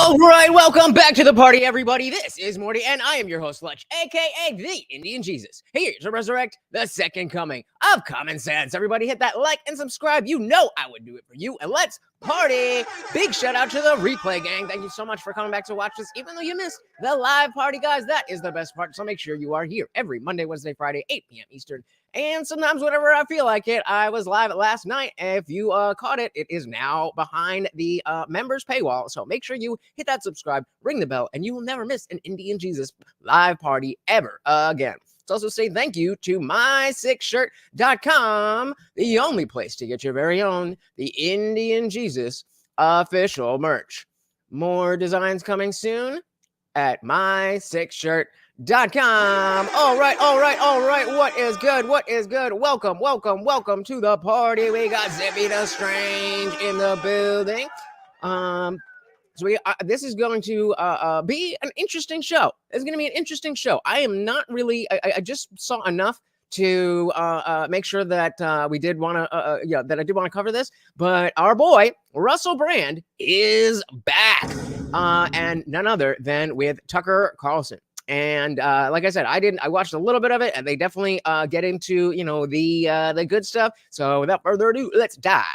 All right, welcome back to the party, everybody. This is Morty, and I am your host, Lutch, aka the Indian Jesus, here to resurrect the second coming of common sense. Everybody hit that like and subscribe. You know I would do it for you, and let's party. Big shout out to the replay gang. Thank you so much for coming back to watch this, even though you missed the live party, guys. That is the best part, so make sure you are here every Monday, Wednesday, Friday, 8 p.m. Eastern. And sometimes whenever I feel like it. I was live last night. If you caught it, it is now behind the members paywall. So make sure you hit that subscribe, ring the bell, and you will never miss an Indian Jesus live party ever again. Let's also say thank you to mysickshirt.com, the only place to get your very own The Indian Jesus official merch. More designs coming soon at mysickshirt.com. All right. What is good? Welcome to the party. We got Zippy the Strange in the building. This is going to be an interesting show. It's going to be an interesting show. I am not really. I just saw enough to make sure that we did want to. That I did want to cover this. But our boy Russell Brand is back, and none other than with Tucker Carlson. And like I said, I watched a little bit of it, and they definitely get into, the good stuff. So without further ado, let's dive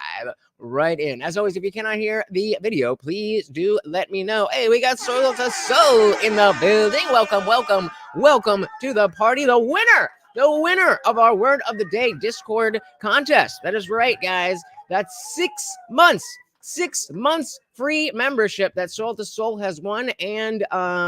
right in. As always, if you cannot hear the video, please do let me know. Hey, we got Soil to Soul in the building. Welcome to the party. The winner of our Word of the Day Discord contest. That is right, guys. That's 6 months. 6 months free membership that Soul to Soul has won, and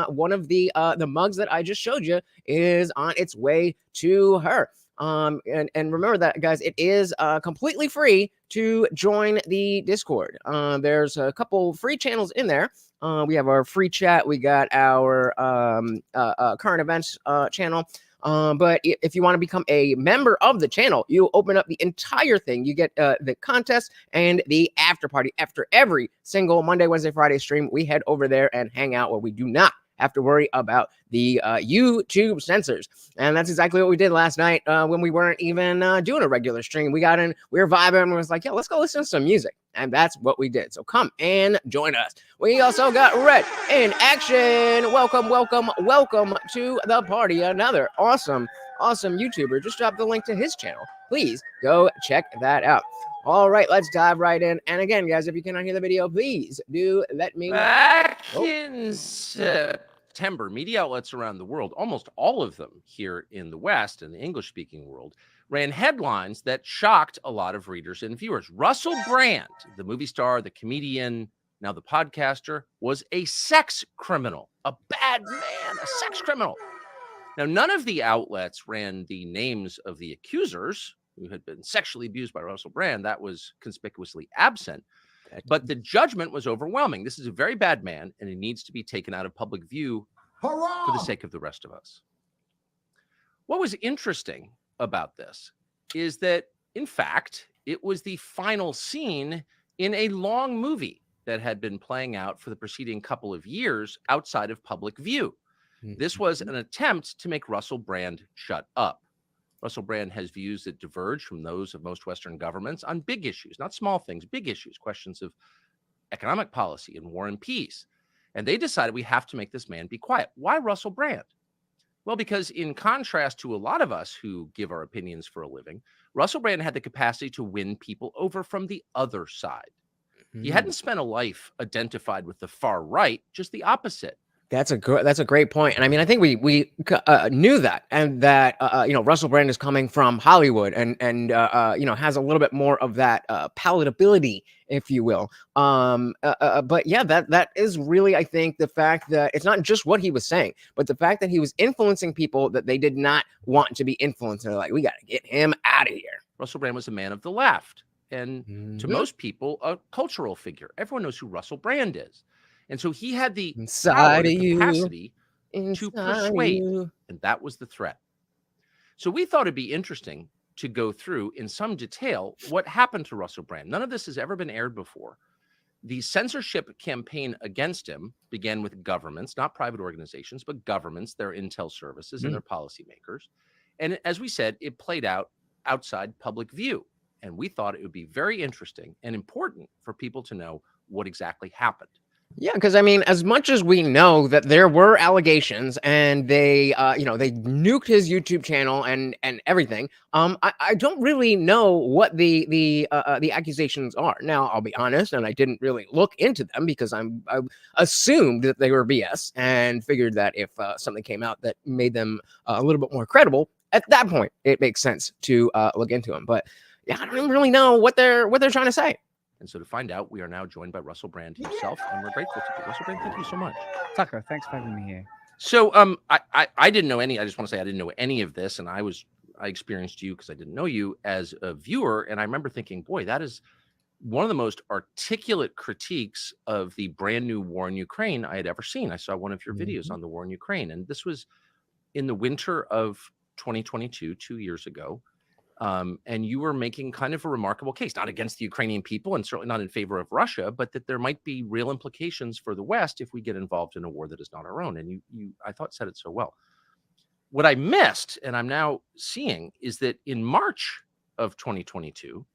one of the mugs that I just showed you is on its way to her. And remember that, guys, it is completely free to join the Discord. There's a couple free channels in there. We have our free chat. We got our current events channel. But if you want to become a member of the channel, you open up the entire thing. You get the contest and the after party after every single Monday, Wednesday, Friday stream. We head over there and hang out where we do not have to worry about the YouTube censors. And that's exactly what we did last night when we weren't even doing a regular stream. We got in, we were vibing, and we was like, yeah, let's go listen to some music. And that's what we did. So come and join us. We also got Red in action. Welcome to the party. Another awesome YouTuber. Just dropped the link to his channel. Please go check that out. All right, let's dive right in. And again, guys, if you cannot hear the video, please do let me know. Back in September, media outlets around the world, almost all of them here in the West and the English-speaking world, ran headlines that shocked a lot of readers and viewers. Russell Brand, the movie star, the comedian, now the podcaster, was a sex criminal, a bad man, a sex criminal. Now, none of the outlets ran the names of the accusers who had been sexually abused by Russell Brand. That was conspicuously absent. But the judgment was overwhelming. This is a very bad man, and he needs to be taken out of public view for the sake of the rest of us. What was interesting about this is that, in fact, it was the final scene in a long movie that had been playing out for the preceding couple of years outside of public view. This was an attempt to make Russell Brand shut up. Russell Brand has views that diverge from those of most Western governments on big issues, not small things, big issues, questions of economic policy and war and peace. And they decided we have to make this man be quiet. Why Russell Brand? Well, because in contrast to a lot of us who give our opinions for a living, Russell Brand had the capacity to win people over from the other side. He hadn't spent a life identified with the far right, just the opposite. That's a great point. And I mean, I think we knew that, and that Russell Brand is coming from Hollywood, and has a little bit more of that palatability, if you will. But yeah, that is really, I think, the fact that it's not just what he was saying, but the fact that he was influencing people that they did not want to be influenced. They're like, we got to get him out of here. Russell Brand was a man of the left, and to most people, a cultural figure. Everyone knows who Russell Brand is. And so he had the capacity to persuade, and that was the threat. So we thought it'd be interesting to go through in some detail what happened to Russell Brand. None of this has ever been aired before. The censorship campaign against him began with governments, not private organizations, but governments, their intel services and their policymakers. And as we said, it played out outside public view. And we thought it would be very interesting and important for people to know what exactly happened. Yeah, because I mean, as much as we know that there were allegations and they, they nuked his YouTube channel and everything. I don't really know what the accusations are. Now, I'll be honest, and I didn't really look into them because I assumed that they were BS and figured that if something came out that made them a little bit more credible, at that point, it makes sense to look into them. But yeah, I don't even really know what they're trying to say. And so to find out, we are now joined by Russell Brand himself, and we're grateful to you. Russell Brand, thank you so much. Tucker, thanks for having me here. So I didn't know any, I just want to say I didn't know any of this, and I experienced you because I didn't know you as a viewer, and I remember thinking, boy, that is one of the most articulate critiques of the brand new war in Ukraine I had ever seen. I saw one of your videos on the war in Ukraine, and this was in the winter of 2022, 2 years ago. And you were making kind of a remarkable case, not against the Ukrainian people and certainly not in favor of Russia, but that there might be real implications for the West if we get involved in a war that is not our own. And you I thought, said it so well. What I missed, and I'm now seeing, is that in March of 2022,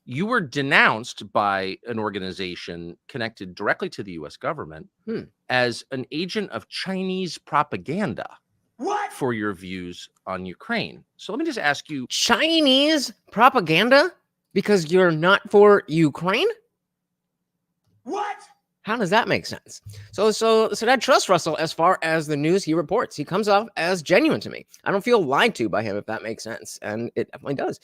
you were denounced by an organization connected directly to the US government as an agent of Chinese propaganda. What? For your views on Ukraine. So let me just ask you, Chinese propaganda because you're not for Ukraine? What? How does that make sense? So I trust Russell as far as the news he reports. He comes off as genuine to me. I don't feel lied to by him, if that makes sense, and it definitely does.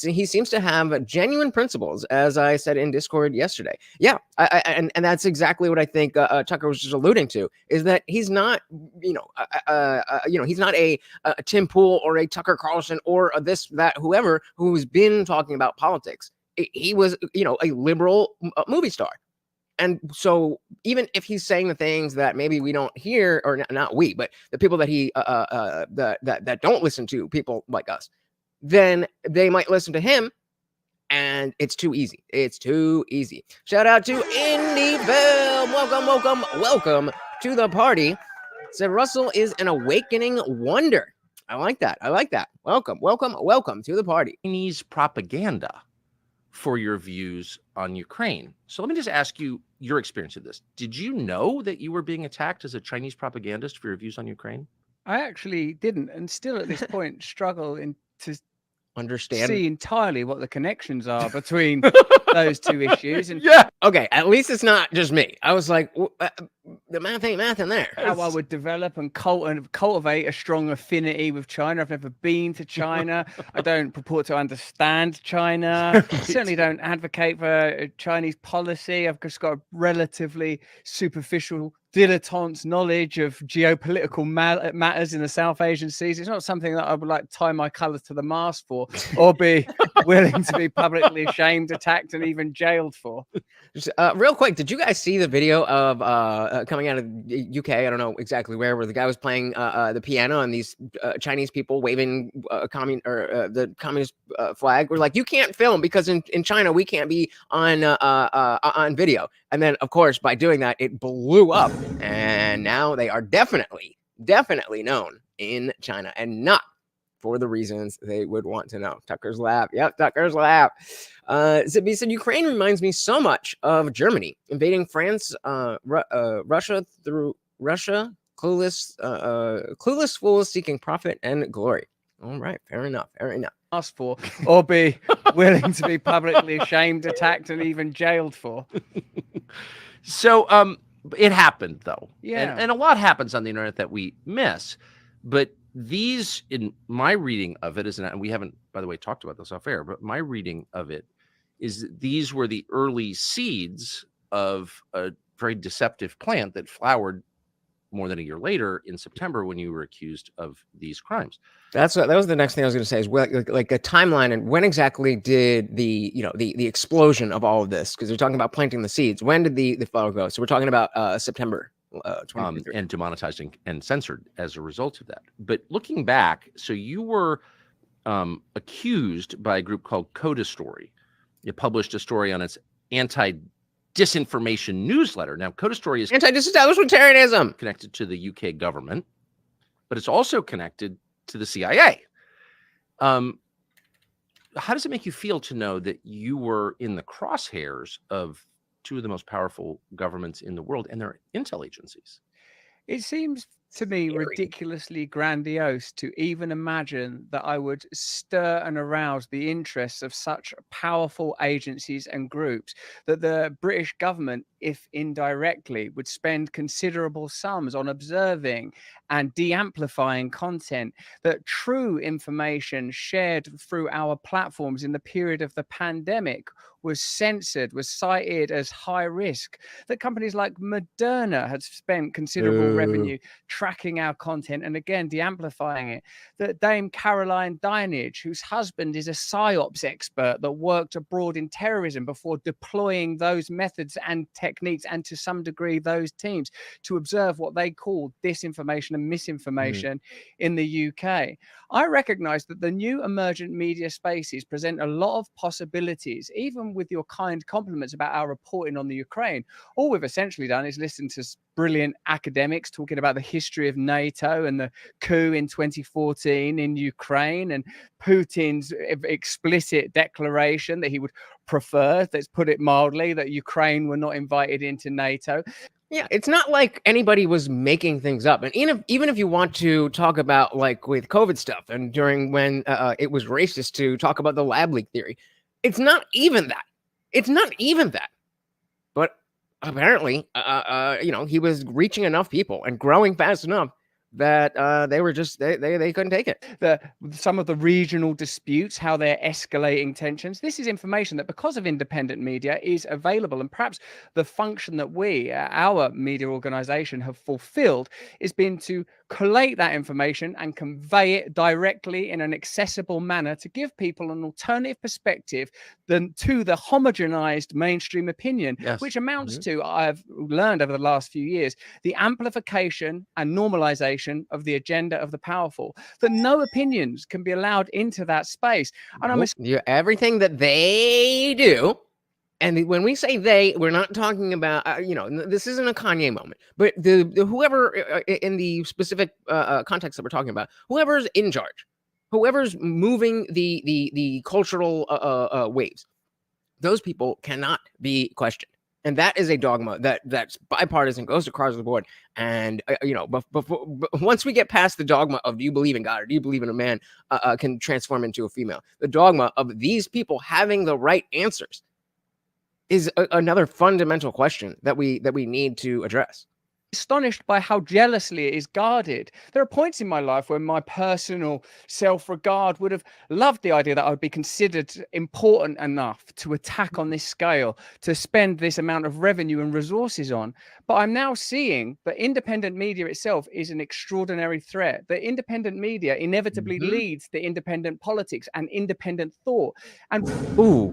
He seems to have genuine principles, as I said in Discord yesterday. Yeah, and that's exactly what I think Tucker was just alluding to, is that he's not, he's not a Tim Pool or a Tucker Carlson or a this, that, whoever who's been talking about politics. He was, a liberal movie star. And so even if he's saying the things that maybe we don't hear, or not we, but the people that he that don't listen to people like us, then they might listen to him, and it's too easy. It's too easy. Shout out to Indie Film. Welcome to the party. Said Russell is an awakening wonder. I like that. Welcome to the party. Chinese propaganda for your views on Ukraine. So let me just ask you your experience of this. Did you know that you were being attacked as a Chinese propagandist for your views on Ukraine? I actually didn't, and still at this point struggle to understand, see entirely what the connections are between those two issues. And yeah, okay, at least it's not just me. I was like, the math ain't math in there. How I would develop and cultivate a strong affinity with China. I've never been to China. I don't purport to understand China. Right. Certainly don't advocate for Chinese policy. I've just got a relatively superficial dilettante knowledge of geopolitical matters in the South Asian seas. It's not something that I would like to tie my colours to the mast for, or be willing to be publicly ashamed, attacked, and even jailed for. Just, real quick, did you guys see the video of coming out of the UK? I don't know exactly where the guy was playing the piano, and these Chinese people waving the communist flag. We're like, you can't film because in China we can't be on video. And then, of course, by doing that, it blew up. And now they are definitely known in China, and not for the reasons they would want to know. Tucker's laugh. Yep, Tucker's laugh. Zippy said, Ukraine reminds me so much of Germany invading France, Russia through Russia, clueless fools seeking profit and glory. All right, fair enough. Asked for, or be willing to be publicly ashamed, attacked, and even jailed for. So it happened, though. Yeah. And a lot happens on the internet that we miss. But these, in my reading of it, and we haven't, by the way, talked about this off air, but my reading of it is that these were the early seeds of a very deceptive plant that flowered more than a year later in September when you were accused of these crimes. That was the next thing I was going to say, is like a timeline, and when exactly did the explosion of all of this, because they're talking about planting the seeds. When did the flower go? So we're talking about September 2023. And demonetized and censored as a result of that. But looking back, so you were accused by a group called Coda Story. It published a story on its anti-disinformation newsletter. Now, Coda Story is anti-disestablishmentarianism, connected to the UK government, but it's also connected to the CIA. How does it make you feel to know that you were in the crosshairs of two of the most powerful governments in the world, and they're intel agencies. It seems to me Scary. ridiculously grandiose to even imagine that I would stir and arouse the interests of such powerful agencies and groups, that the British government, if indirectly, would spend considerable sums on observing and de-amplifying content, that true information shared through our platforms in the period of the pandemic was censored, was cited as high risk, that companies like Moderna had spent considerable revenue tracking our content and again de-amplifying it, that Dame Caroline Dinenage, whose husband is a psyops expert that worked abroad in terrorism before deploying those methods and techniques, and to some degree those teams, to observe what they call disinformation and misinformation in the UK. I recognize that the new emergent media spaces present a lot of possibilities, even with your kind compliments about our reporting on the Ukraine. All we've essentially done is listen to brilliant academics talking about the history of NATO and the coup in 2014 in Ukraine, and Putin's explicit declaration that he would prefer, let's put it mildly, that Ukraine were not invited into NATO. Yeah, it's not like anybody was making things up. And even if you want to talk about, like, with COVID stuff and during when it was racist to talk about the lab leak theory, it's not even that. It's not even that. But apparently, he was reaching enough people and growing fast enough that they were just they couldn't take it. Some of the regional disputes, how they're escalating tensions. This is information that, because of independent media, is available, and perhaps the function that we, our media organization, have fulfilled is been to collate that information and convey it directly in an accessible manner to give people an alternative perspective to the homogenized mainstream opinion, which amounts to, I've learned over the last few years, the amplification and normalization of the agenda of the powerful, that no opinions can be allowed into that space. And everything that they do. And when we say they, we're not talking about, this isn't a Kanye moment, but the whoever in the specific context that we're talking about, whoever's in charge, whoever's moving the cultural waves, those people cannot be questioned. And that is a dogma that's bipartisan, goes across the board. And, once we get past the dogma of do you believe in God or do you believe in a man can transform into a female, the dogma of these people having the right answers is another fundamental question that we need to address. Astonished by how jealously it is guarded. There are points in my life when my personal self-regard would have loved the idea that I would be considered important enough to attack on this scale, to spend this amount of revenue and resources on. But I'm now seeing that independent media itself is an extraordinary threat. That independent media inevitably leads to independent politics and independent thought. And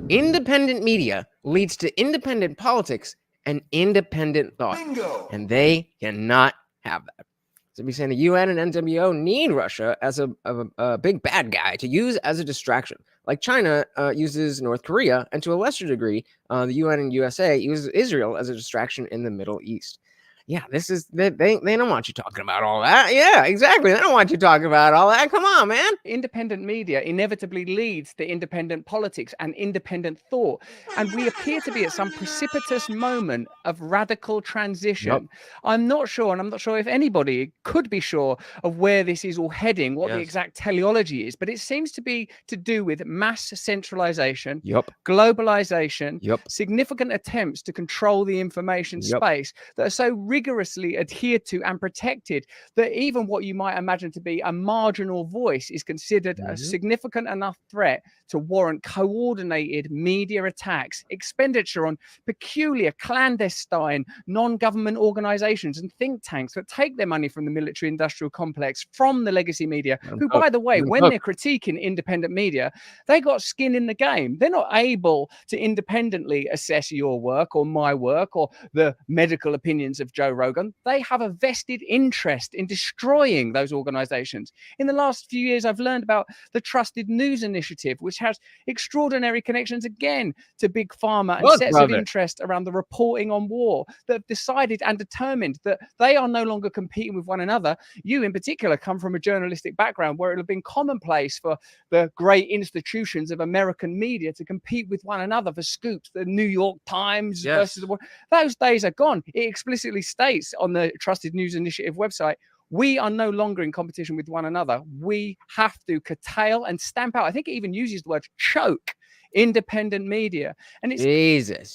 independent media leads to independent politics and independent thought. Bingo! And they cannot have that. So we're saying the UN and NWO need Russia as a big bad guy to use as a distraction, like China uses North Korea, and to a lesser degree, the UN and USA use Israel as a distraction in the Middle East. Yeah, this is they don't want you talking about all that. Yeah, exactly. They don't want you talking about all that. Come on, man. Independent media inevitably leads to independent politics and independent thought. And we appear to be at some precipitous moment of radical transition. I'm not sure, and I'm not sure if anybody could be sure of where this is all heading, what the exact teleology is, but it seems to be to do with mass centralization, globalization, significant attempts to control the information space that are so rigorously adhered to and protected that even what you might imagine to be a marginal voice is considered a significant enough threat to warrant coordinated media attacks, expenditure on peculiar, clandestine, non-government organizations and think tanks that take their money from the military-industrial complex, from the legacy media, who, by the way, when they're critiquing independent media, they got skin in the game. They're not able to independently assess your work or my work or the medical opinions of Joe Joe Rogan, they have a vested interest in destroying those organizations. In the last few years, I've learned about the Trusted News Initiative, which has extraordinary connections again to big pharma and sets of interest around the reporting on war, that have decided and determined that they are no longer competing with one another. You in particular come from a journalistic background where it would have been commonplace for the great institutions of American media to compete with one another for scoops. The New York Times versus the world. Those days are gone. It explicitly states on the Trusted News Initiative website, we are no longer in competition with one another. We have to curtail and stamp out. I think it even uses the word choke independent media. And it's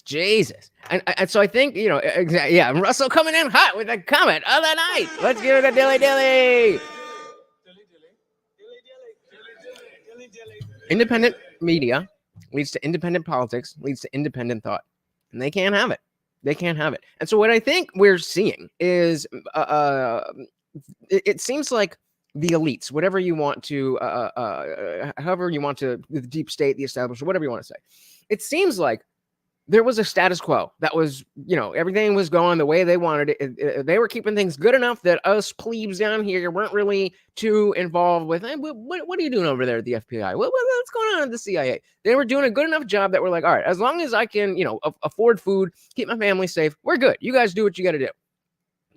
Jesus. And so I think, you know, exactly. Yeah. Russell coming in hot with a comment of the night. Let's give it a dilly. Independent media leads to independent politics, leads to independent thought, and they can't have it. They can't have it. And so what I think we're seeing is it seems like the elites, whatever you want to, however you want to, the deep state, the establishment, whatever you want to say, it seems like there was a status quo that was, you know, everything was going the way they wanted it. They were keeping things good enough that us plebes down here weren't really too involved with, hey, what are you doing over there at the FBI? What's going on at the CIA? They were doing a good enough job that we're like, all right, as long as I can, you know, afford food, keep my family safe, we're good. You guys do what you got to do.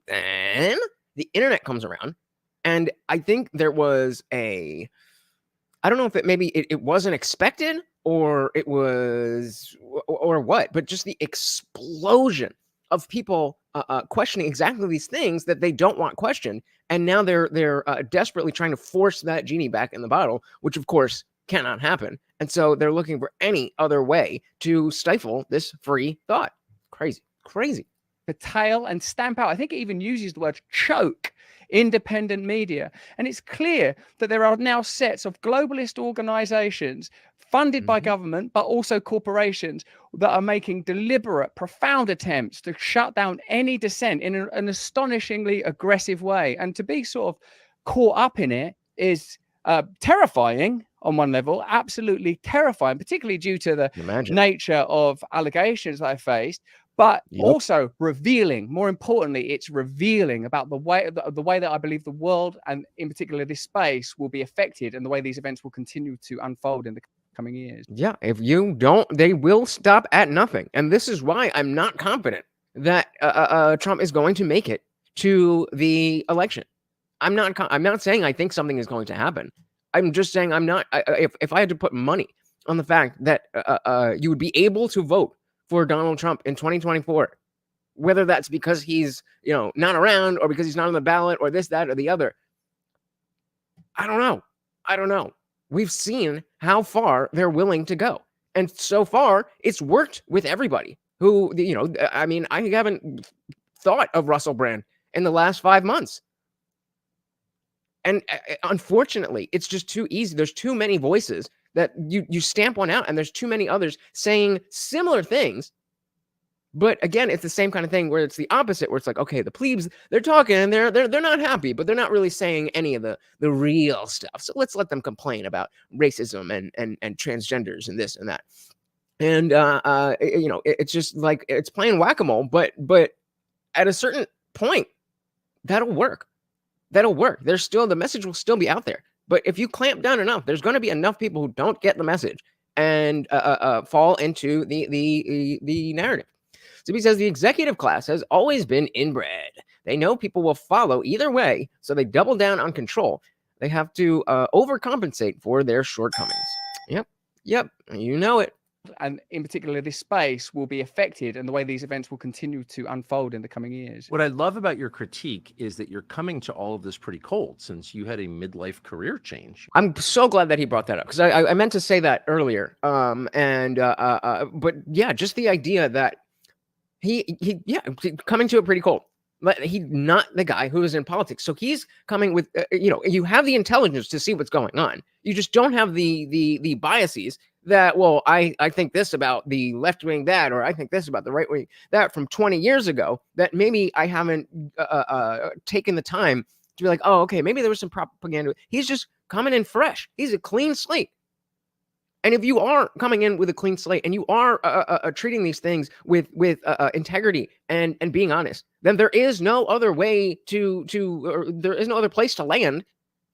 Then the internet comes around, and I think there was I don't know if it wasn't expected, or it was, or what, but just the explosion of people questioning exactly these things that they don't want questioned, and now they're desperately trying to force that genie back in the bottle, which of course cannot happen, and so they're looking for any other way to stifle this free thought. Crazy. Curtail and stamp out. I think it even uses the word choke independent media. And it's clear that there are now sets of globalist organizations funded by government, but also corporations, that are making deliberate, profound attempts to shut down any dissent in an astonishingly aggressive way. And to be sort of caught up in it is terrifying on one level, absolutely terrifying, particularly due to the nature of allegations that I faced. But also revealing, more importantly, it's revealing about the way that I believe the world, and in particular this space, will be affected, and the way these events will continue to unfold in the coming years. Yeah, if you don't, they will stop at nothing. And this is why I'm not confident that Trump is going to make it to the election. I'm not saying I think something is going to happen. I'm just saying I'm not. If I had to put money on the fact that you would be able to vote for Donald Trump in 2024, whether that's because he's, you know, not around, or because he's not on the ballot, or this, that, or the other, I don't know. We've seen how far they're willing to go, and so far it's worked with everybody who, you know, I mean, I haven't thought of Russell Brand in the last 5 months, and unfortunately it's just too easy. There's too many voices that you stamp one out, and there's too many others saying similar things. But again, it's the same kind of thing where it's the opposite, where it's like, okay, the plebes, they're talking and they're not happy, but they're not really saying any of the real stuff. So let's let them complain about racism and transgenders and this and that. And you know, it's just like, it's playing whack-a-mole, but at a certain point, that'll work. There's still, the message will still be out there. But if you clamp down enough, there's going to be enough people who don't get the message and fall into the narrative. So he says the executive class has always been inbred. They know people will follow either way, so they double down on control. They have to overcompensate for their shortcomings. Yep, you know it. And in particular, this space will be affected, and the way these events will continue to unfold in the coming years. What I love about your critique is that you're coming to all of this pretty cold, since you had a midlife career change. I'm so glad that he brought that up, because I meant to say that earlier. But yeah, just the idea that he coming to it pretty cold. But he's not the guy who is in politics. So he's coming with, you know, you have the intelligence to see what's going on. You just don't have the biases that, well, I think this about the left wing that, or I think this about the right wing that from 20 years ago, that maybe I haven't taken the time to be like, oh, okay, maybe there was some propaganda. He's just coming in fresh. He's a clean slate. And if you are coming in with a clean slate and you are treating these things with integrity and being honest, then there is no other way or there is no other place to land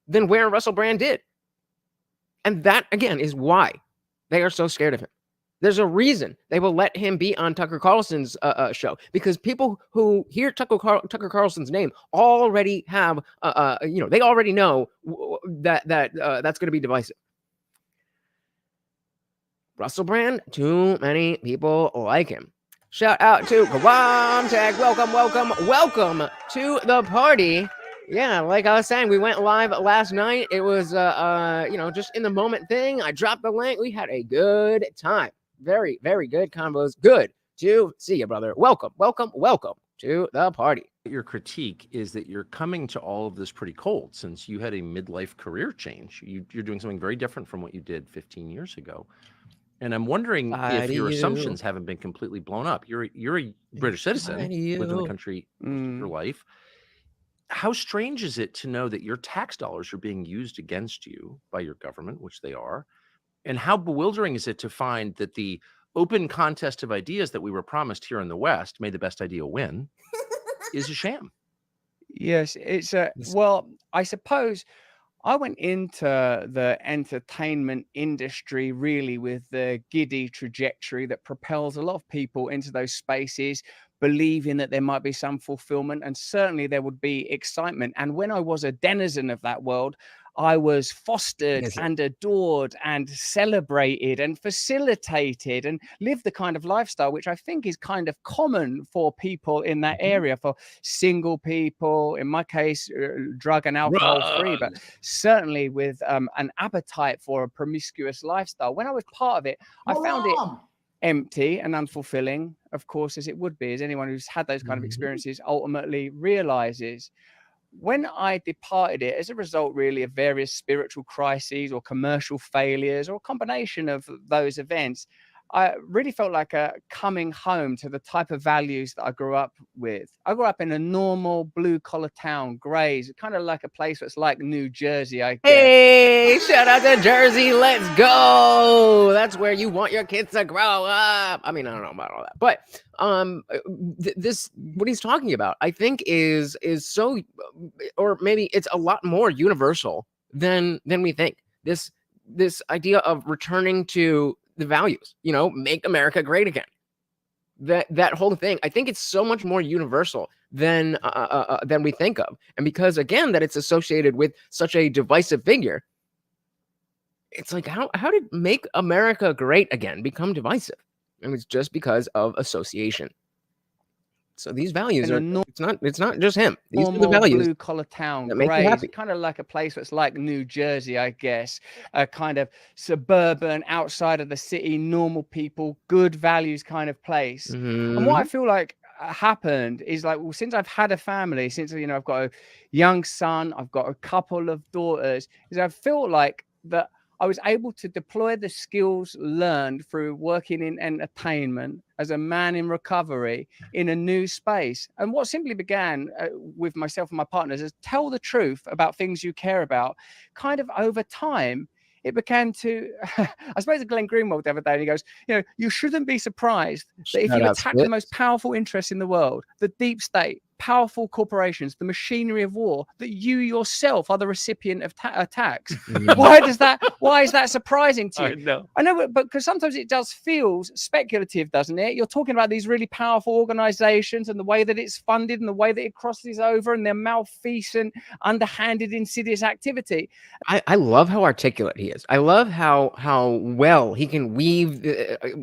than where Russell Brand did. And that, again, is why they are so scared of him. There's a reason they will let him be on Tucker Carlson's show, because people who hear Tucker Carlson's name already have, they already know that that's going to be divisive. Russell Brand, too many people like him. Shout out to Kawam Tag. Welcome to the party. Yeah, like I was saying, we went live last night. It was, just in the moment thing. I dropped the link. We had a good time. Very, very good combos. Good to see you, brother. Welcome to the party. Your critique is that you're coming to all of this pretty cold, since you had a midlife career change. You're doing something very different from what you did 15 years ago. And I'm wondering if your assumptions haven't been completely blown up. You're a British citizen, lived in the country most of your life. How strange is it to know that your tax dollars are being used against you by your government, which they are? And how bewildering is it to find that the open contest of ideas that we were promised here in the West, may the best idea win, is a sham? Yes, it's well, I suppose I went into the entertainment industry really with the giddy trajectory that propels a lot of people into those spaces, believing that there might be some fulfillment, and certainly there would be excitement. And when I was a denizen of that world, I was fostered and adored and celebrated and facilitated and lived the kind of lifestyle which I think is kind of common for people in that area, for single people, in my case, drug and alcohol free, but certainly with an appetite for a promiscuous lifestyle. When I was part of it, I found it empty and unfulfilling, of course, as it would be, as anyone who's had those kind of experiences ultimately realizes. When I departed it as a result really of various spiritual crises or commercial failures or a combination of those events, I really felt like a coming home to the type of values that I grew up with. I grew up in a normal blue collar town, Grays, kind of like a place that's like New Jersey, I guess. Hey, shout out to Jersey. Let's go. That's where you want your kids to grow up. I mean, I don't know about all that, but this, what he's talking about, I think is so, or maybe it's a lot more universal than we think. This idea of returning to the values, make America great again. That whole thing, I think it's so much more universal than we think of. And because, again, that it's associated with such a divisive figure, it's like, how did make America great again become divisive? And it's just because of association. So these values it's not just him. These are the values. Blue collar town, that make you happy. Kind of like a place that's like New Jersey, I guess, a kind of suburban, outside of the city, normal people, good values kind of place. And what I feel like happened is, like, well, since I've had a family, since I've got a young son, I've got a couple of daughters, is I feel like that I was able to deploy the skills learned through working in entertainment as a man in recovery in a new space. And what simply began with myself and my partners is tell the truth about things you care about. Kind of over time, it began to, I suppose, Glenn Greenwald the other day, and he goes, you shouldn't be surprised that if you attack the most powerful interests in the world, the deep state, powerful corporations, the machinery of war, that you yourself are the recipient of attacks. Why is that surprising to you? I know, but because sometimes it does feel speculative, doesn't it? You're talking about these really powerful organizations and the way that it's funded and the way that it crosses over and their malfeasant, underhanded, insidious activity. I love how articulate he is. I love how well he can weave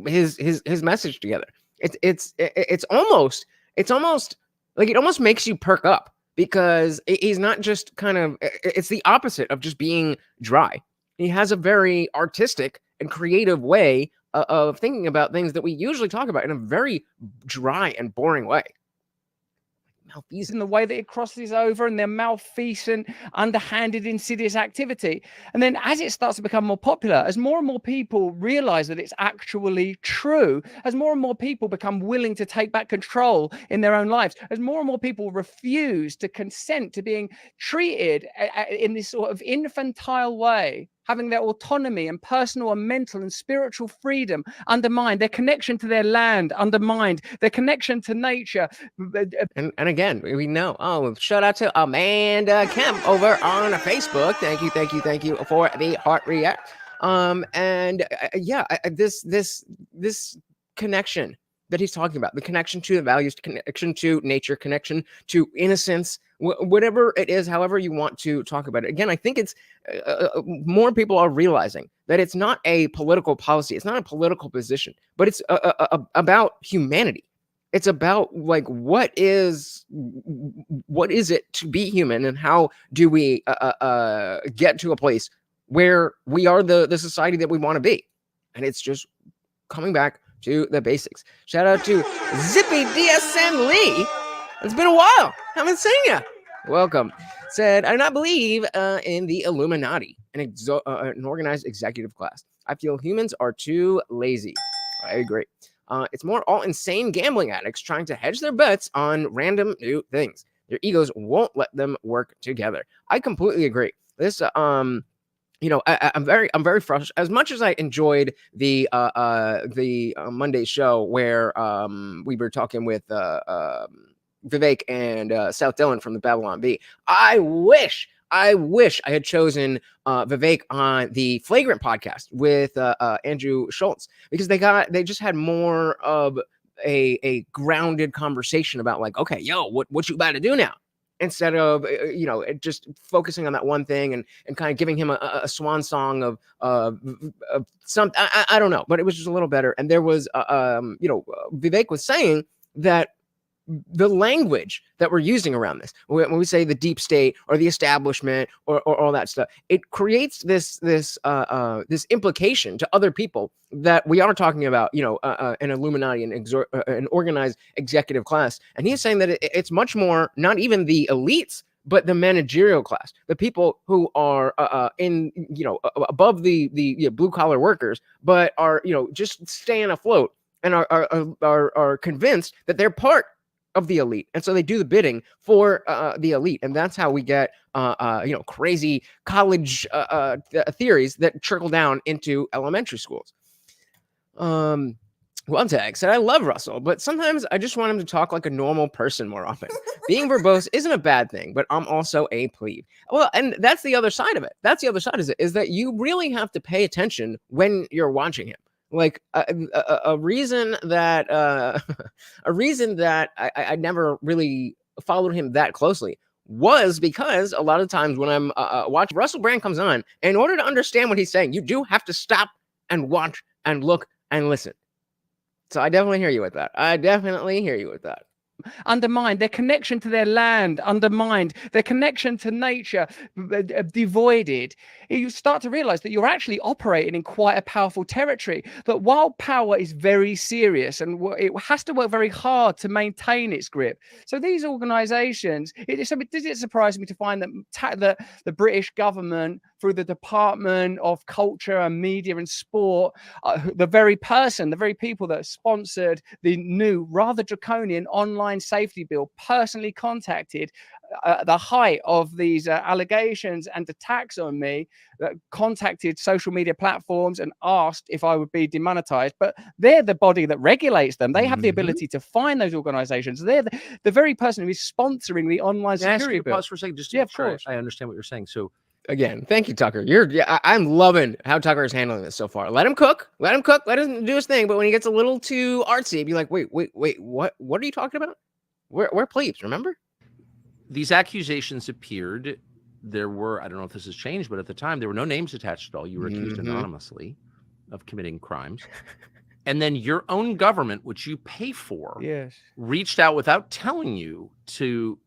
his message together. It's almost like, it almost makes you perk up, because he's not just it's the opposite of just being dry. He has a very artistic and creative way of thinking about things that we usually talk about in a very dry and boring way. In the way that it crosses over and their malfeasant, underhanded, insidious activity. And then as it starts to become more popular, as more and more people realize that it's actually true, as more and more people become willing to take back control in their own lives, as more and more people refuse to consent to being treated in this sort of infantile way having their autonomy and personal and mental and spiritual freedom undermined, their connection to their land undermined, their connection to nature. And again, we know. Oh, shout out to Amanda Kemp over on Facebook. Thank you for the heart react. This connection that he's talking about, the connection to the values, connection to nature, connection to innocence, whatever it is, however you want to talk about it. Again, I think it's more people are realizing that it's not a political policy, it's not a political position, but it's about humanity. It's about like what is it to be human, and how do we get to a place where we are the society that we want to be. And it's just coming back to the basics. Shout out to Zippy DSN Lee. It's been a while. Haven't seen you. Welcome. Said, I do not believe in the Illuminati, an organized executive class. I feel humans are too lazy. I agree. It's more all insane gambling addicts trying to hedge their bets on random new things. Their egos won't let them work together. I completely agree. This, I'm very frustrated. As much as I enjoyed the Monday show where we were talking with Vivek and South Dillon from the Babylon Bee, I wish I had chosen Vivek on the Flagrant podcast with Andrew Schultz, because they just had more of a grounded conversation about like, okay, yo, what you about to do now? Instead of just focusing on that one thing and kind of giving him a swan song of some, I don't know, but it was just a little better. And there was Vivek was saying that the language that we're using around this, when we say the deep state or the establishment or all that stuff, it creates this implication to other people that we are talking about, an Illuminati, an organized executive class. And he's saying that it's much more not even the elites, but the managerial class, the people who are above the blue collar workers, but are just staying afloat and are convinced that they're part of the elite, and so they do the bidding for the elite, and that's how we get crazy college theories that trickle down into elementary schools. One tag said, I love Russell, but sometimes I just want him to talk like a normal person more often. Being verbose isn't a bad thing, but I'm also a plebe. Well, and that's the other side of it. That's the other side of it, is that you really have to pay attention when you're watching him. Like a reason that I never really followed him that closely was because a lot of times when I'm watching, Russell Brand comes on, in order to understand what he's saying, you do have to stop and watch and look and listen. So I definitely hear you with that. Undermined, their connection to their land undermined, their connection to nature devoided. You start to realize that you're actually operating in quite a powerful territory, that while power is very serious and it has to work very hard to maintain its grip. So these organizations, did it surprise me to find that the British government, through the Department of Culture and Media and Sport, the very people that sponsored the new, rather draconian online safety bill, personally contacted the height of these allegations and attacks on me, contacted social media platforms and asked if I would be demonetized. But they're the body that regulates them. They have the ability to find those organizations. They're the very person who is sponsoring the online security bill. Pause for a second, just to of course. I understand what you're saying. So again, thank you, Tucker. I'm loving how Tucker is handling this so far. Let him cook. Let him do his thing. But when he gets a little too artsy, be like, wait, what are you talking about? We're plebes, remember? These accusations appeared. There were, I don't know if this has changed, but at the time, there were no names attached at all. You were accused anonymously of committing crimes. And then your own government, which you pay for, reached out without telling you to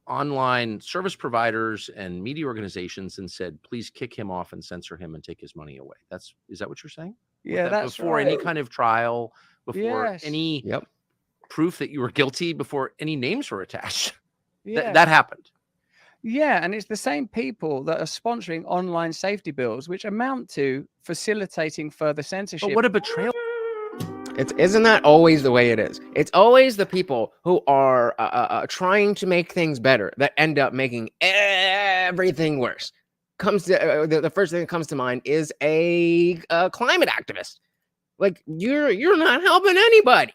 online service providers and media organizations and said, please kick him off and censor him and take his money away. Is that what you're saying? Yeah, that's before right. Any kind of trial, before any proof that you were guilty, before any names were attached. That happened. Yeah, and it's the same people that are sponsoring online safety bills, which amount to facilitating further censorship. But what a betrayal. Isn't that always the way it is? It's always the people who are trying to make things better that end up making everything worse. comes to the first thing that comes to mind is a climate activist. Like you're not helping anybody.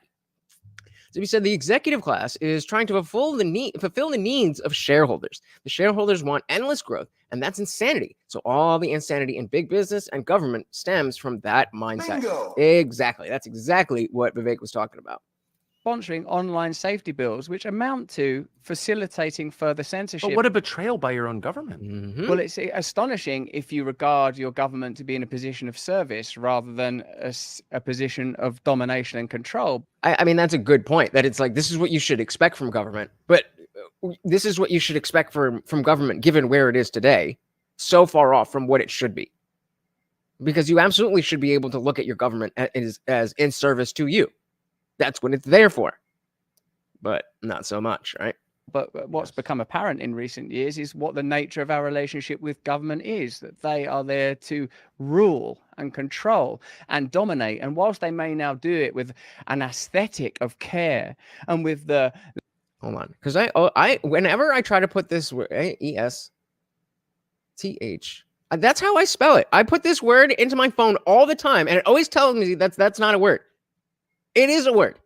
So we said the executive class is trying to fulfill the needs of shareholders. The shareholders want endless growth, and that's insanity. So all the insanity in big business and government stems from that mindset. Bingo. Exactly. That's exactly what Vivek was talking about. Sponsoring online safety bills, which amount to facilitating further censorship. But what a betrayal by your own government. Mm-hmm. Well, it's astonishing if you regard your government to be in a position of service rather than a position of domination and control. I mean, that's a good point, that it's like, this is what you should expect from government, but this is what you should expect from government given where it is today, so far off from what it should be. Because you absolutely should be able to look at your government as in service to you. That's what it's there for. But not so much, right? But what's become apparent in recent years is what the nature of our relationship with government is, that they are there to rule and control and dominate. And whilst they may now do it with an aesthetic of care and with the... Hold on. Because I whenever I try to put this word, ESTH, that's how I spell it. I put this word into my phone all the time, and it always tells me that's not a word. It is a word.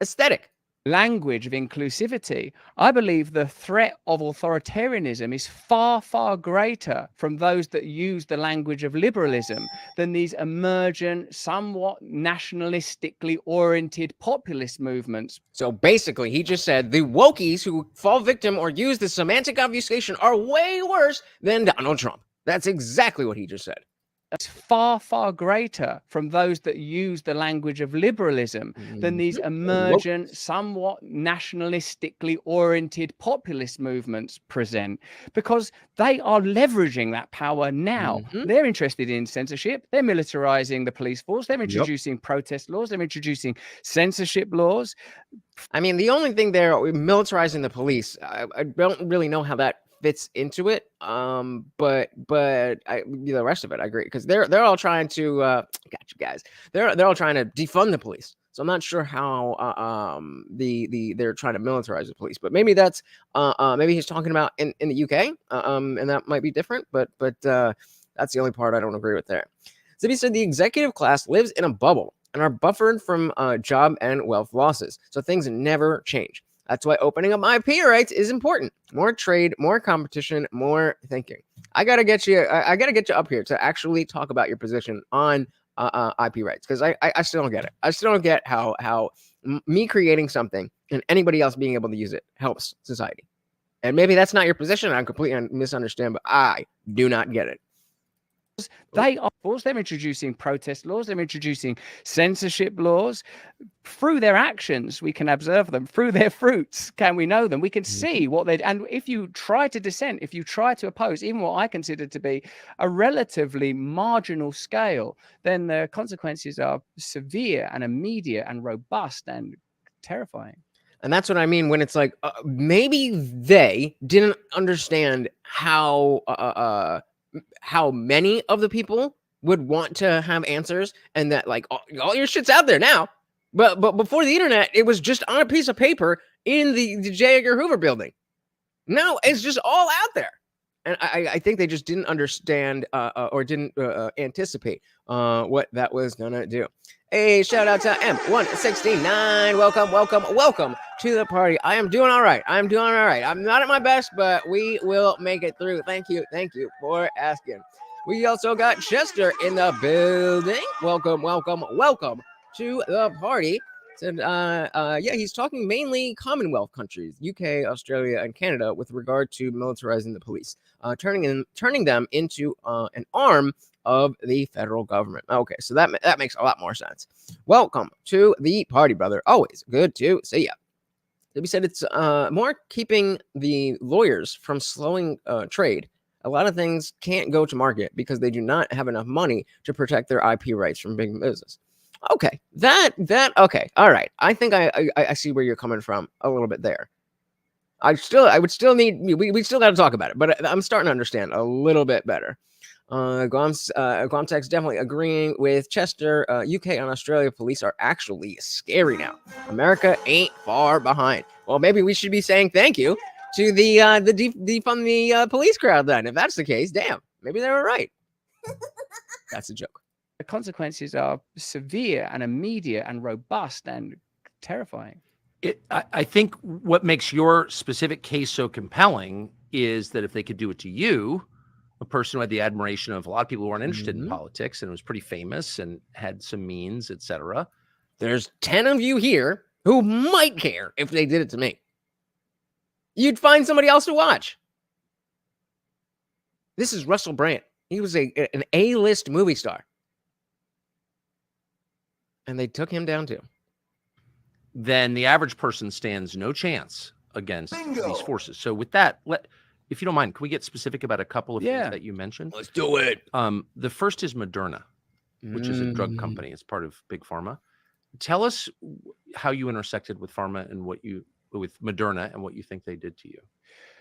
Aesthetic. Language of inclusivity. I believe the threat of authoritarianism is far, far greater from those that use the language of liberalism than these emergent, somewhat nationalistically oriented populist movements. So basically, he just said the wokies who fall victim or use the semantic obfuscation are way worse than Donald Trump. That's exactly what he just said. It's far, far greater from those that use the language of liberalism than these emergent, somewhat nationalistically oriented populist movements present, because they are leveraging that power now. They're interested in censorship. They're militarizing the police force. They're introducing protest laws. They're introducing censorship laws. I mean, the only thing there, militarizing the police, I don't really know how that fits into it, but the rest of it I agree, because they're all trying to got you guys, they're all trying to defund the police. So I'm not sure how they're trying to militarize the police, but maybe that's maybe he's talking about in the UK, and that might be different, but that's the only part I don't agree with there. So he said the executive class lives in a bubble and are buffered from job and wealth losses, so things never change. That's why opening up IP rights is important. More trade, more competition, more thinking. I gotta get you up here to actually talk about your position on IP rights, because I still don't get it. I still don't get how me creating something and anybody else being able to use it helps society. And maybe that's not your position. I completely misunderstand, but I do not get it. They are forced. They're introducing protest laws. They're introducing censorship laws. Through their actions, we can observe them. Through their fruits, can we know them? We can see what they. And if you try to dissent, if you try to oppose, even what I consider to be a relatively marginal scale, then the consequences are severe and immediate and robust and terrifying. And that's what I mean when it's like maybe they didn't understand how many of the people would want to have answers, and that like all your shit's out there now. But before the internet, it was just on a piece of paper in the J. Edgar Hoover building. Now it's just all out there. And I think they just didn't understand or didn't anticipate what that was gonna do. Hey, shout out to M169. Welcome to the party. I am doing all right. I'm not at my best, but we will make it through. Thank you for asking. We also got Chester in the building. Welcome to the party. And yeah, he's talking mainly Commonwealth countries, UK, Australia, and Canada, with regard to militarizing the police, turning them into an arm of the federal government. Okay, so that makes a lot more sense. Welcome to the party, brother. Always good to see you. We said it's more keeping the lawyers from slowing trade. A lot of things can't go to market because they do not have enough money to protect their IP rights from big business. Okay, okay, all right. I think I see where you're coming from a little bit there. We still got to talk about it, but I'm starting to understand a little bit better. Glomtex definitely agreeing with Chester. UK and Australia police are actually scary now. America ain't far behind. Well, maybe we should be saying thank you to the defund the police crowd then. If that's the case, damn. Maybe they were right. That's a joke. The consequences are severe and immediate and robust and terrifying. I think what makes your specific case so compelling is that if they could do it to you, a person who had the admiration of a lot of people who weren't interested in politics and was pretty famous and had some means, etc. There's 10 of you here who might care if they did it to me. You'd find somebody else to watch. This is Russell Brand. He was an A-list movie star. And they took him down too. Then the average person stands no chance against these forces. So with that, if you don't mind, can we get specific about a couple of things that you mentioned? Let's do it. The first is Moderna, which is a drug company. It's part of Big Pharma. Tell us how you intersected with pharma and with Moderna and what you think they did to you.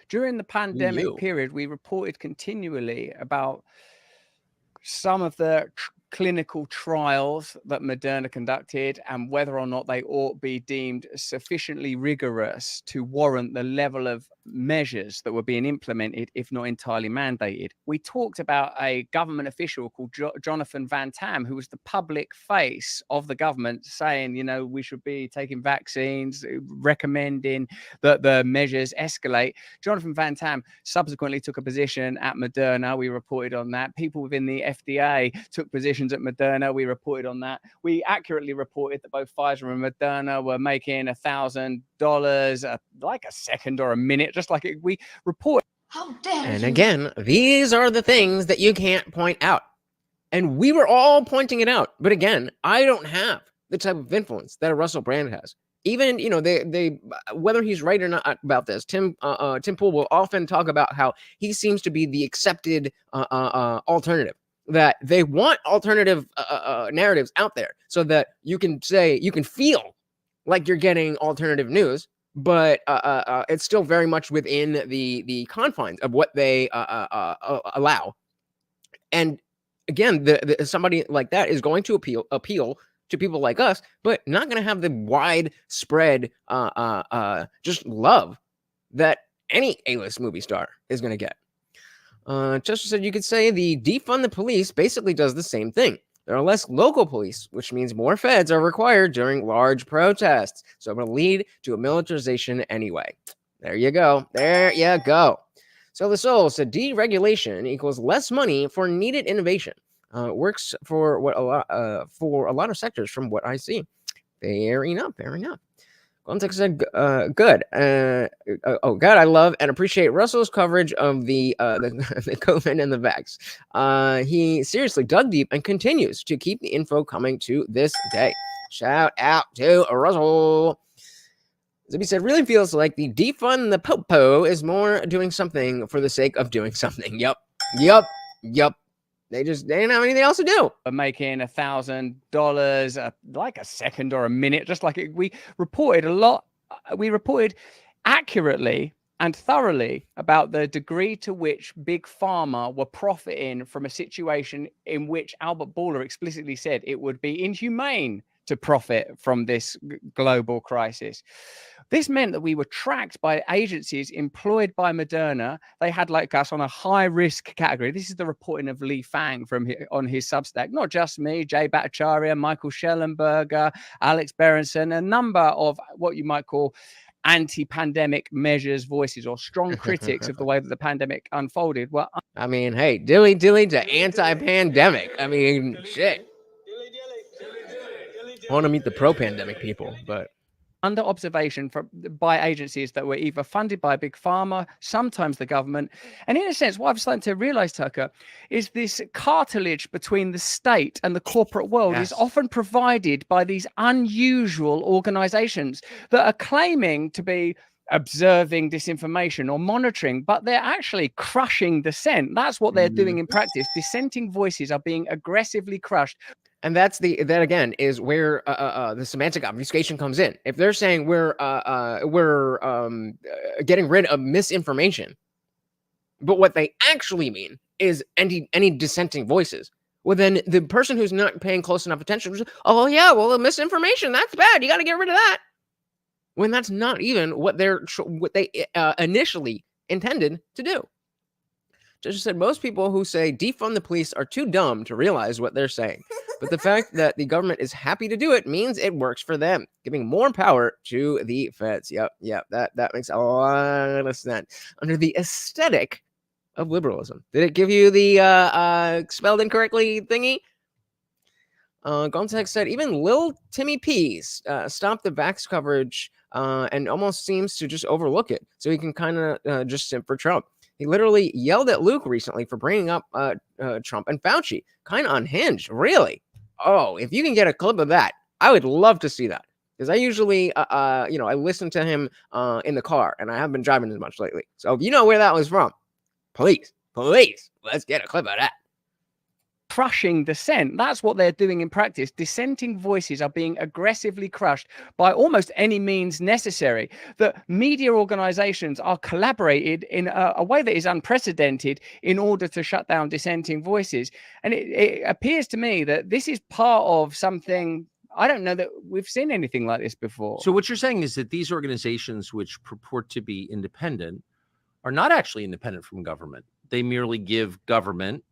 During the pandemic period, we reported continually about some of the clinical trials that Moderna conducted and whether or not they ought be deemed sufficiently rigorous to warrant the level of measures that were being implemented, if not entirely mandated. We talked about a government official called Jonathan Van Tam, who was the public face of the government, saying, we should be taking vaccines, recommending that the measures escalate. Jonathan Van Tam subsequently took a position at Moderna. We reported on that. People within the FDA took positions at Moderna. We reported on that. We accurately reported that both Pfizer and Moderna were making $1,000 like a second or a minute, just like we report. How dare And you? again, these are the things that you can't point out. And we were all pointing it out. But again, I don't have the type of influence that a Russell Brand has. Even, they whether he's right or not about this, Tim Pool will often talk about how he seems to be the accepted alternative. That they want alternative narratives out there so that you can feel like you're getting alternative news, but it's still very much within the confines of what they allow. And again, somebody like that is going to appeal to people like us, but not going to have the widespread just love that any A-list movie star is going to get. Chester said you could say the defund the police basically does the same thing. There are less local police, which means more feds are required during large protests. So it will lead to a militarization anyway. There you go. There you go. So the Soul said deregulation equals less money for needed innovation. Works for a lot of sectors from what I see. Fair enough. Context said, good. God, I love and appreciate Russell's coverage of the COVID and the vax. He seriously dug deep and continues to keep the info coming to this day. Shout out to Russell. Zibby said, really feels like the defund the popo is more doing something for the sake of doing something. Yup. They didn't have anything else to do. Making $1,000 like a second or a minute, just like we reported a lot. We reported accurately and thoroughly about the degree to which Big Pharma were profiting from a situation in which Albert Bourla explicitly said it would be inhumane to profit from this global crisis. This meant that we were tracked by agencies employed by Moderna. They had like us on a high risk category. This is the reporting of Li Fang on his Substack. Not just me, Jay Bhattacharya, Michael Schellenberger, Alex Berenson, a number of what you might call anti-pandemic measures voices or strong critics of the way that the pandemic unfolded. Well, I mean, hey, dilly to anti-pandemic. I mean, shit. I want to meet the pro-pandemic people, but under observation by agencies that were either funded by Big Pharma, sometimes the government. And in a sense, what I've started to realize, Tucker, is this cartilage between the state and the corporate world is often provided by these unusual organizations that are claiming to be observing disinformation or monitoring, but they're actually crushing dissent. That's what they're doing in practice. Dissenting voices are being aggressively crushed. And that again is where the semantic obfuscation comes in. If they're saying we're getting rid of misinformation, but what they actually mean is any dissenting voices, well, then the person who's not paying close enough attention, oh yeah, well, the misinformation, that's bad. You got to get rid of that. When that's not even what they initially intended to do. Judge said most people who say defund the police are too dumb to realize what they're saying. But the fact that the government is happy to do it means it works for them, giving more power to the feds. Yep, that makes a lot of sense. Under the aesthetic of liberalism. Did it give you the spelled incorrectly thingy? Gonzaga said even Lil Timmy Pease stopped the vax coverage and almost seems to just overlook it, so he can kind of just simp for Trump. He literally yelled at Luke recently for bringing up Trump and Fauci. Kind of unhinged, really. Oh, if you can get a clip of that, I would love to see that. Because I usually, I listen to him in the car, and I haven't been driving as much lately. So if you know where that was from, please, let's get a clip of that. Crushing dissent. That's what they're doing in practice. Dissenting voices are being aggressively crushed by almost any means necessary. That media organizations are collaborated in a way that is unprecedented in order to shut down dissenting voices. And it appears to me that this is part of something. I don't know that we've seen anything like this before. So what you're saying is that these organizations, which purport to be independent, are not actually independent from government. They merely give government,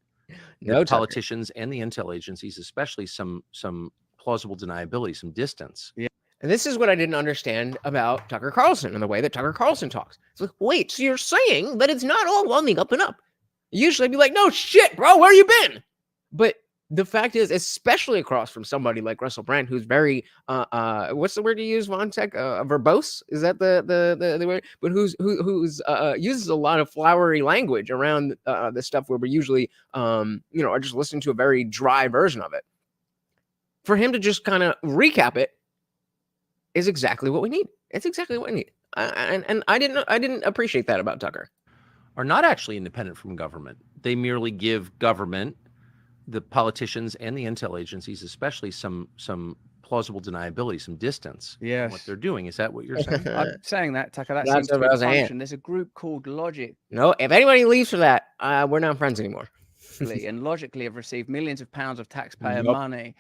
the politicians and the intel agencies, especially some plausible deniability, some distance. Yeah. And this is what I didn't understand about Tucker Carlson and the way that Tucker Carlson talks. It's like, wait, so you're saying that it's not all on the up and up? Usually I'd be like, no shit, bro, where you been? But the fact is, especially across from somebody like Russell Brand, who's very what's the word you use, Von Tech? Verbose? Is that the word? But who's uses a lot of flowery language around the stuff where we usually are just listening to a very dry version of it. For him to just kind of recap it is exactly what we need. It's exactly what we need. And I didn't appreciate that about Tucker. Are not actually independent from government. They merely give government, the politicians and the intel agencies, especially some plausible deniability, some distance. Yes. What they're doing. Is that what you're saying? I'm saying that, Tucker. That That's seems to what I be was the saying. function. There's a group called Logic. No, if anybody leaves for that, we're not friends anymore. And logically have received millions of pounds of taxpayer money.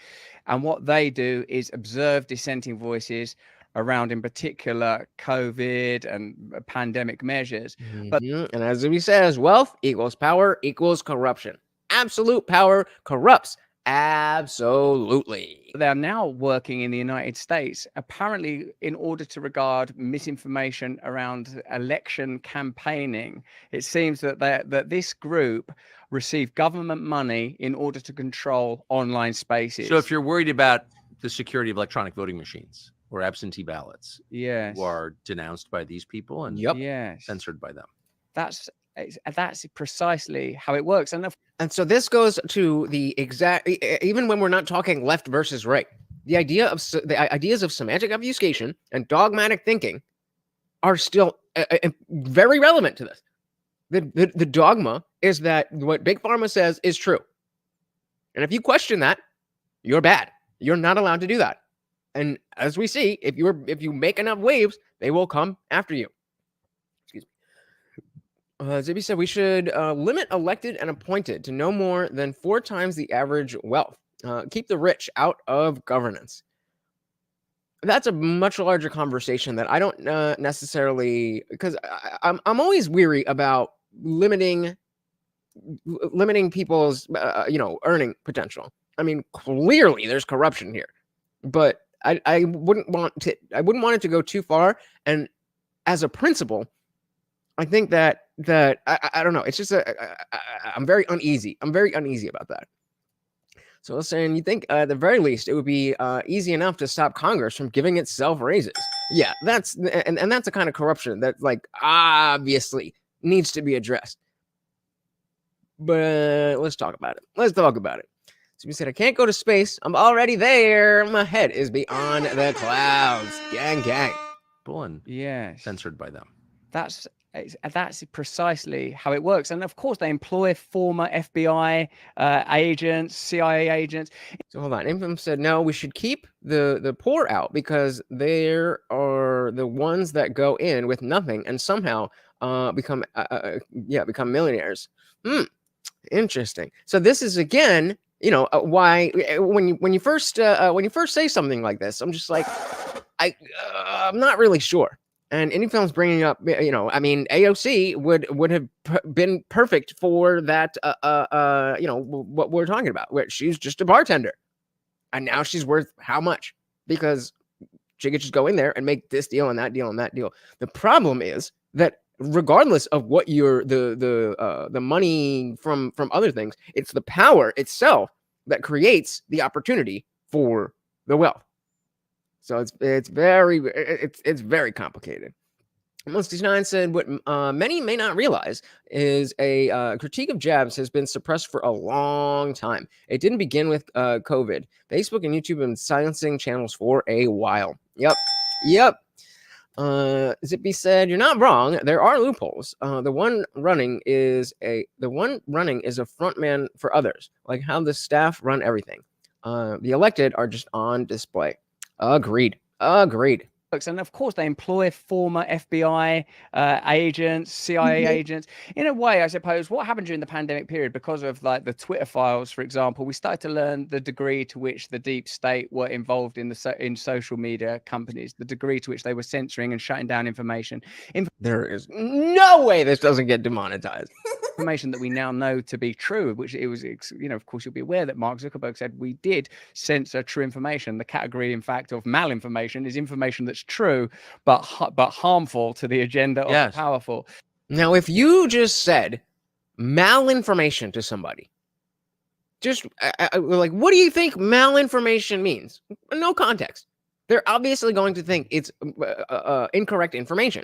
And what they do is observe dissenting voices around, in particular, COVID and pandemic measures. But and as we says, wealth equals power equals corruption. Absolute power corrupts. Absolutely. They are now working in the United States, apparently in order to regard misinformation around election campaigning. It seems that this group received government money in order to control online spaces. So if you're worried about the security of electronic voting machines or absentee ballots, yes, who are denounced by these people and censored by them. That's precisely how it works. And so this goes to the exact, even when we're not talking left versus right, the ideas of semantic obfuscation and dogmatic thinking are still very relevant to this. The dogma is that what Big Pharma says is true. And if you question that, you're bad. You're not allowed to do that. And as we see, if you make enough waves, they will come after you. Excuse me. Zibby said we should limit elected and appointed to no more than 4 times the average wealth. Keep the rich out of governance. That's a much larger conversation that I don't necessarily, because I'm always weary about limiting people's earning potential. I mean, clearly there's corruption here, but I wouldn't want it to go too far. And as a principle, I think that I don't know. It's just I'm very uneasy. I'm very uneasy about that. So I was saying, you think at the very least it would be easy enough to stop Congress from giving itself raises. Yeah, that's a kind of corruption that obviously needs to be addressed. But let's talk about it. So we said, I can't go to space. I'm already there. My head is beyond the clouds. Gang, gang. Bullen. Yes. Censored by them. That's precisely how it works. And of course, they employ former FBI agents, CIA agents. So hold on. Infam said, no, we should keep the poor out because there are the ones that go in with nothing and somehow become millionaires. Interesting. So this is again, why when you first say something like this, I'm just like, I'm not really sure. And indie films bringing up, I mean, AOC would have been perfect for that, what we're talking about, where she's just a bartender. And now she's worth how much? Because she could just go in there and make this deal and that deal and that deal. The problem is that regardless of what the money from other things, it's the power itself that creates the opportunity for the wealth. So it's very complicated. 169 said, what many may not realize is a critique of jabs has been suppressed for a long time. It didn't begin with COVID. Facebook and YouTube have been silencing channels for a while. Yep. Zippy said, you're not wrong. There are loopholes. The one running is a front man for others, like how the staff run everything. The elected are just on display. Agreed. And of course, they employ former FBI agents, CIA agents. In a way, I suppose, what happened during the pandemic period, because of like the Twitter files, for example, we started to learn the degree to which the deep state were involved in in social media companies, the degree to which they were censoring and shutting down information. There is no way this doesn't get demonetized. Information that we now know to be true, which it was, of course, you'll be aware that Mark Zuckerberg said we did censor true information. The category, in fact, of malinformation is information that's true, but harmful to the agenda of the powerful. Now, if you just said malinformation to somebody, just like, what do you think malinformation means? No context. They're obviously going to think it's incorrect information.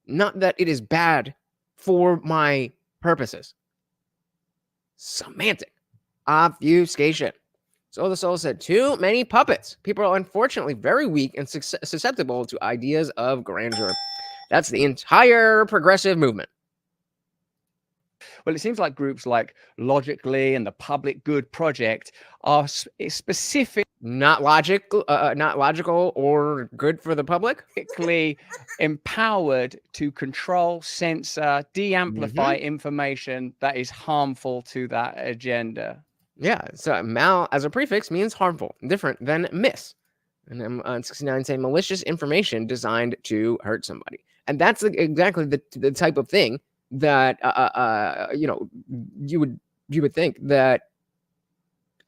Not that it is bad for my purposes. Semantic obfuscation. So the Soul said, too many puppets. People are unfortunately very weak and susceptible to ideas of grandeur. That's the entire progressive movement. Well, it seems like groups like Logically and the Public Good Project are specific. Not logical or good for the public. Empowered to control, censor, de-amplify information that is harmful to that agenda. Yeah, so mal as a prefix means harmful, different than miss. And I'm 69 saying malicious information designed to hurt somebody. And that's exactly the type of thing that you would think that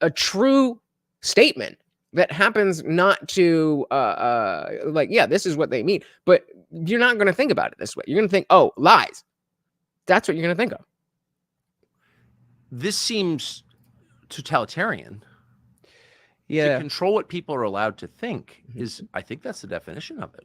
a true statement that happens not to this is what they mean, but you're not going to think about it this way. You're going to think, oh, lies. That's what you're going to think of. This seems totalitarian. Yeah. To control what people are allowed to think I think that's the definition of it.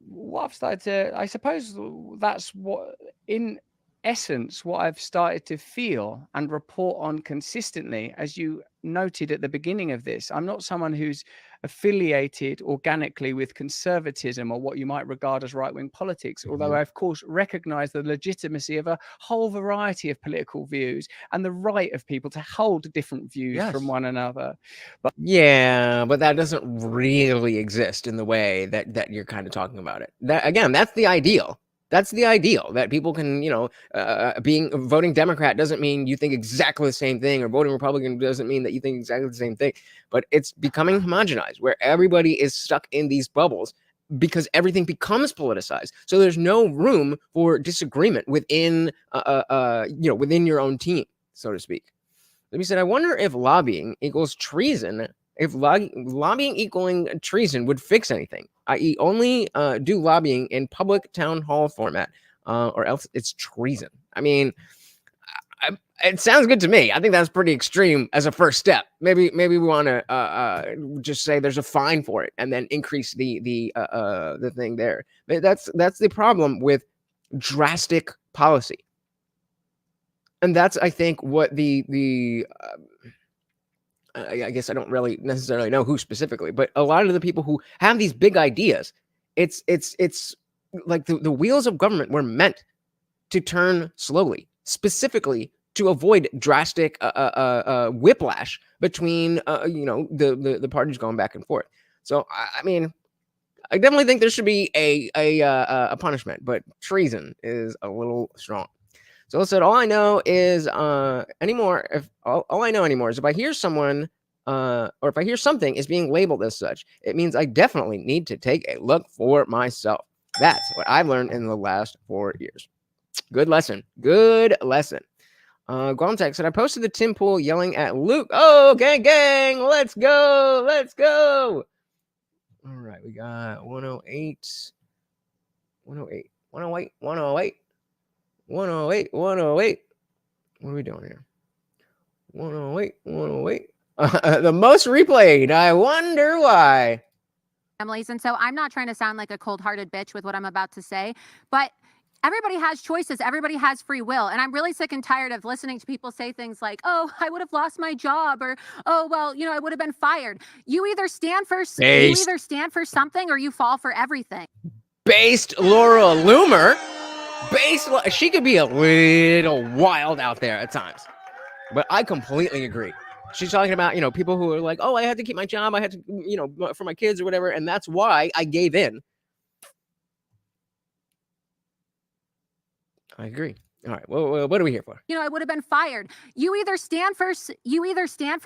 What I've started to, I suppose that's what, in essence, what I've started to feel and report on consistently, as you noted at the beginning of this. I'm not someone who's affiliated organically with conservatism or what you might regard as right-wing politics, although I, of course, recognize the legitimacy of a whole variety of political views and the right of people to hold different views from one another. But that doesn't really exist in the way that you're kind of talking about it. That, again, that's the ideal. That's the ideal, that people can, voting Democrat doesn't mean you think exactly the same thing, or voting Republican doesn't mean that you think exactly the same thing. But it's becoming homogenized, where everybody is stuck in these bubbles because everything becomes politicized. So there's no room for disagreement within, within your own team, so to speak. Let me say, I wonder if lobbying equals treason. If lobbying equaling treason would fix anything, i.e. only do lobbying in public town hall format, or else it's treason. I mean, it sounds good to me. I think that's pretty extreme as a first step. Maybe we want to just say there's a fine for it and then increase the thing there. But that's the problem with drastic policy. And that's, I think, what I guess I don't really necessarily know who specifically, but a lot of the people who have these big ideas, it's like the wheels of government were meant to turn slowly, specifically to avoid drastic whiplash between the parties going back and forth. So I mean, I definitely think there should be a punishment, but treason is a little strong. So I said, all I know is if I hear someone or if I hear something is being labeled as such, it means I definitely need to take a look for myself. That's what I've learned in the last 4 years. Good lesson. Good lesson. Guamtech said, I posted the Tim Pool yelling at Luke. Oh, gang, let's go. Let's go. All right, we got 108. 108. 108. 108. 108. 108. What are we doing here? 108. 108. The most replayed. I wonder why. Families. And so I'm not trying to sound like a cold-hearted bitch with what I'm about to say, but everybody has choices. Everybody has free will. And I'm really sick and tired of listening to people say things like, oh, I would have lost my job, or, oh, well, I would have been fired. You either stand for something or you fall for everything. Based Laura Loomer. She could be a little wild out there at times. But I completely agree. She's talking about, people who are like, oh, I had to keep my job. I had to, for my kids or whatever. And that's why I gave in. I agree. All right. Well, what are we here for? I would have been fired. You either stand for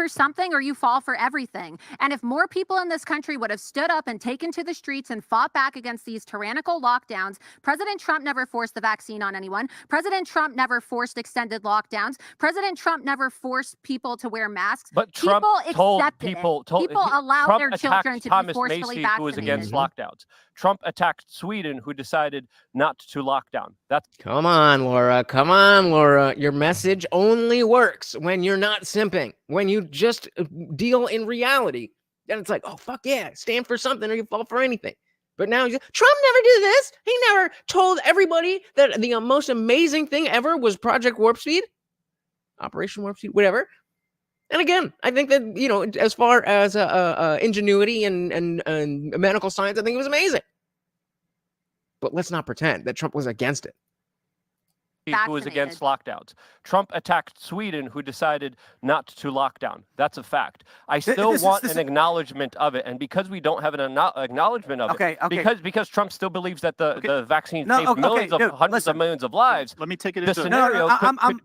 something or you fall for everything. And if more people in this country would have stood up and taken to the streets and fought back against these tyrannical lockdowns, President Trump never forced the vaccine on anyone. President Trump never forced extended lockdowns. President Trump never forced people to wear masks. But Trump allowed their children to be forcefully vaccinated. Who was against lockdowns. Trump attacked Sweden, who decided not to lock down. Come on, Laura. Come on, Laura. Your message only works when you're not simping. When you just deal in reality. Then it's like, oh, fuck yeah. Stand for something or you fall for anything. But now, Trump never did this. He never told everybody that the most amazing thing ever was Project Warp Speed. Operation Warp Speed, whatever. And again, I think that, as far as ingenuity and medical science, I think it was amazing. But let's not pretend that Trump was against it. Who was against lockdowns. Trump attacked Sweden, who decided not to lock down. That's a fact. I still want an acknowledgement of it. And because we don't have an acknowledgement of it, because Trump still believes that the vaccine saved hundreds of millions of lives, let me take it the scenario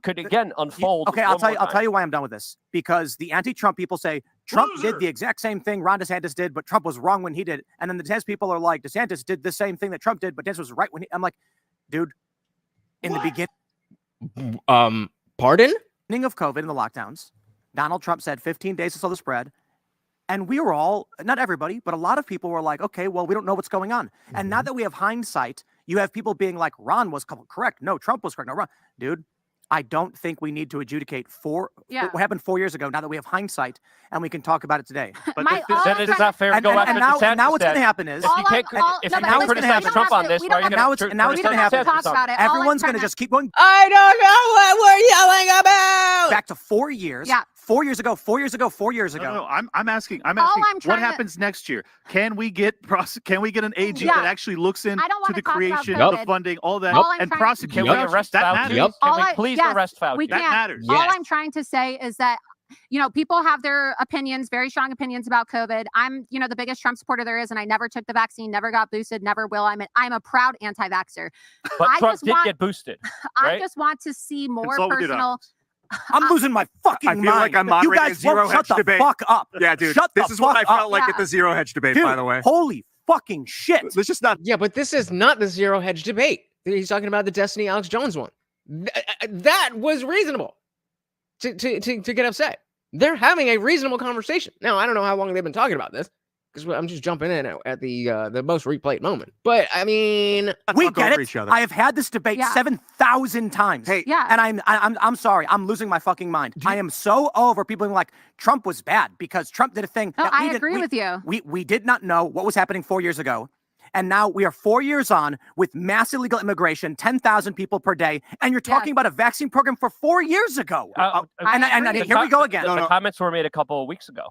could again unfold. Okay, I'll tell you why I'm done with this. Because the anti-Trump people say Trump did the exact same thing Ron DeSantis did, but Trump was wrong when he did. And then the DeSantis people are like, DeSantis did the same thing that Trump did, but DeSantis was right when I'm like, dude, in the beginning. Pardon? Beginning of COVID and the lockdowns, Donald Trump said 15 days to slow the spread. And we were all, not everybody, but a lot of people were like, okay, well, we don't know what's going on. And now that we have hindsight, you have people being like, Ron was correct. No, Trump was correct. No, Ron. Dude, I don't think we need to adjudicate what happened 4 years ago now that we have hindsight and we can talk about it today. But then it's not fair to go after DeSantis. And now what's going to happen is if you can't criticize Trump on this, now it's going to happen. Everyone's going to just keep going. I don't know what we're yelling about. Back to 4 years. Yeah. 4 years ago. No, I'm asking what happens next year? Can we get an AG that actually looks into the creation, the funding, all that, and prosecute? Can we arrest Fauci? Can we please arrest Fauci? That matters. All I'm trying to say is that people have their opinions, very strong opinions about COVID. I'm, the biggest Trump supporter there is, and I never took the vaccine, never got boosted, never will. I'm a proud anti-vaxxer. But Trump did get boosted. Right? I just want to see more personal. I'm losing my fucking mind. I feel like I'm moderating a zero hedge debate. Shut the fuck up. Yeah, dude. This is what I felt like at the zero hedge debate, dude, by the way. Holy fucking shit. Let's just not. Yeah, but this is not the zero hedge debate. He's talking about the Destiny Alex Jones one. That was reasonable to get upset. They're having a reasonable conversation. Now, I don't know how long they've been talking about this, because I'm just jumping in at the most replayed moment. But I mean, we get it. I have had this debate 7,000 times. Hey, and I'm sorry. I'm losing my fucking mind. I am so over people being like, Trump was bad because Trump did a thing. No, I agree with you. We did not know what was happening 4 years ago. And now we are 4 years on with mass illegal immigration, 10,000 people per day. And you're talking about a vaccine program for 4 years ago. And here we go again. The comments were made a couple of weeks ago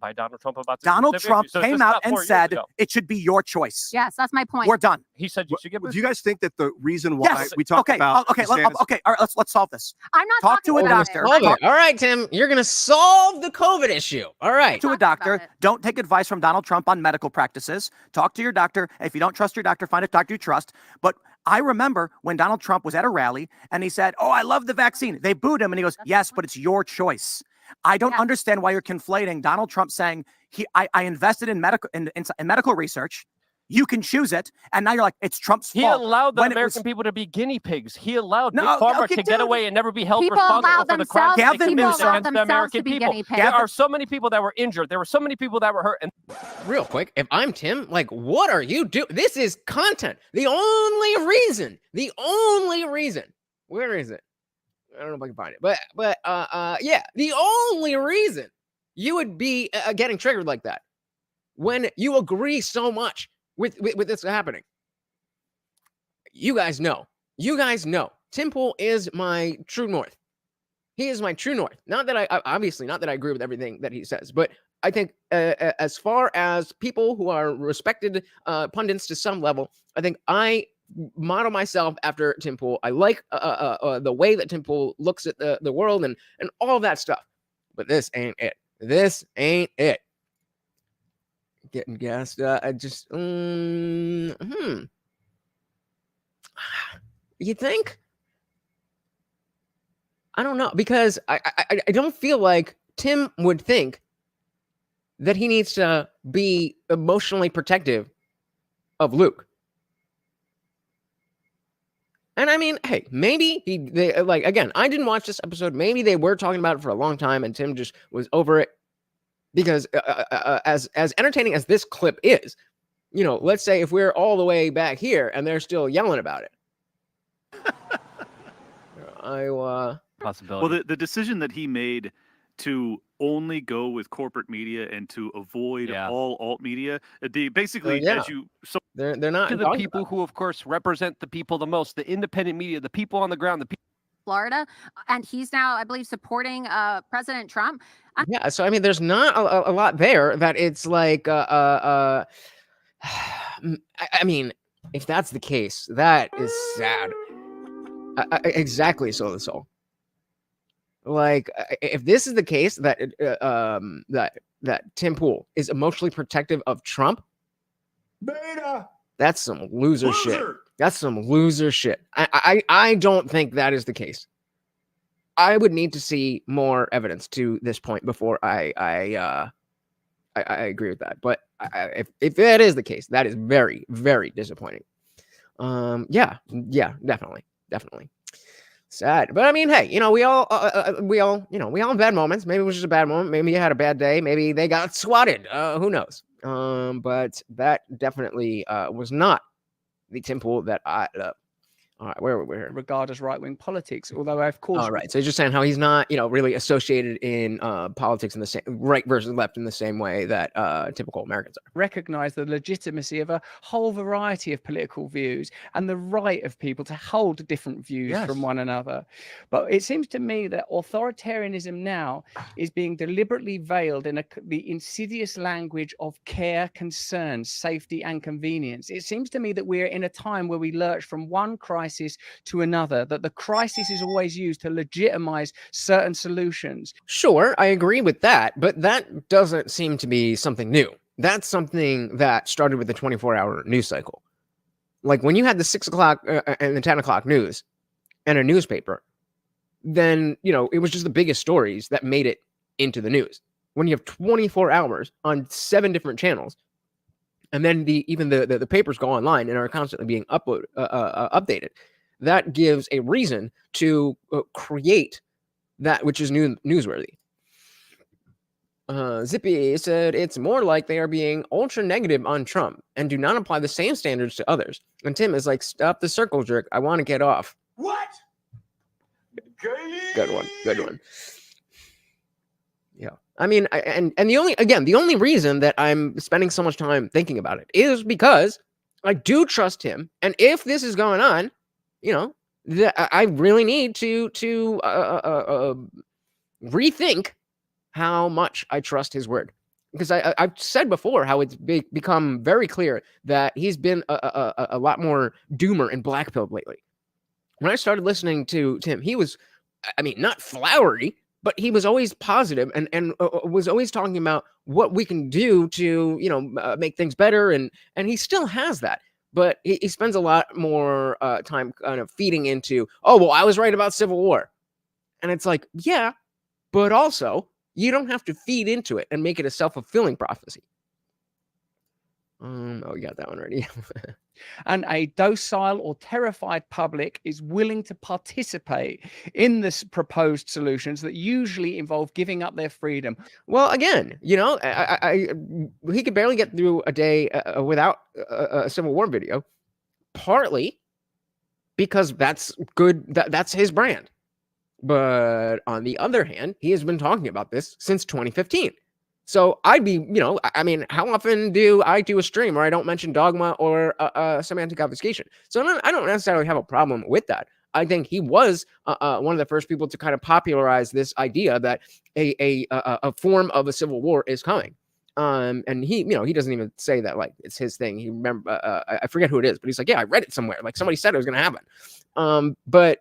by Donald Trump about this. Donald Trump came out and said it should be your choice. Yes, that's my point. We're done. He said you should get boosted. Do you guys think that the reason why we talk about all right, let's solve this. I'm not talk to a doctor. All right, Tim, you're gonna solve the COVID issue. All right. To a doctor. Don't take advice from Donald Trump on medical practices. Talk to your doctor. If you don't trust your doctor, find a doctor you trust. But I remember when Donald Trump was at a rally and he said, "Oh, I love the vaccine." They booed him and he goes, "Yes, but it's your choice." I don't understand why you're conflating Donald Trump saying I invested in medical research. You can choose it, and now you're like, it's Trump's fault. He allowed the American people to be guinea pigs. He allowed Big Pharma to get away and never be held responsible for the crimes they committed against the American people. There are so many people that were injured. There were so many people that were hurt. And real quick, if I'm Tim, like, what are you doing? This is content. The only reason, where is it? I don't know if I can find it, but yeah, the only reason you would be getting triggered like that when you agree so much with this happening. You guys know. Tim Pool is my true north. He is my true north. Not that I agree with everything that he says, but I think as far as people who are respected pundits to some level, I think I model myself after Tim Pool. I like the way that Tim Pool looks at the world and all of that stuff. But this ain't it. This ain't it. Getting gassed. You think? I don't know, because I don't feel like Tim would think that he needs to be emotionally protective of Luke. And I mean, hey, maybe they like, again, I didn't watch this episode. Maybe they were talking about it for a long time and Tim just was over it. Because as entertaining as this clip is, you know, let's say if we're all the way back here and they're still yelling about it. Possibility. Well, the decision that he made to only go with corporate media and to avoid all alt media, basically, as you... They're not... To the people who, of course, represent the people the most, the independent media, the people on the ground, the people... Florida, and he's now, I believe, supporting President Trump. Yeah, so I mean, there's not a lot there that it's like, I mean, if that's the case, that is sad. Exactly, Soul to Soul. Like, if this is the case that that Tim Pool is emotionally protective of Trump, that's some loser shit. That's some loser shit. I don't think that is the case. I would need to see more evidence to this point before I agree with that. But if that is the case, that is very, very disappointing. Yeah, definitely. Sad. But I mean, hey, you know, we all have bad moments. Maybe it was just a bad moment. Maybe you had a bad day. Maybe they got swatted. Who knows? But that definitely was not the Tim Pool that I love. All right, where we're here. Regard as right-wing politics, although of course. All right, so he's just saying how he's not, you know, really associated in politics in the same right versus left in the same way that typical Americans are. Recognize the legitimacy of a whole variety of political views and the right of people to hold different views from one another. But it seems to me that authoritarianism now is being deliberately veiled in the insidious language of care, concern, safety, and convenience. It seems to me that we're in a time where we lurch from one crisis to another, that the crisis is always used to legitimize certain solutions. Sure, I agree with that, but that doesn't seem to be something new. That's something that started with the 24-hour news cycle. Like when you had the 6 o'clock and the 10 o'clock news and a newspaper, then, you know, it was just the biggest stories that made it into the news. When you have 24 hours on 7 different channels, and then even the papers go online and are constantly being updated. That gives a reason to create that which is newsworthy. Zippy said it's more like they are being ultra negative on Trump and do not apply the same standards to others. And Tim is like, stop the circle jerk. I want to get off. What? Good one. Yeah. I mean, and the only reason that I'm spending so much time thinking about it is because I do trust him. And if this is going on, you know, I really need to rethink how much I trust his word. Because I've said before how it's become very clear that he's been a lot more doomer and black-pilled lately. When I started listening to Tim, he was, I mean, not flowery, but he was always positive and was always talking about what we can do to, you know, make things better. And he still has that. But he spends a lot more time kind of feeding into, oh, well, I was right about Civil War. And it's like, yeah, but also You don't have to feed into it and make it a self-fulfilling prophecy. Oh, you got that one ready. And a docile or terrified public is willing to participate in this proposed solutions that usually involve giving up their freedom. Well, again, you know, he could barely get through a day without a Civil War video, partly because that's good. That's his brand. But on the other hand, he has been talking about this since 2015. So I'd be, you know, I mean, how often do I do a stream where I don't mention dogma or semantic obfuscation? So I don't necessarily have a problem with that. I think he was one of the first people to kind of popularize this idea that a form of a civil war is coming. And he, you know, he doesn't even say that like it's his thing. He remember, I forget who it is, but he's like, yeah, I read it somewhere. Like somebody said it was going to happen. But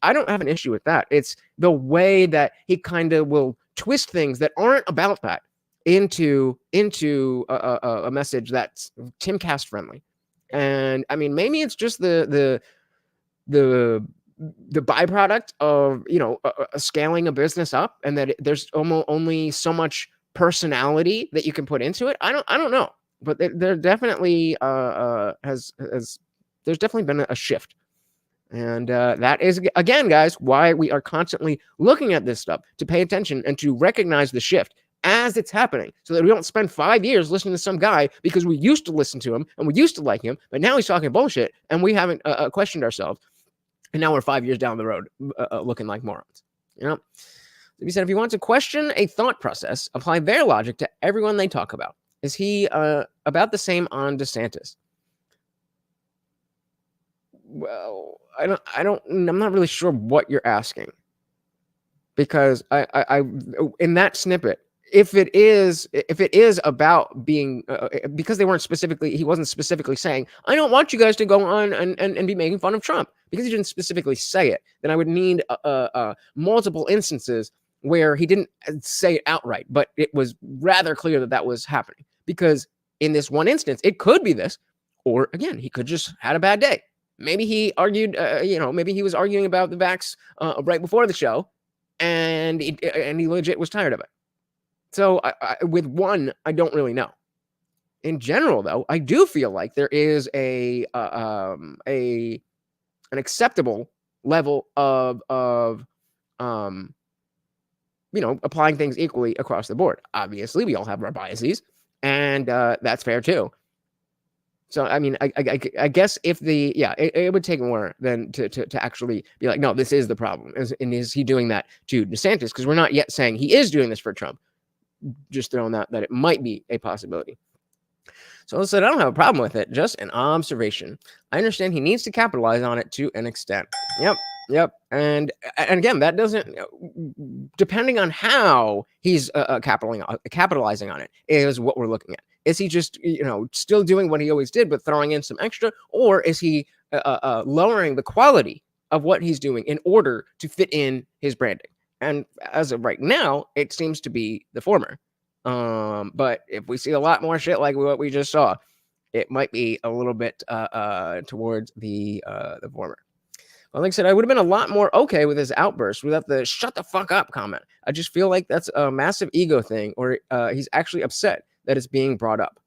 I don't have an issue with that. It's the way that he kind of will twist things that aren't about that into a message that's Timcast friendly. And I mean, maybe it's just the byproduct of, you know, scaling a business up, and that there's almost only so much personality that you can put into it. I don't know, but there definitely there's definitely been a shift. And that is, again, guys, why we are constantly looking at this stuff, to pay attention and to recognize the shift as it's happening, so that we don't spend 5 years listening to some guy because we used to listen to him and we used to like him, but now he's talking bullshit and we haven't questioned ourselves. And now we're 5 years down the road looking like morons. You know, he said, if you want to question a thought process, apply their logic to everyone they talk about. Is he about the same on DeSantis? Well, I'm not really sure what you're asking, because I in that snippet, if it is about being because he wasn't specifically saying, I don't want you guys to go on and be making fun of Trump, because he didn't specifically say it, then I would need multiple instances where he didn't say it outright, but it was rather clear that was happening. Because in this one instance, it could be this, or again, he could just had a bad day. Maybe he argued, maybe he was arguing about the vax right before the show, and he legit was tired of it. So with one, I don't really know. In general, though, I do feel like there is an acceptable level of applying things equally across the board. Obviously, we all have our biases, and that's fair too. So, I mean, I guess if it would take more than to actually be like, no, this is the problem. And is he doing that to DeSantis? Because we're not yet saying he is doing this for Trump. Just throwing that it might be a possibility. So I said, I don't have a problem with it. Just an observation. I understand he needs to capitalize on it to an extent. Yep. And again, that doesn't, depending on how he's capitalizing on it is what we're looking at. Is he just, still doing what he always did, but throwing in some extra? Or is he lowering the quality of what he's doing in order to fit in his branding? And as of right now, it seems to be the former. But if we see a lot more shit like what we just saw, it might be a little bit towards the former. Well, like I said, I would have been a lot more okay with his outburst without the "shut the fuck up" comment. I just feel like that's a massive ego thing, or he's actually upset that it's being brought up.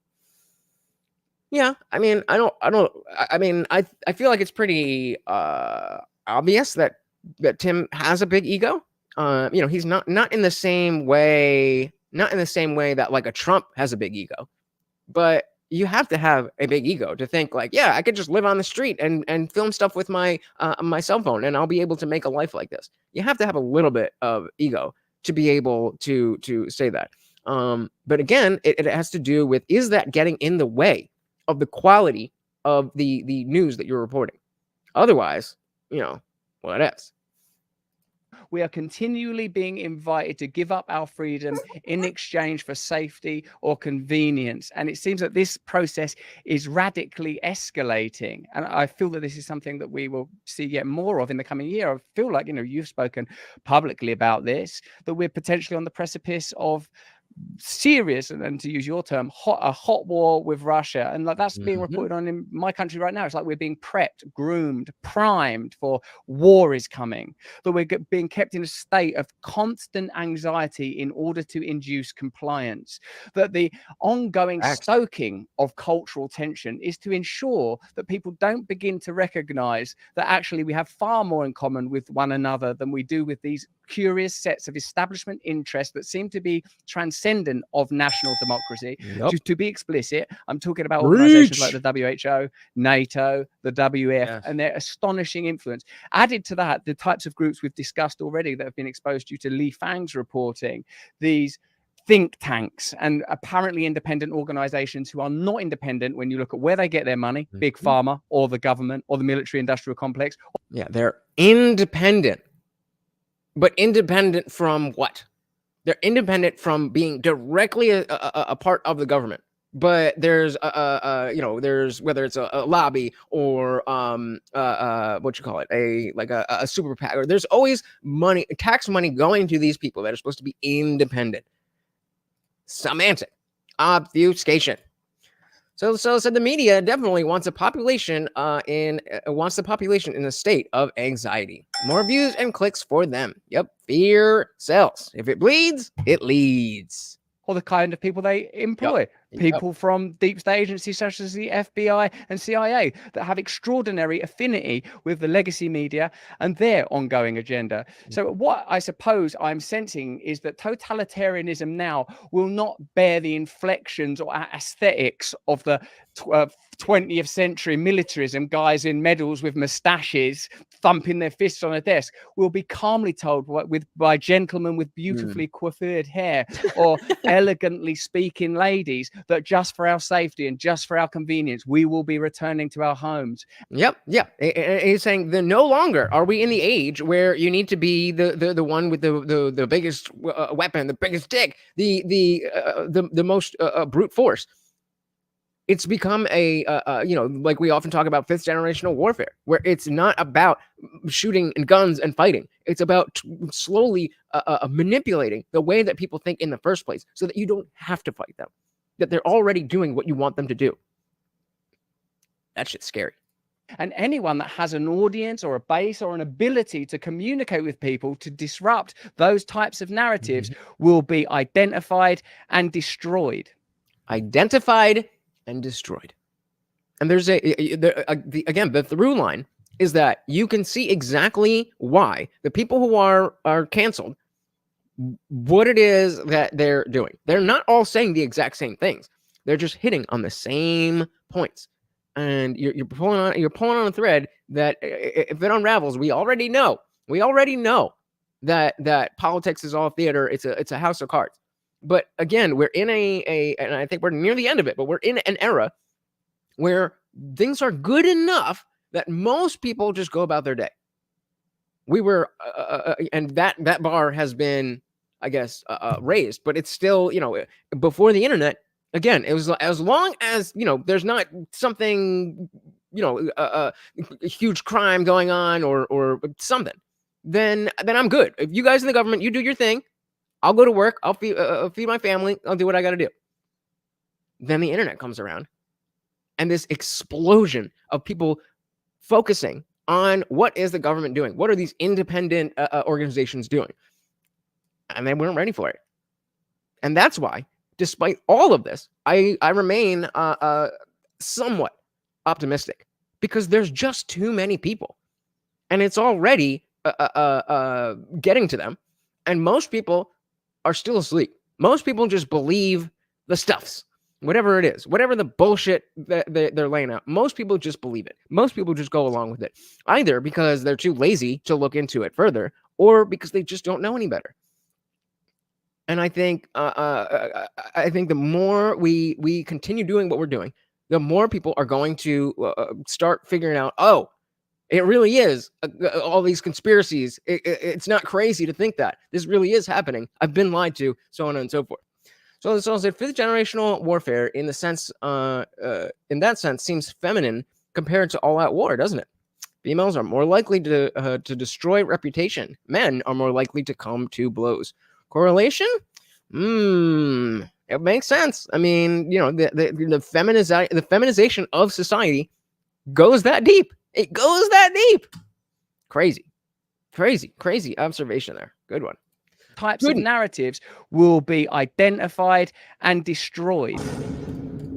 Yeah, I mean, I feel like it's pretty obvious that Tim has a big ego. He's not in the same way that like a Trump has a big ego, but you have to have a big ego to think like, yeah, I could just live on the street and film stuff with my my cell phone, and I'll be able to make a life like this. You have to have a little bit of ego to be able to say that. But again, it has to do with, is that getting in the way of the quality of the news that you're reporting? Otherwise, well, it is. We are continually being invited to give up our freedom in exchange for safety or convenience. And it seems that this process is radically escalating. And I feel that this is something that we will see yet more of in the coming year. I feel like, you've spoken publicly about this, that we're potentially on the precipice of serious, and to use your term, a hot war with Russia, and like that's being reported on in my country right now. It's like we're being prepped, groomed, primed for war is coming, that we're being kept in a state of constant anxiety in order to induce compliance, that the ongoing stoking of cultural tension is to ensure that people don't begin to recognize that actually we have far more in common with one another than we do with these curious sets of establishment interests that seem to be transcendent of national democracy. To be explicit, I'm talking about organizations like the WHO, NATO, the WEF, and their astonishing influence. Added to that, the types of groups we've discussed already that have been exposed due to Li Fang's reporting, these think tanks and apparently independent organizations who are not independent when you look at where they get their money, big pharma or the government or the military industrial complex. Yeah, they're independent. But independent from what? They're independent from being directly a part of the government. But there's there's whether it's a lobby or what you call it, a super PAC, or there's always money, tax money going to these people that are supposed to be independent. Semantic obfuscation. So the media definitely wants the population in a state of anxiety. More views and clicks for them. Yep, fear sells. If it bleeds, it leads. Or the kind of people they employ. People from deep state agencies such as the FBI and CIA that have extraordinary affinity with the legacy media and their ongoing agenda. So what I suppose I'm sensing is that totalitarianism now will not bear the inflections or aesthetics of the 20th century militarism, guys in medals with mustaches thumping their fists on a desk. Will be calmly told by gentlemen with beautifully coiffured hair or elegantly speaking ladies that just for our safety and just for our convenience, we will be returning to our homes. Yep. He's saying that no longer are we in the age where you need to be the one with the biggest weapon, the biggest dick, the most brute force. It's become like we often talk about 5th generational warfare, where it's not about shooting and guns and fighting. It's about slowly manipulating the way that people think in the first place so that you don't have to fight them, that they're already doing what you want them to do. That shit's scary. And anyone that has an audience or a base or an ability to communicate with people to disrupt those types of narratives will be identified and destroyed. Identified and destroyed. And there's again, the through line is that you can see exactly why the people who are canceled, what it is that they're doing. They're not all saying the exact same things. They're just hitting on the same points. And you're pulling on a thread that if it unravels, we already know that politics is all theater. It's a house of cards. But again, we're in and I think we're near the end of it, but we're in an era where things are good enough that most people just go about their day. We were, and that bar has been, I guess, raised, but it's still, before the internet, again, it was as long as, there's not something, a huge crime going on or something, then I'm good. If you guys in the government, you do your thing, I'll go to work. I'll feed my family. I'll do what I got to do. Then the internet comes around, and this explosion of people focusing on what is the government doing? What are these independent organizations doing? And they weren't ready for it. And that's why, despite all of this, I remain somewhat optimistic, because there's just too many people, and it's already getting to them. And most people are still asleep. Most people just believe the stuffs, whatever it is, whatever the bullshit that they're laying out. Most people just believe it. Most people just go along with it, either because they're too lazy to look into it further, or because they just don't know any better. And I think the more we continue doing what we're doing, the more people are going to start figuring out, oh, it really is all these conspiracies. It's not crazy to think that this really is happening. I've been lied to, so on and so forth. So it's 5th generational warfare in the sense, in that sense, seems feminine compared to all-out war, doesn't it? Females are more likely to destroy reputation. Men are more likely to come to blows. Correlation? It makes sense. I mean, you know, the feminization of society goes that deep. It goes that deep. Crazy observation there. Good one. Types of narratives will be identified and destroyed.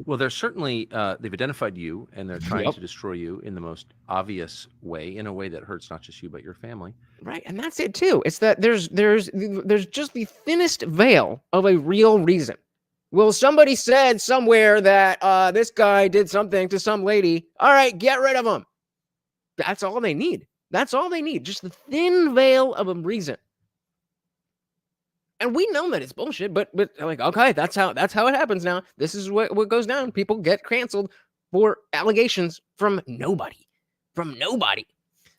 Well, they're certainly they've identified you, and they're trying to destroy you in the most obvious way, in a way that hurts not just you but your family. Right, and that's it too. It's that there's just the thinnest veil of a real reason. Well, somebody said somewhere that this guy did something to some lady. All right, get rid of him. That's all they need. That's all they need. Just the thin veil of a reason. And we know that it's bullshit, but like, okay, that's how it happens now. This is what goes down. People get canceled for allegations from nobody. From nobody.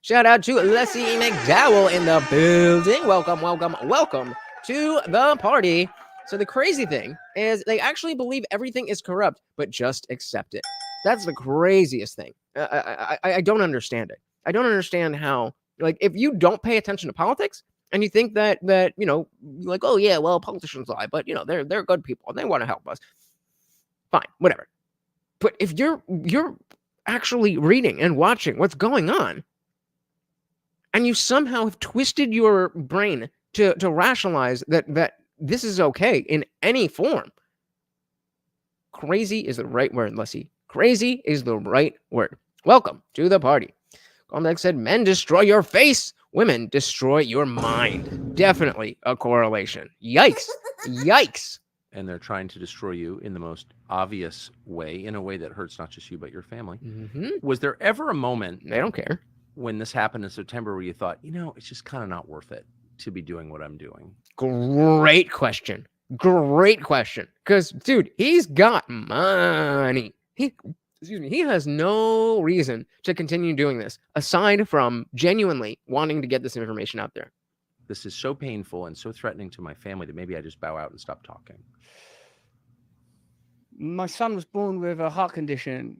Shout out to Leslie McDowell in the building. Welcome to the party. So the crazy thing is they actually believe everything is corrupt, but just accept it. That's the craziest thing. I don't understand it. I don't understand how, like, if you don't pay attention to politics, and you think that you know, like, oh yeah, well, politicians lie, but you know, they're good people and they want to help us. Fine, whatever. But if you're actually reading and watching what's going on, and you somehow have twisted your brain to rationalize that this is okay in any form, crazy is the right word, Leslie. Crazy is the right word. Welcome to the party. Comdex said, men destroy your face. Women destroy your mind. Definitely a correlation. Yikes. Yikes. And they're trying to destroy you in the most obvious way, in a way that hurts not just you, but your family. Was there ever a moment, they don't care, when this happened in September where you thought, you know, it's just kind of not worth it to be doing what I'm doing? Great question. Great question. Because, dude, he's got money. He has no reason to continue doing this aside from genuinely wanting to get this information out there. This is so painful and so threatening to my family that maybe I just bow out and stop talking. My son was born with a heart condition,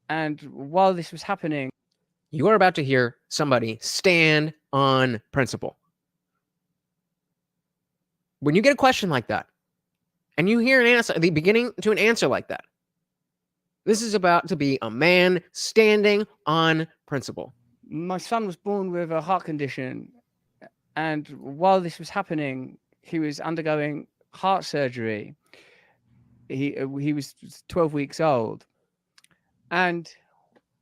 and while this was happening, you are about to hear somebody stand on principle. When you get a question like that, and you hear an answer, the beginning to an answer like that, this is about to be a man standing on principle. My son was born with a heart condition, and while this was happening, he was undergoing heart surgery. He was 12 weeks old. And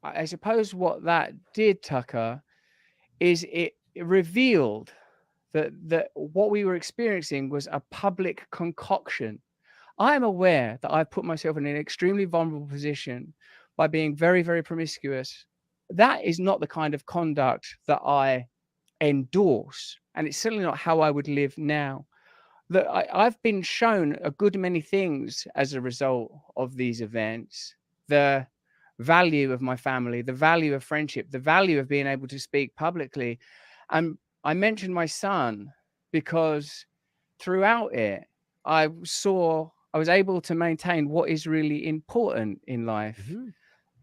I suppose what that did, Tucker, is it revealed that what we were experiencing was a public concoction. I am aware that I've put myself in an extremely vulnerable position by being very, very promiscuous. That is not the kind of conduct that I endorse, and it's certainly not how I would live now. That I've been shown a good many things as a result of these events. The value of my family, the value of friendship, the value of being able to speak publicly. And I mentioned my son because throughout it, I was able to maintain what is really important in life.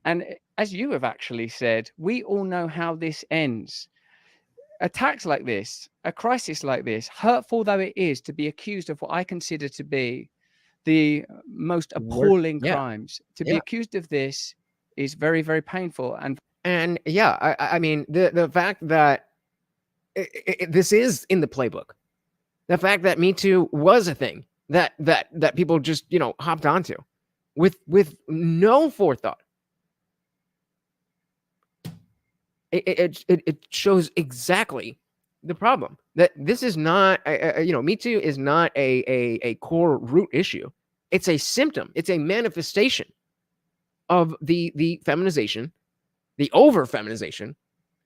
And as you have actually said, we all know how this ends. Attacks like this, a crisis like this, hurtful though it is to be accused of what I consider to be the most appalling crimes, to be accused of this is very, very painful. And yeah, I mean, the fact that this is in the playbook, the fact that Me Too was a thing that people just, you know, hopped onto with no forethought. It shows exactly the problem, that this is not, you know, Me Too is not a core root issue. It's a symptom. It's a manifestation of the feminization, the over feminization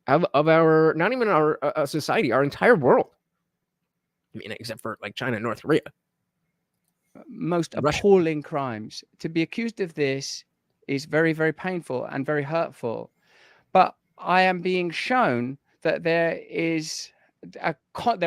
of our, not even our society, our entire world. I mean, except for like China and North Korea. Most appalling crimes. To be accused of this is very, very painful and very hurtful. But I am being shown that there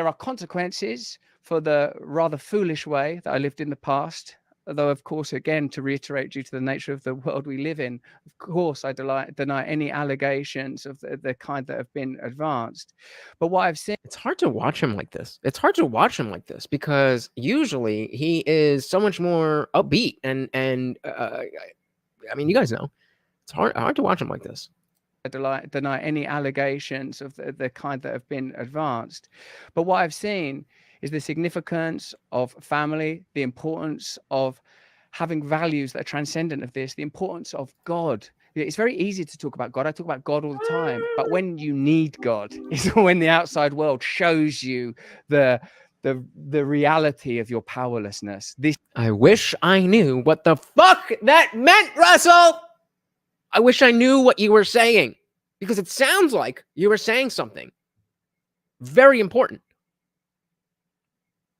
are consequences for the rather foolish way that I lived in the past. Although, of course, again, to reiterate, due to the nature of the world we live in, of course, I deny any allegations of the kind that have been advanced. But what I've seen... It's hard to watch him like this. It's hard to watch him like this because usually he is so much more upbeat. And I mean, you guys know, it's hard to watch him like this. I deny any allegations of the kind that have been advanced. But what I've seen is the significance of family, the importance of having values that are transcendent of this, the importance of God. It's very easy to talk about God. I talk about God all the time. But when you need God is when the outside world shows you the reality of your powerlessness. I wish I knew what the fuck that meant, Russell. I wish I knew what you were saying, because it sounds like you were saying something very important.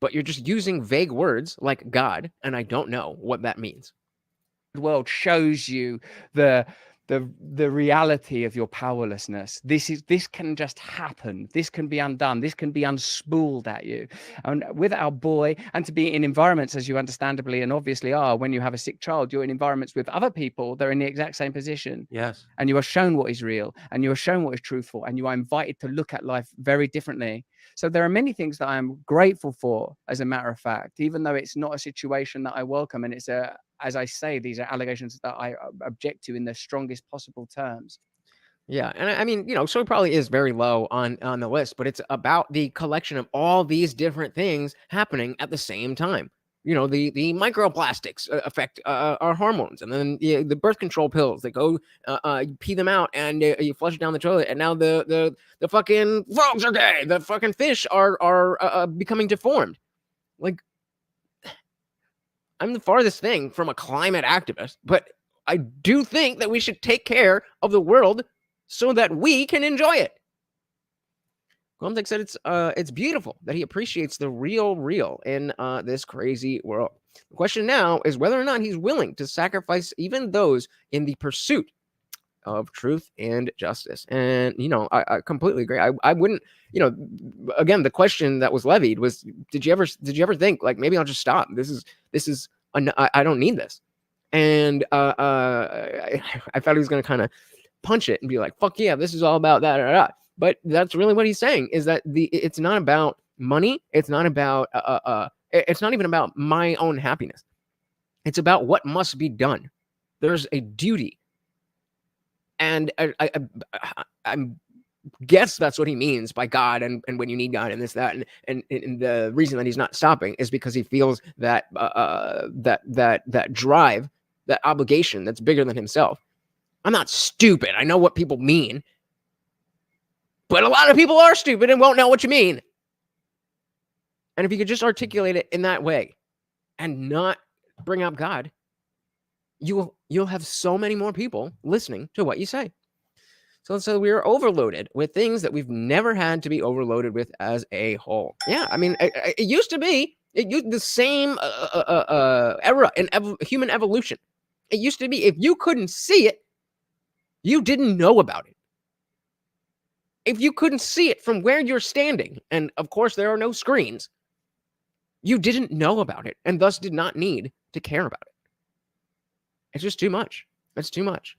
But you're just using vague words like God, and I don't know what that means. The world shows you the reality of your powerlessness. This can just happen. This can be undone. This can be unspooled at you. And with our boy, and to be in environments, as you understandably and obviously are, when you have a sick child, you're in environments with other people that are in the exact same position. Yes. And you are shown what is real, and you are shown what is truthful, and you are invited to look at life very differently. So there are many things that I'm grateful for, as a matter of fact, even though it's not a situation that I welcome, and it's as I say, these are allegations that I object to in the strongest possible terms. Yeah, and I mean, so it probably is very low on the list, but it's about the collection of all these different things happening at the same time. The microplastics affect our hormones, and then the birth control pills that go, you pee them out and you flush it down the toilet, and now the fucking frogs are gay, the fucking fish are becoming deformed. Like, I'm the farthest thing from a climate activist, but I do think that we should take care of the world so that we can enjoy it. Glumtek said it's beautiful that he appreciates the real in this crazy world. The question now is whether or not he's willing to sacrifice even those in the pursuit of truth and justice. And I completely agree. I wouldn't. Again, the question that was levied was, did you ever think, like, maybe I'll just stop? This is I don't need this. And I thought he was going to kind of punch it and be like, fuck yeah, this is all about that. But that's really what he's saying, is that it's not about money. It's not about it's not even about my own happiness. It's about what must be done. There's a duty. And I guess that's what he means by God and when you need God and this, that, and the reason that he's not stopping is because he feels that that drive, that obligation that's bigger than himself. I'm not stupid. I know what people mean. But a lot of people are stupid and won't know what you mean. And if you could just articulate it in that way and not bring up God, you'll have so many more people listening to what you say. So we are overloaded with things that we've never had to be overloaded with as a whole. Yeah, I mean, it used to be the same era in human evolution. It used to be, if you couldn't see it, you didn't know about it. If you couldn't see it from where you're standing, and of course there are no screens, you didn't know about it and thus did not need to care about it. It's just too much. It's too much.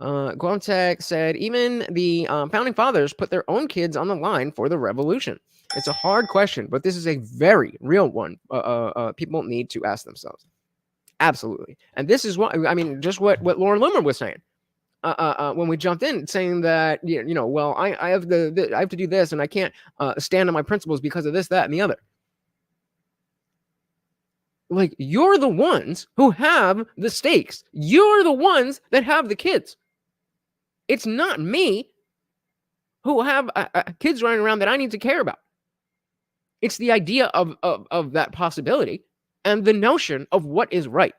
Glumtek said, even the founding fathers put their own kids on the line for the revolution. It's a hard question, but this is a very real one people need to ask themselves. Absolutely. And this is what, I mean, just what Lauren Loomer was saying. When we jumped in, saying that, well, I have to do this and I can't stand on my principles because of this, that, and the other. Like, you're the ones who have the stakes. You're the ones that have the kids. It's not me who have kids running around that I need to care about. It's the idea of that possibility and the notion of what is right.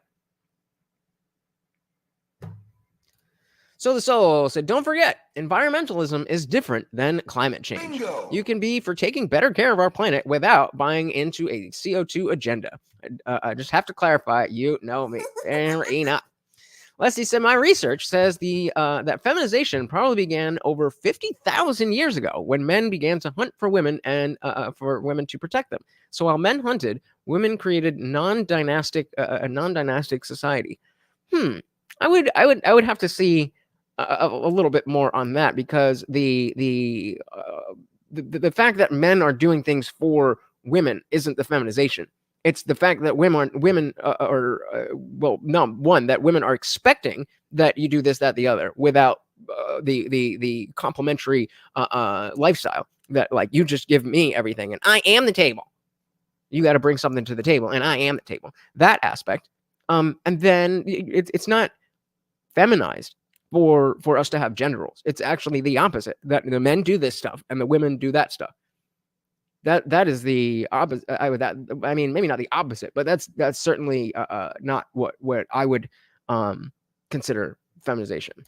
So the Soul said, don't forget, environmentalism is different than climate change. Bingo. You can be for taking better care of our planet without buying into a CO2 agenda. I just have to clarify, you know me. Fair enough. Leslie said, my research says that feminization probably began over 50,000 years ago when men began to hunt for women and for women to protect them. So while men hunted, women created a non-dynastic society. I would have to see a little bit more on that, because the fact that men are doing things for women isn't the feminization. It's the fact that women that women are expecting that you do this, that, the other, without the complementary lifestyle that, like, you just give me everything and I am the table. You got to bring something to the table and I am the table. That aspect. And then it's not feminized for us to have gender roles. It's actually the opposite, that the men do this stuff and the women do that stuff. That is the opposite. I mean, maybe not the opposite, but that's certainly not what I would consider feminization.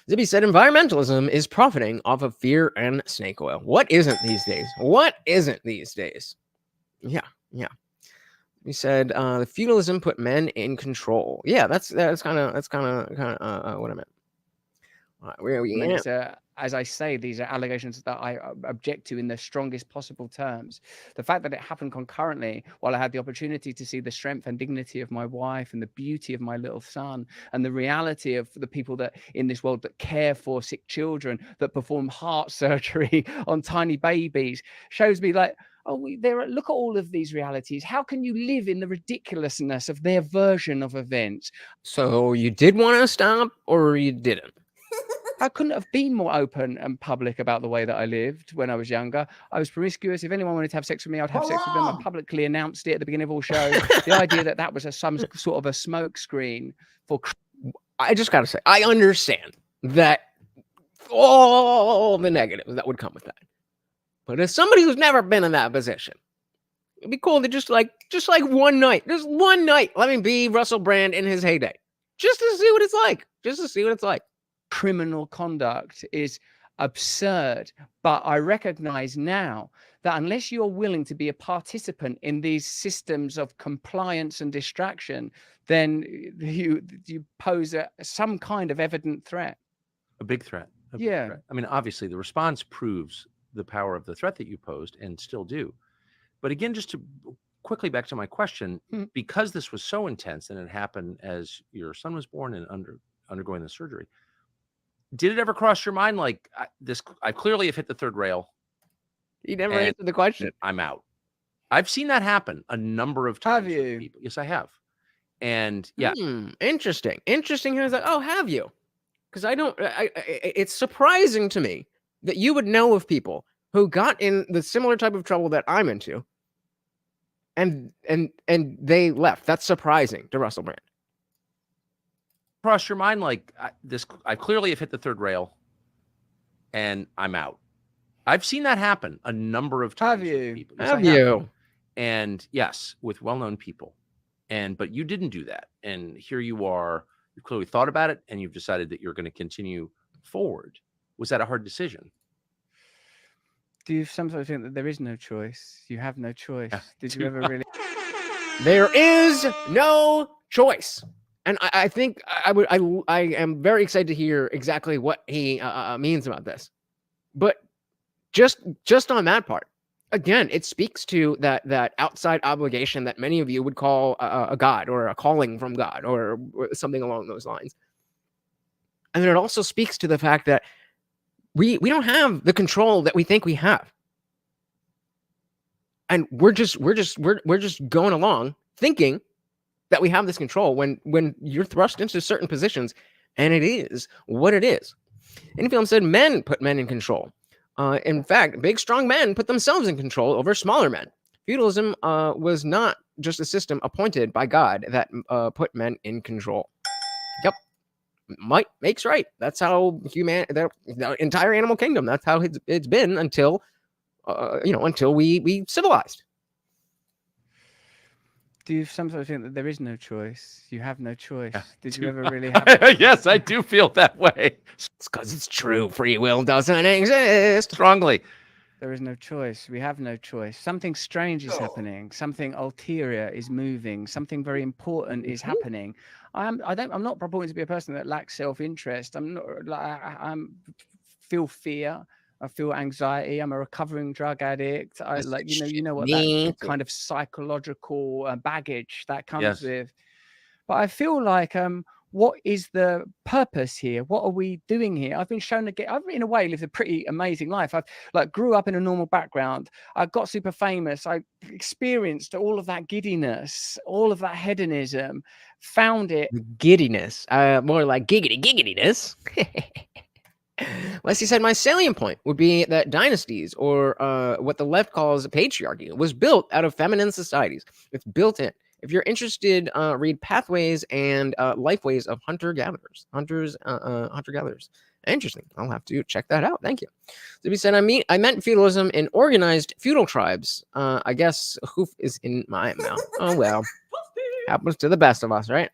Zibby said, environmentalism is profiting off of fear and snake oil. What isn't these days? What isn't these days? Yeah. He said, the feudalism put men in control. Yeah, that's kind of what I meant. Where are we at? As I say, these are allegations that I object to in the strongest possible terms. The fact that it happened concurrently while I had the opportunity to see the strength and dignity of my wife and the beauty of my little son and the reality of the people that in this world that care for sick children, that perform heart surgery on tiny babies, shows me like, look at all of these realities. How can you live in the ridiculousness of their version of events? So you did want to stop, or you didn't? I couldn't have been more open and public about the way that I lived when I was younger. I was promiscuous. If anyone wanted to have sex with me, I'd have sex with them. I publicly announced it at the beginning of all shows. The idea that was some sort of a smoke screen for... I just got to say, I understand that all the negatives that would come with that. But as somebody who's never been in that position, it'd be cool to just like one night, let me be Russell Brand in his heyday. Just to see what it's like. Criminal conduct is absurd, but I recognize now that unless you're willing to be a participant in these systems of compliance and distraction, then you pose some kind of evident threat. A big threat. Yeah. Threat. I mean, obviously the response proves the power of the threat that you posed and still do. But again, just to quickly back to my question, because this was so intense and it happened as your son was born and undergoing the surgery, did it ever cross your mind, like, I clearly have hit the third rail? You never answered the question. I'm out. I've seen that happen a number of times. Have you? People. Yes, I have. And yeah. Interesting. Here's like, oh, have you? Because it's surprising to me that you would know of people who got in the similar type of trouble that I'm into, and they left. That's surprising to Russell Brand. Cross your mind, like, I clearly have hit the third rail and I'm out. I've seen that happen a number of times. Have you? People. Yes, have you? And yes, with well-known people. But you didn't do that. And here you are, you've clearly thought about it and you've decided that you're going to continue forward. Was that a hard decision? Do you sometimes think that there is no choice? You have no choice. Did you ever really? There is no choice. And I think I am very excited to hear exactly what he means about this. But just on that part, again, it speaks to that outside obligation that many of you would call a God or a calling from God or something along those lines. And then it also speaks to the fact that we don't have the control that we think we have. And we're just going along thinking that we have this control when you're thrust into certain positions, and it is what it is. Infilm said men put men in control. In fact, big, strong men put themselves in control over smaller men. Feudalism was not just a system appointed by God that put men in control. Yep. Might makes right. That's how the entire animal kingdom, that's how it's been until we civilized. Do you sometimes think that there is no choice? You have no choice. Did you ever really have? Yes, I do feel that way. It's because it's true. Free will doesn't exist. Strongly. There is no choice. We have no choice. Something strange is happening. Something ulterior is moving. Something very important is happening. I'm not purporting to be a person that lacks self-interest. I'm not like feel fear. I feel anxiety. I'm a recovering drug addict. I like, you know what that kind of psychological baggage that comes with. But I feel like, what is the purpose here? What are we doing here? I've been shown to I've in a way lived a pretty amazing life. I've like grew up in a normal background. I got super famous. I experienced all of that giddiness, all of that hedonism, found it. Giddiness, more like giggityness. Leslie said, my salient point would be that dynasties, or what the left calls patriarchy, was built out of feminine societies. It's built in. If you're interested, read Pathways and Lifeways of Hunter-Gatherers. Hunter-Gatherers. Interesting. I'll have to check that out. Thank you. So he said, I meant feudalism in organized feudal tribes. I guess hoof is in my mouth. Oh, well. Happens to the best of us, right?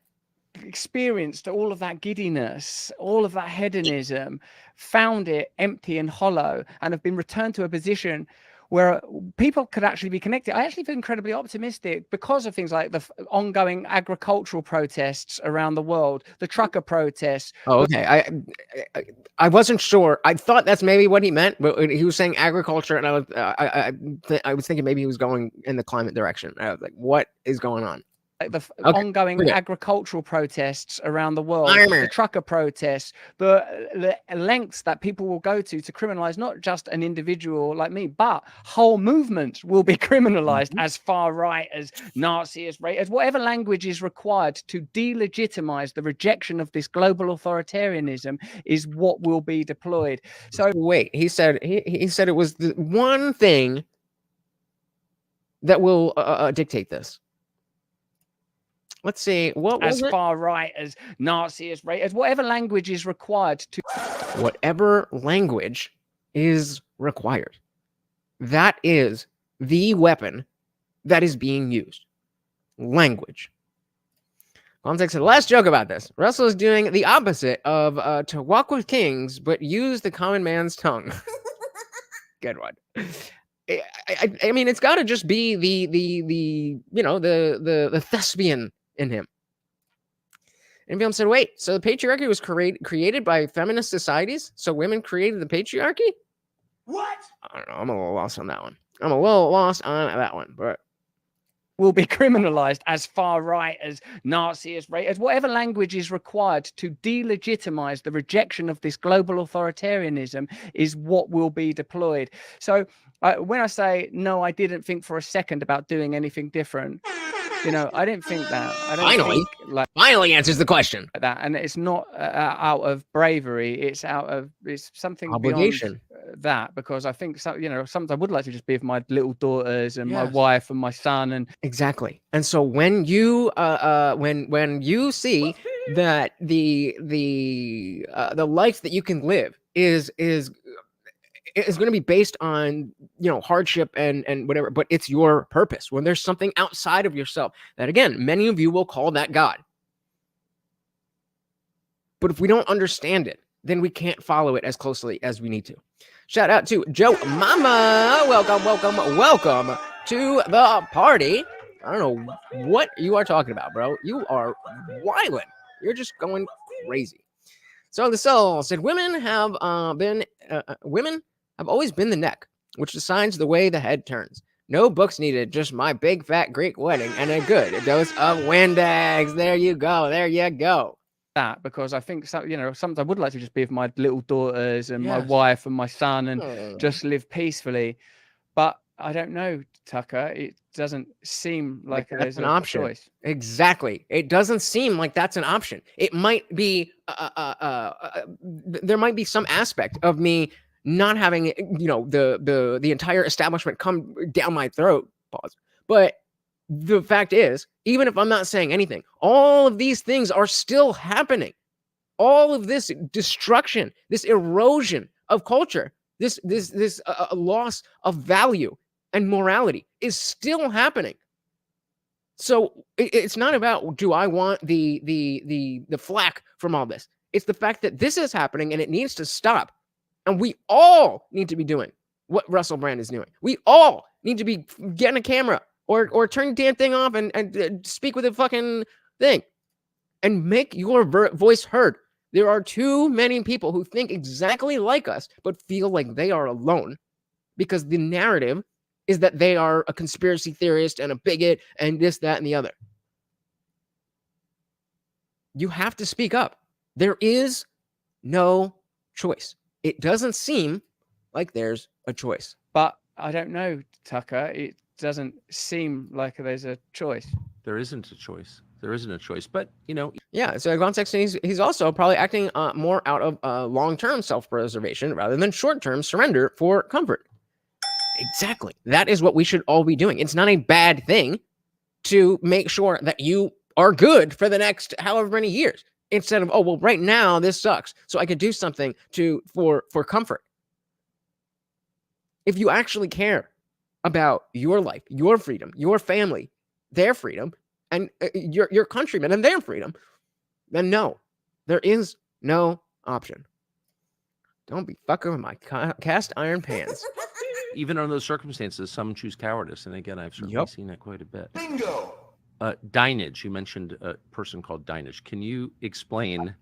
Experienced all of that giddiness, all of that hedonism, found it empty and hollow, and have been returned to a position where people could actually be connected. I actually feel incredibly optimistic because of things like the ongoing agricultural protests around the world, the trucker protests. Oh, okay. I wasn't sure. I thought that's maybe what he meant, but he was saying agriculture, and I was thinking maybe he was going in the climate direction. I was like, what is going on? The ongoing agricultural protests around the world, the trucker protests, the lengths that people will go to criminalize not just an individual like me, but whole movements will be criminalized as far right, as Nazi, as whatever language is required to delegitimize the rejection of this global authoritarianism is what will be deployed. So wait, he said it was the one thing that will dictate this. Let's see. What was as far right, as Nazi, as whatever language is required to. Whatever language is required. That is the weapon that is being used. Language. Context said, last joke about this. Russell is doing the opposite of to walk with kings, but use the common man's tongue. Good one. I mean, it's got to just be the thespian in him. And Film said, wait, so the patriarchy was created by feminist societies? So women created the patriarchy? What? I don't know. I'm a little lost on that one. But will be criminalized as far right, as Nazi, as whatever language is required to delegitimize the rejection of this global authoritarianism is what will be deployed. So when I say, no, I didn't think for a second about doing anything different, I didn't think that. Finally answers the question. That, and it's not out of bravery. It's something obligation. Beyond that, because I think sometimes I would like to just be with my little daughters and my wife and my son, and exactly. And so when you when you see that the life that you can live is going to be based on hardship and whatever, but it's your purpose. When there's something outside of yourself that, again, many of you will call that God. But if we don't understand it, then we can't follow it as closely as we need to. Shout out to Joe Mama. Welcome to the party. I don't know what you are talking about, bro. You are wilding. You're just going crazy. So the soul said, women have always been the neck, which decides the way the head turns. No books needed, just my big fat Greek wedding and a good dose of Windex. There you go. That, because I think sometimes I would like to just be with my little daughters and my wife and my son and just live peacefully. But I don't know, Tucker. It doesn't seem like there's an option. Choice. Exactly. It doesn't seem like that's an option. It might be there might be some aspect of me not having the entire establishment come down my throat. Pause. But the fact is, even if I'm not saying anything, all of these things are still happening. All of this destruction, this erosion of culture, this loss of value and morality is still happening. So it's not about, do I want the flack from all this? It's the fact that this is happening and it needs to stop. And we all need to be doing what Russell Brand is doing. We all need to be getting a camera or turn the damn thing off and speak with a fucking thing and make your voice heard. There are too many people who think exactly like us, but feel like they are alone because the narrative is that they are a conspiracy theorist and a bigot and this, that, and the other. You have to speak up. There is no choice. It doesn't seem like there's a choice. But I don't know, Tucker. It doesn't seem like there's a choice. There isn't a choice. There isn't a choice. But, you know. Yeah, so context, he's also probably acting more out of long-term self-preservation rather than short-term surrender for comfort. Exactly. That is what we should all be doing. It's not a bad thing to make sure that you are good for the next however many years. Instead of, oh, well, right now this sucks, so I could do something for comfort. If you actually care about your life, your freedom, your family, their freedom, and your countrymen and their freedom, then no, there is no option. Don't be fucking with my cast iron pans. Even under those circumstances, some choose cowardice, and again, I've certainly seen that quite a bit. Bingo. Dinage. You mentioned a person called Dinage. Can you explain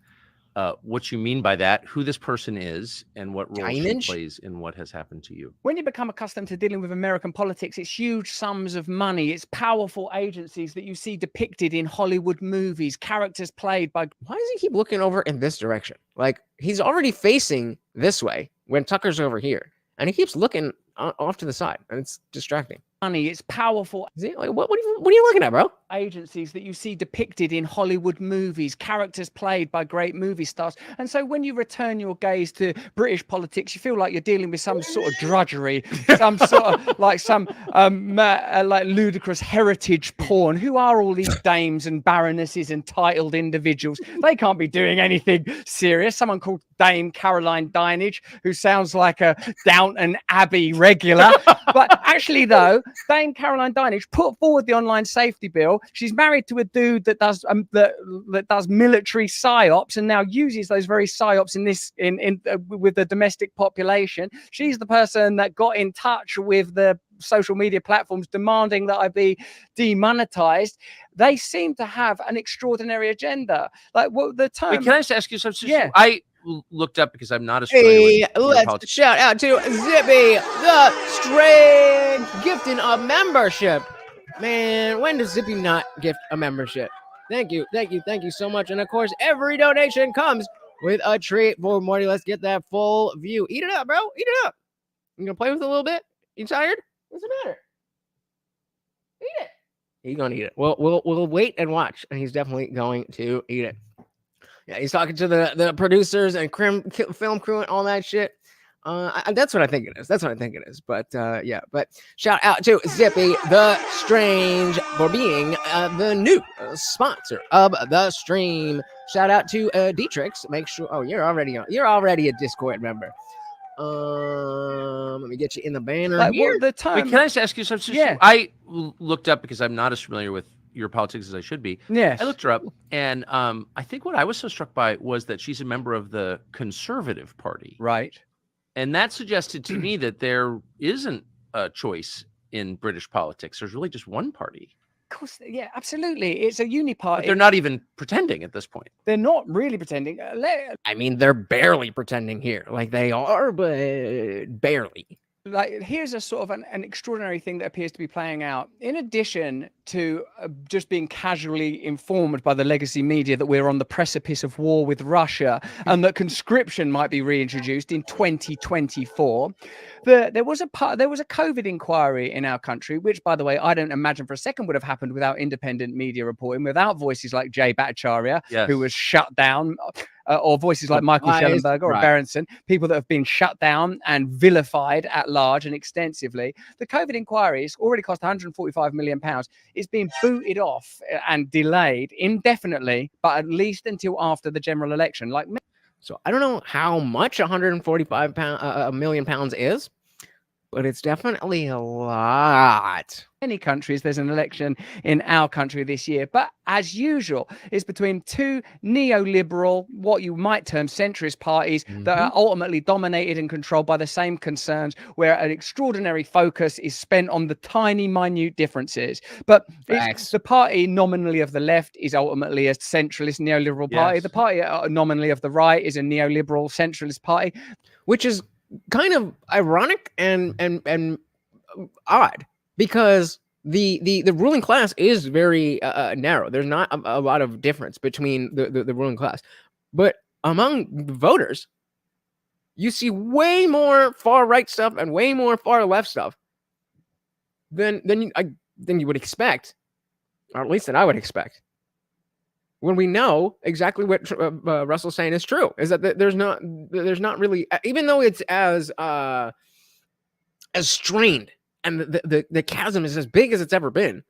what you mean by that, who this person is, and what role she plays in what has happened to you? When you become accustomed to dealing with American politics, it's huge sums of money. It's powerful agencies that you see depicted in Hollywood movies, characters played by... Why does he keep looking over in this direction? Like, he's already facing this way when Tucker's over here, and he keeps looking off to the side, and it's distracting. Money, it's powerful. Like, what are you looking at, bro? Agencies that you see depicted in Hollywood movies, characters played by great movie stars. And so when you return your gaze to British politics, you feel like you're dealing with some sort of drudgery, some sort of like some like ludicrous heritage porn. Who are all these dames and baronesses and titled individuals? They can't be doing anything serious. Someone called Dame Caroline Dinage, who sounds like a Downton Abbey regular. But actually, though, Dame Caroline Dinage put forward the online safety bill. She's married to a dude that does that does military psyops and now uses those very psyops with the domestic population. She's the person that got in touch with the social media platforms demanding that I be demonetized. They seem to have an extraordinary agenda. Like what the term. Wait, can I just ask you something? Yeah. I looked up because I'm not as familiar with let's politics. shout out to Zippy the Strange gifting a membership. Man, when does Zippy not gift a membership? Thank you so much. And of course, every donation comes with a treat for Morty. Let's get that full view. Eat it up, bro. Eat it up. You gonna play with it a little bit? You tired? What's the matter? Eat it. He's gonna eat it. We'll wait and watch, and he's definitely going to eat it. Yeah, he's talking to the producers and film crew and all that shit. That's what I think it is. But yeah, but shout out to Zippy the Strange for being the new sponsor of the stream. Shout out to Dietrich. Make sure. Oh, you're already a Discord member. Let me get you in the banner here. Wait, can I just ask you something? Yeah. I looked up because I'm not as familiar with your politics as I should be. Yes. I looked her up, and I think what I was so struck by was that she's a member of the Conservative Party. Right. And that suggested to me that there isn't a choice in British politics. There's really just one party. Of course, yeah, absolutely. It's a uniparty. But they're not even pretending at this point. They're not really pretending. I mean, they're barely pretending here. Like they are, but barely. Like here's a sort of an extraordinary thing that appears to be playing out. In addition to just being casually informed by the legacy media that we're on the precipice of war with Russia and that conscription might be reintroduced in 2024, there was a COVID inquiry in our country, which, by the way, I don't imagine for a second would have happened without independent media reporting, without voices like Jay Bhattacharya, who was shut down. Or voices like Michael Schellenberger or Berenson, people that have been shut down and vilified at large and extensively. The COVID inquiry has already cost £145 million. It's been booted off and delayed indefinitely, but at least until after the general election. So I don't know how much £145 million is, but it's definitely a lot. Many countries, there's an election in our country this year, but as usual, it's between two neoliberal, what you might term centrist parties that are ultimately dominated and controlled by the same concerns, where an extraordinary focus is spent on the tiny, minute differences. But the party nominally of the left is ultimately a centralist neoliberal party. The party nominally of the right is a neoliberal centralist party, which is kind of ironic and odd, because the ruling class is very narrow. There's not a lot of difference between the ruling class, but among the voters, you see way more far right stuff and way more far left stuff than you would expect, or at least that I would expect. When we know exactly what Russell's saying is true, is that there's not really, even though it's as strained and the chasm is as big as it's ever been,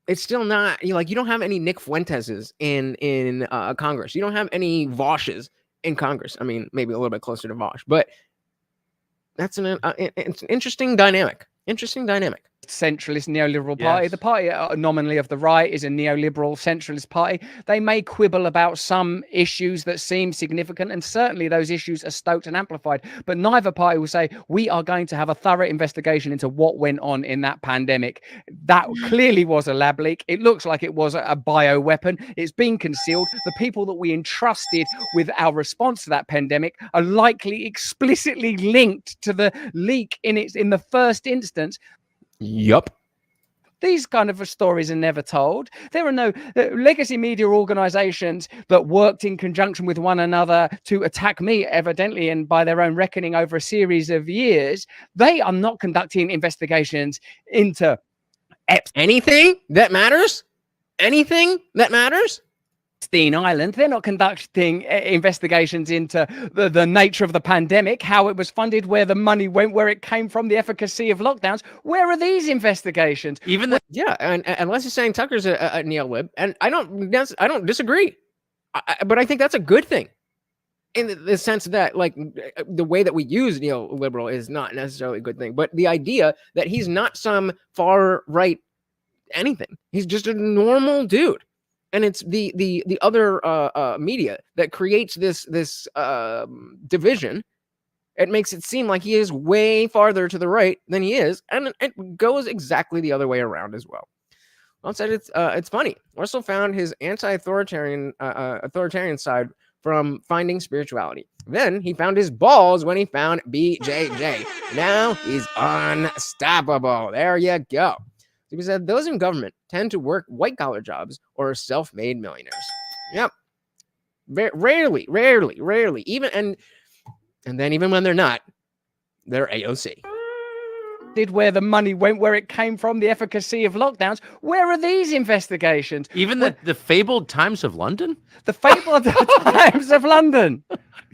it's still not, you don't have any Nick Fuenteses in Congress. You don't have any Voshes in Congress. I mean, maybe a little bit closer to Vosh, but that's it's an interesting dynamic. Centralist neoliberal party. The party nominally of the right is a neoliberal centralist party. They may quibble about some issues that seem significant, and certainly those issues are stoked and amplified, but neither party will say, we are going to have a thorough investigation into what went on in that pandemic. That clearly was a lab leak. It looks like it was a bioweapon. It's been concealed. The people that we entrusted with our response to that pandemic are likely explicitly linked to the leak in the first instance. Yup. These kind of stories are never told. There are no legacy media organizations that worked in conjunction with one another to attack me, evidently, and by their own reckoning over a series of years. They are not conducting investigations into anything that matters. Anything that matters. Island. They're not conducting investigations into the nature of the pandemic, how it was funded, where the money went, where it came from, the efficacy of lockdowns. Where are these investigations? And unless you're saying Tucker's a neolib, and I don't disagree, but I think that's a good thing, in the sense that, like, the way that we use neoliberal is not necessarily a good thing, but the idea that he's not some far right anything, he's just a normal dude. And it's the other media that creates this division. It makes it seem like he is way farther to the right than he is, and it goes exactly the other way around as well. Instead, it's funny. Russell found his authoritarian side from finding spirituality. Then he found his balls when he found BJJ. Now he's unstoppable. There you go. He said those in government tend to work white-collar jobs or are self-made millionaires. Yep. Rarely. Even and then even when they're not, they're AOC. Where the money went, where it came from, the efficacy of lockdowns. Where are these investigations? Even the fabled Times of London? The fabled Times of London.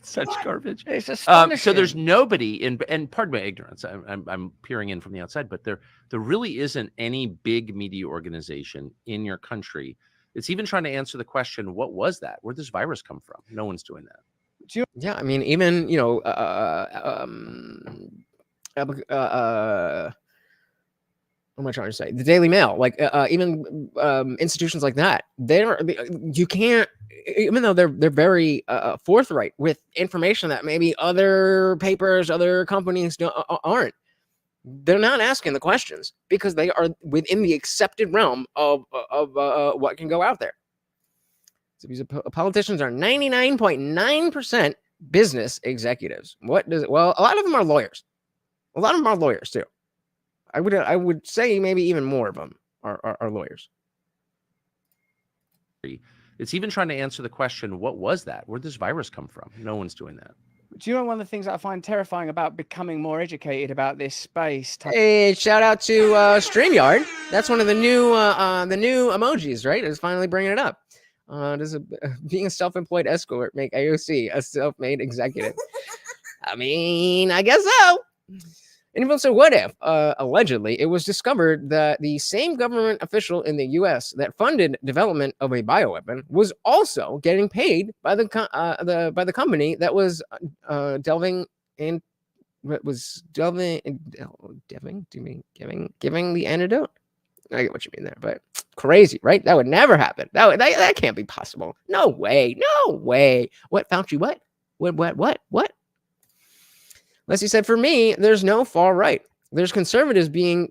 Such garbage. It's astonishing. So there's nobody and pardon my ignorance, I'm peering in from the outside, but there really isn't any big media organization in your country. It's even trying to answer the question, what was that? Where'd this virus come from? No one's doing that. Yeah, I mean, even what am I trying to say? The Daily Mail, like even institutions like that, you can't, even though they're very forthright with information that maybe other papers, other companies aren't. They're not asking the questions because they are within the accepted realm of what can go out there. So these politicians are 99.9% business executives. Well, a lot of them are lawyers. A lot of them are lawyers too. I would say maybe even more of them are lawyers. It's even trying to answer the question, what was that? Where'd this virus come from? No one's doing that. Do you know one of the things that I find terrifying about becoming more educated about this space? Hey, shout out to StreamYard. That's one of the new emojis, right? It's finally bringing it up. Does being a self-employed escort make AOC a self-made executive? I mean, I guess so. And even so, what if, allegedly, it was discovered that the same government official in the U.S. that funded development of a bioweapon was also getting paid by the company that was delving into was giving the antidote. I get what you mean there, but crazy, right? That would never happen. That can't be possible. No way. No way. What, Fauci? What? What? Leslie said, for me, there's no far right. There's conservatives being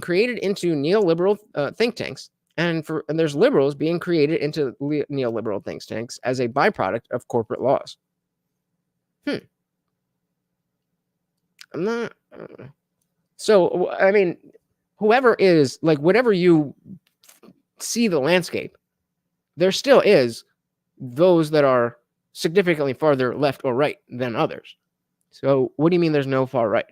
created into neoliberal think tanks, and there's liberals being created into neoliberal think tanks as a byproduct of corporate laws. I'm not. So I mean, whoever is like, whatever you see the landscape, there still is those that are significantly farther left or right than others. So what do you mean there's no far right?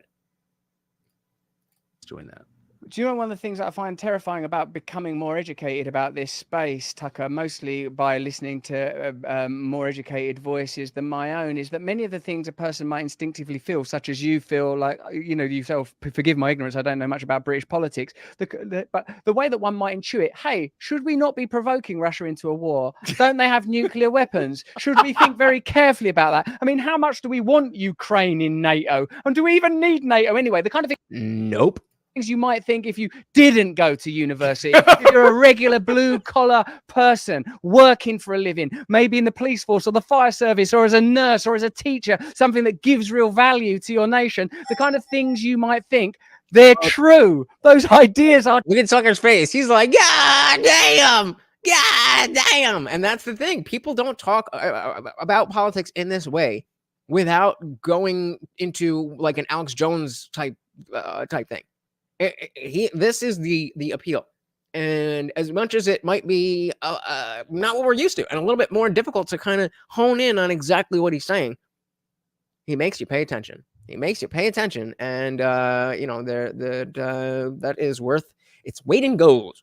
Doing that. Do you know one of the things that I find terrifying about becoming more educated about this space, Tucker, mostly by listening to more educated voices than my own, is that many of the things a person might instinctively feel, such as you feel like, yourself, forgive my ignorance, I don't know much about British politics, but the way that one might intuit, hey, should we not be provoking Russia into a war? Don't they have nuclear weapons? Should we think very carefully about that? I mean, how much do we want Ukraine in NATO? And do we even need NATO anyway? The kind of thing. Nope. Things you might think if you didn't go to university. If you're a regular blue collar person working for a living, maybe in the police force or the fire service or as a nurse or as a teacher, something that gives real value to your nation, the kind of things you might think, they're true. Those ideas are. Look at Tucker's face. He's like, God damn. God damn. And that's the thing. People don't talk about politics in this way without going into like an Alex Jones type thing. This is the appeal, and as much as it might be not what we're used to and a little bit more difficult to kind of hone in on exactly what he's saying, he makes you pay attention. And that is worth its weight in gold.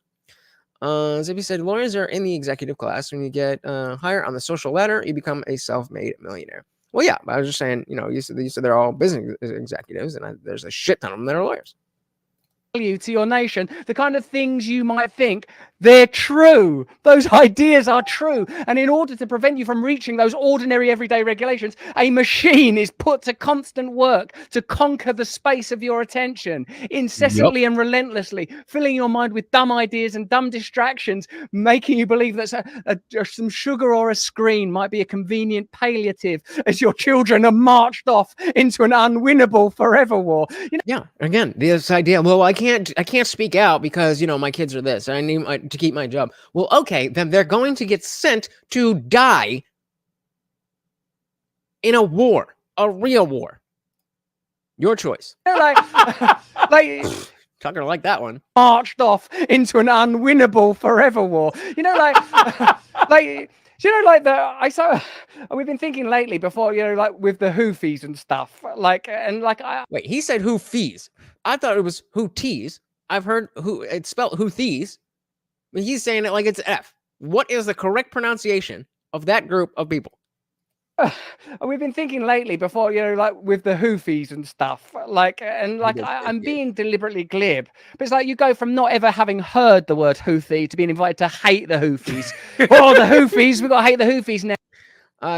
Zippy said, lawyers are in the executive class. When you get higher on the social ladder, you become a self-made millionaire. Well, yeah, I was just saying, you said they're all business executives, and there's a shit ton of them that are lawyers. Value to your nation, the kind of things you might think, they're true. Those ideas are true. And in order to prevent you from reaching those ordinary everyday regulations, a machine is put to constant work to conquer the space of your attention, incessantly and relentlessly, filling your mind with dumb ideas and dumb distractions, making you believe that some sugar or a screen might be a convenient palliative as your children are marched off into an unwinnable forever war. Yeah, again, this idea, well, I can't speak out because, my kids are this. I need to keep my job. Well, okay, then they're going to get sent to die in a war, a real war. Your choice. Like Tucker like that one. Marched off into an unwinnable forever war. We've been thinking lately before, like with the Houthis and stuff. Wait, he said Houthis. I thought it was Houthis. I've heard it's spelled Houthis, but he's saying it like it's F. What is the correct pronunciation of that group of people? We've been thinking lately before, like with the Houthis and stuff. I'm being deliberately glib, but it's like you go from not ever having heard the word Houthi to being invited to hate the Houthis. Oh, the Houthis, we've got to hate the Houthis now.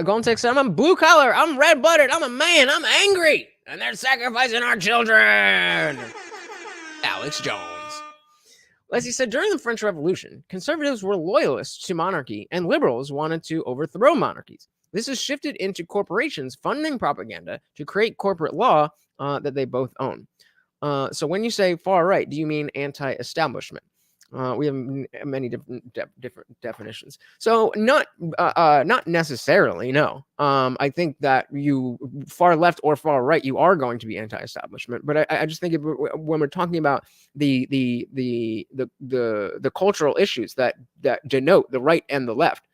Golden Tech said, I'm blue collar, I'm red-blooded, I'm a man, I'm angry, and they're sacrificing our children. Alex Jones. Leslie said, during the French Revolution, conservatives were loyalists to monarchy, and liberals wanted to overthrow monarchies. This has shifted into corporations funding propaganda to create corporate law that they both own. So when you say far right, do you mean anti-establishment? We have many different definitions. So not necessarily, no. I think that you far left or far right, you are going to be anti-establishment. But I just think when we're talking about the cultural issues that denote the right and the left,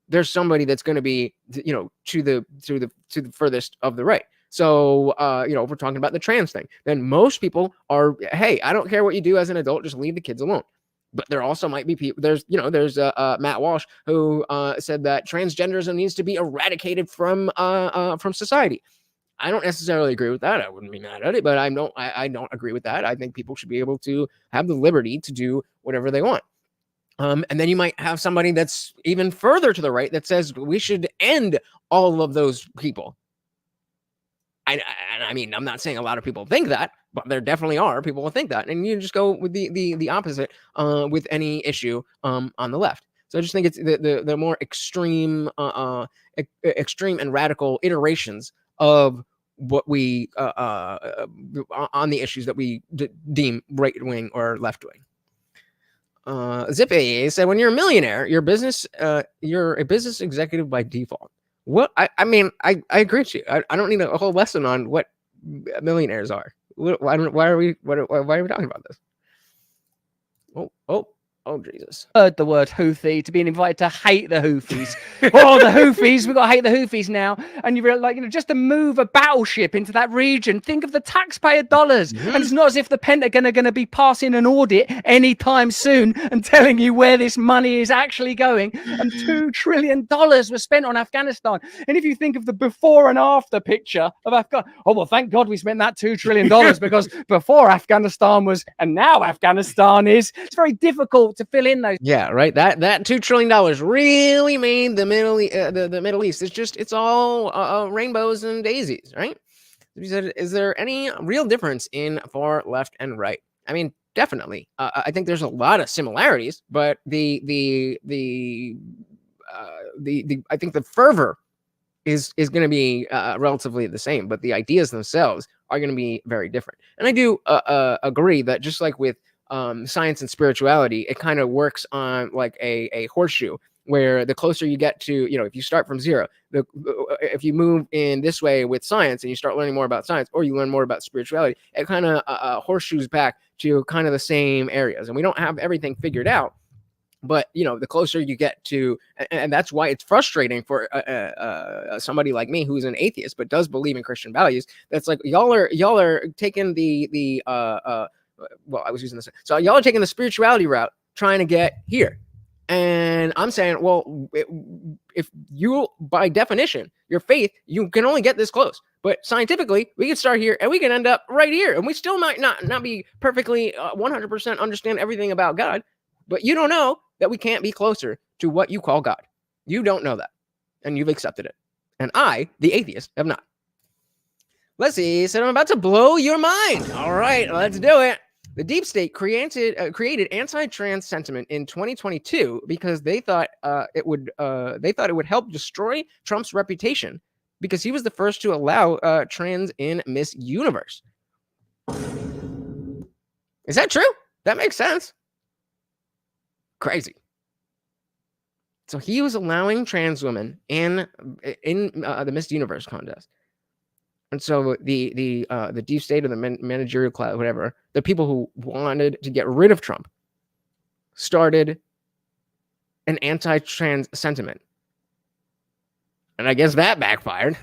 there's somebody that's going to be, to the furthest of the right. So, if we're talking about the trans thing, then most people are, hey, I don't care what you do as an adult, just leave the kids alone. But there also might be people, there's Matt Walsh who said that transgenderism needs to be eradicated from society. I don't necessarily agree with that. I wouldn't be mad at it, but I don't agree with that. I think people should be able to have the liberty to do whatever they want. And then you might have somebody that's even further to the right that says we should end all of those people. I mean, I'm not saying a lot of people think that, but there definitely are people who think that, and you just go with the opposite with any issue on the left. So I just think it's the more extreme extreme and radical iterations of what we on the issues that we deem right wing or left wing. Zippy said, when you're a millionaire, you're a business executive by default. What? I mean, I agree with you. I don't need a whole lesson on what millionaires are. Why are we talking about this? Oh, Jesus. Heard the word Houthi to being invited to hate the Houthis. Oh, the Houthis, we've got to hate the Houthis now. And you're like, just to move a battleship into that region, think of the taxpayer dollars. And it's not as if the Pentagon are going to be passing an audit anytime soon and telling you where this money is actually going. And $2 trillion was spent on Afghanistan. And if you think of the before and after picture of Afghanistan, oh, well, thank God we spent that $2 trillion because before Afghanistan was, and now Afghanistan is, it's very difficult to fill in those. Yeah, right. That $2 trillion really made the Middle East. It's all rainbows and daisies, right? He said, is there any real difference in far left and right? I mean, definitely. I think there's a lot of similarities, but I think the fervor is going to be relatively the same, but the ideas themselves are going to be very different. And I do agree that just like with science and spirituality, it kind of works on like a horseshoe, where the closer you get to, if you start from zero, if you move in this way with science and you start learning more about science, or you learn more about spirituality, it kind of horseshoes back to kind of the same areas. And we don't have everything figured out, but the closer you get to, and that's why it's frustrating for somebody like me who's an atheist but does believe in Christian values. That's like y'all are taking well, I was using this. So y'all are taking the spirituality route, trying to get here. And I'm saying, well, if you, by definition, your faith, you can only get this close. But scientifically, we can start here and we can end up right here. And we still might not be perfectly 100% understand everything about God. But you don't know that we can't be closer to what you call God. You don't know that. And you've accepted it. And I, the atheist, have not. Let's see. So I'm about to blow your mind. All right, let's do it. The deep state created anti-trans sentiment in 2022 because they thought it would help destroy Trump's reputation because he was the first to allow trans in Miss Universe. Is that true? That makes sense. Crazy. So he was allowing trans women in the Miss Universe contest. And so the deep state or the managerial class, whatever, the people who wanted to get rid of Trump started an anti-trans sentiment. And I guess that backfired.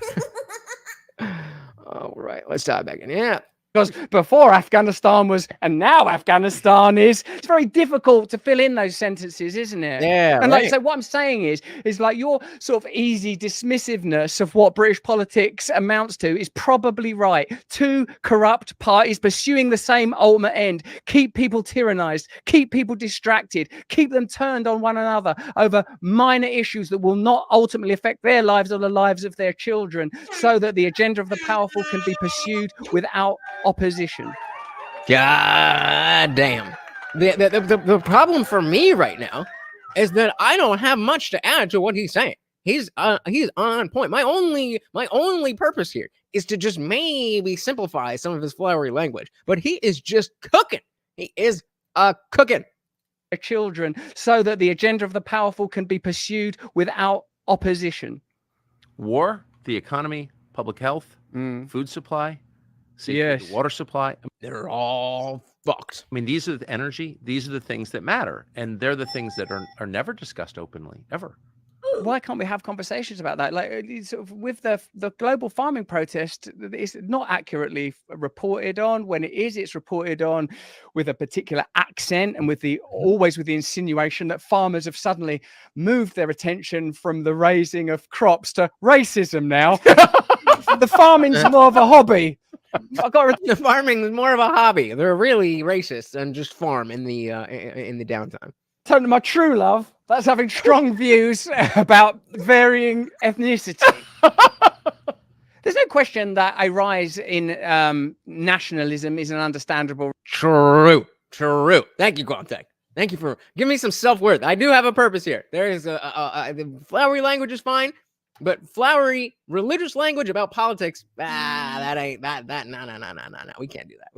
All right, let's dive back in. Yeah. Because before Afghanistan was, and now Afghanistan is, it's very difficult to fill in those sentences, isn't it? Yeah. And like, so what I'm saying is like your sort of easy dismissiveness of what British politics amounts to is probably right. Two corrupt parties pursuing the same ultimate end, keep people tyrannized, keep people distracted, keep them turned on one another over minor issues that will not ultimately affect their lives or the lives of their children, so that the agenda of the powerful can be pursued without opposition. God damn. The problem for me right now is that I don't have much to add to what he's saying. He's on point. My only purpose here is to just maybe simplify some of his flowery language, but he is just cooking. He is cooking. Children, so that the agenda of the powerful can be pursued without opposition. War, the economy, public health, food supply, yes, water supply. They're all fucked. I mean, these are the energy. These are the things that matter. And they're the things that are never discussed openly, ever. Why can't we have conversations about that? Like sort of with the global farming protest, it's not accurately reported on. When it is, it's reported on with a particular accent and always with the insinuation that farmers have suddenly moved their attention from the raising of crops to racism now. The farming's more of a hobby. The farming is more of a hobby. They're really racist and just farm in the downtime. Turn to my true love. That's having strong views about varying ethnicity. There's no question that a rise in nationalism is an understandable. True. Thank you, Quantek. Thank you for giving me some self-worth. I do have a purpose here. There is the flowery language is fine, but flowery religious language about politics, that ain't that. No. We can't do that.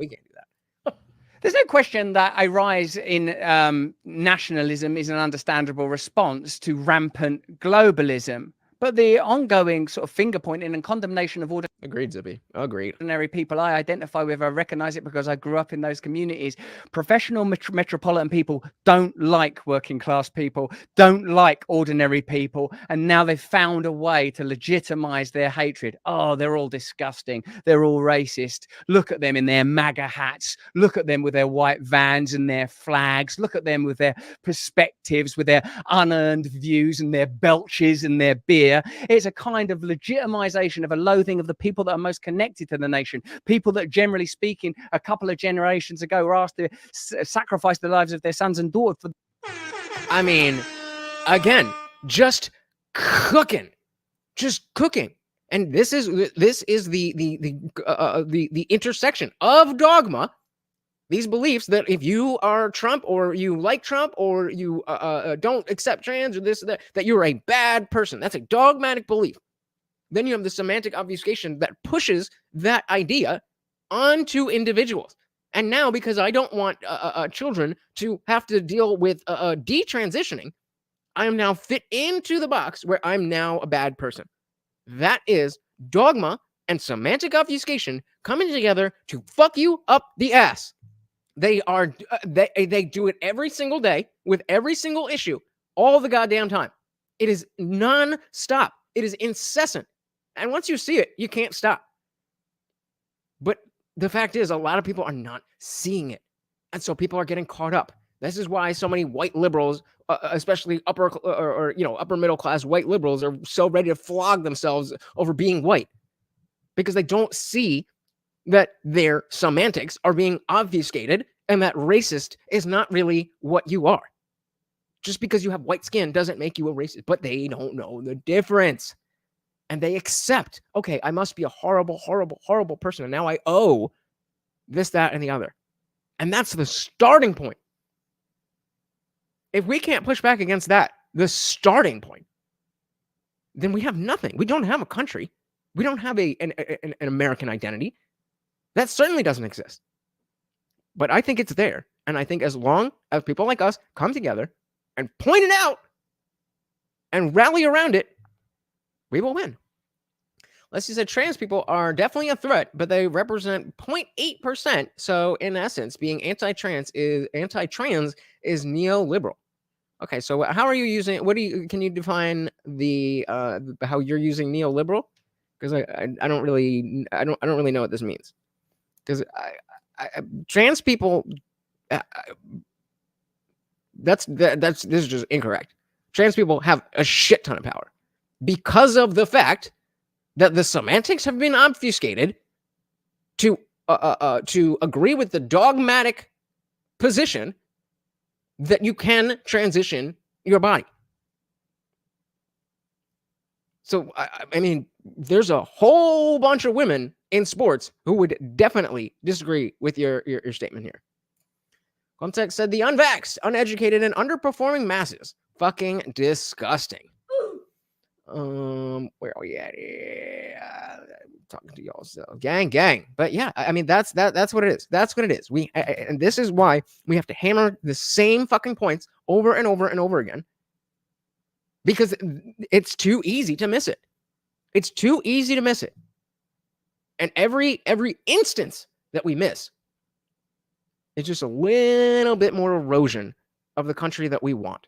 There's no question that a rise in nationalism is an understandable response to rampant globalism. But the ongoing sort of finger pointing and condemnation of Agreed, Zippy. Agreed. Ordinary people I identify with, I recognize it because I grew up in those communities. Professional metropolitan people don't like working class people, don't like ordinary people, and now they've found a way to legitimize their hatred. Oh, they're all disgusting. They're all racist. Look at them in their MAGA hats. Look at them with their white vans and their flags. Look at them with their perspectives, with their unearned views and their belches and their beer. It's a kind of legitimization of a loathing of the people that are most connected to the nation, people that, generally speaking, a couple of generations ago were asked to sacrifice the lives of their sons and daughters for. I mean, again, just cooking, and this is the intersection of dogma. These beliefs that if you are Trump or you like Trump or you don't accept trans or this or that you're a bad person. That's a dogmatic belief. Then you have the semantic obfuscation that pushes that idea onto individuals. And now, because I don't want children to have to deal with detransitioning, I am now fit into the box where I'm now a bad person. That is dogma and semantic obfuscation coming together to fuck you up the ass. They do it every single day with every single issue, all the goddamn time. It is non-stop. It is incessant. And once you see it, you can't stop. But the fact is, a lot of people are not seeing it. And so people are getting caught up. This is why so many white liberals, especially upper middle class white liberals, are so ready to flog themselves over being white. Because they don't see that their semantics are being obfuscated and that racist is not really what you are. Just because you have white skin doesn't make you a racist, but they don't know the difference. And they accept, okay, I must be a horrible, horrible, horrible person. And now I owe this, that, and the other. And that's the starting point. If we can't push back against that, the starting point, then we have nothing. We don't have a country. We don't have an American identity. That certainly doesn't exist. But I think it's there. And I think as long as people like us come together and point it out and rally around it, we will win. Leslie said trans people are definitely a threat, but they represent 0.8%. So in essence, being anti-trans is neoliberal. Okay, so how are you using? Can you define the how you're using neoliberal? Because I don't really know what this means. Because trans people, this is just incorrect. Trans people have a shit ton of power because of the fact that the semantics have been obfuscated to agree with the dogmatic position that you can transition your body. So, I mean, there's a whole bunch of women in sports who would definitely disagree with your statement here. Context said the unvaxxed, uneducated, and underperforming masses. Fucking disgusting. Where are we at here? Talking to y'all, so gang. But yeah, I mean that's what it is. That's what it is. And this is why we have to hammer the same fucking points over and over and over again. Because it's too easy to miss it. It's too easy to miss it. And every instance that we miss, it's just a little bit more erosion of the country that we want.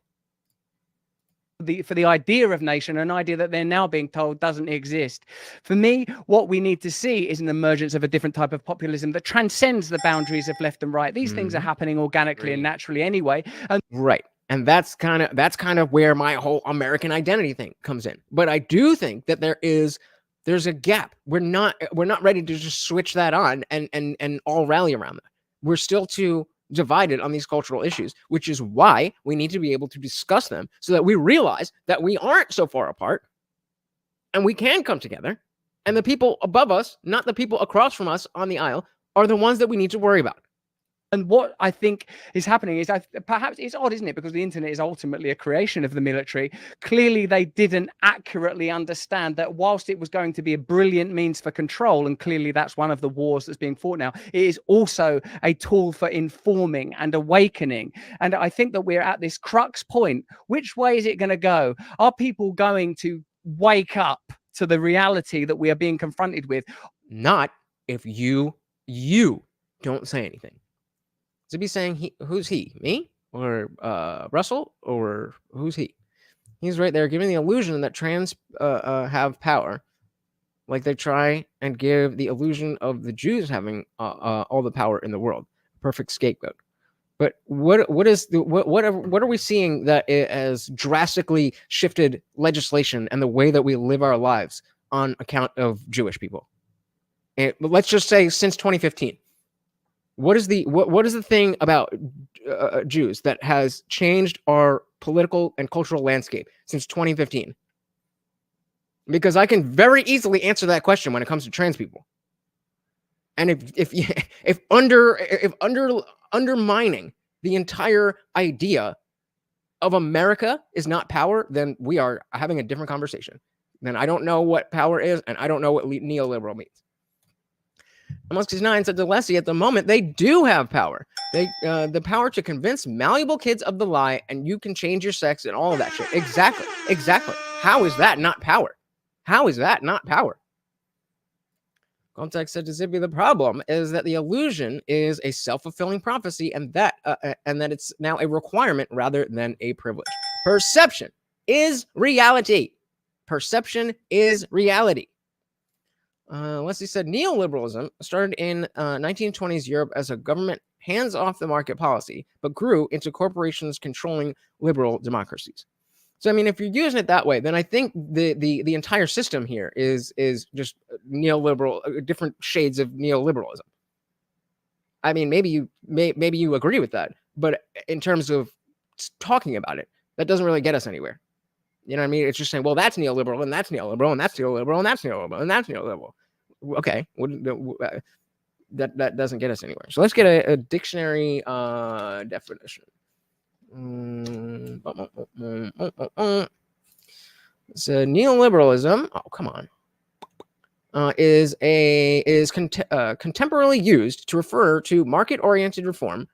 For the idea of nation, an idea that they're now being told doesn't exist. For me, what we need to see is an emergence of a different type of populism that transcends the boundaries of left and right. These things are happening organically and naturally anyway. And right. And that's kind of where my whole American identity thing comes in. But I do think that there's a gap. We're not ready to just switch that on and all rally around that. We're still too divided on these cultural issues, which is why we need to be able to discuss them so that we realize that we aren't so far apart and we can come together And the people above us, not the people across from us on the aisle, are the ones that we need to worry about. And what I think is happening is perhaps it's odd, isn't it? Because the internet is ultimately a creation of the military. Clearly, they didn't accurately understand that whilst it was going to be a brilliant means for control, and clearly that's one of the wars that's being fought now, it is also a tool for informing and awakening. And I think that we're at this crux point. Which way is it going to go? Are people going to wake up to the reality that we are being confronted with? Not if you don't say anything. To be saying who's he? Me? Or Russell? Or who's he? He's right there giving the illusion that trans have power. Like they try and give the illusion of the Jews having all the power in the world. Perfect scapegoat. But what are we seeing that it has drastically shifted legislation and the way that we live our lives on account of Jewish people? And let's just say since 2015. What is the thing about Jews that has changed our political and cultural landscape since 2015? Because I can very easily answer that question when it comes to trans people. And if undermining the entire idea of America is not power, then we are having a different conversation. Then I don't know what power is, and I don't know what neoliberal means. Musk69 said to Leslie, at the moment, they do have power. They the power to convince malleable kids of the lie, and you can change your sex and all of that shit. Exactly. How is that not power? How is that not power? Context said to Zippy, the problem is that the illusion is a self-fulfilling prophecy, and that it's now a requirement rather than a privilege. Perception is reality. Perception is reality. Leslie said neoliberalism started in 1920s Europe as a government hands-off the market policy, but grew into corporations controlling liberal democracies. So, I mean, if you're using it that way, then I think the entire system here is just neoliberal, different shades of neoliberalism. I mean, maybe you agree with that, but in terms of talking about it, that doesn't really get us anywhere. You know what I mean? It's just saying, well, that's neoliberal, and that's neoliberal, and that's neoliberal, and that's neoliberal, and that's neoliberal. Okay, that doesn't get us anywhere. So let's get a dictionary definition. So neoliberalism. Oh, come on. Is contemporarily used to refer to market-oriented reform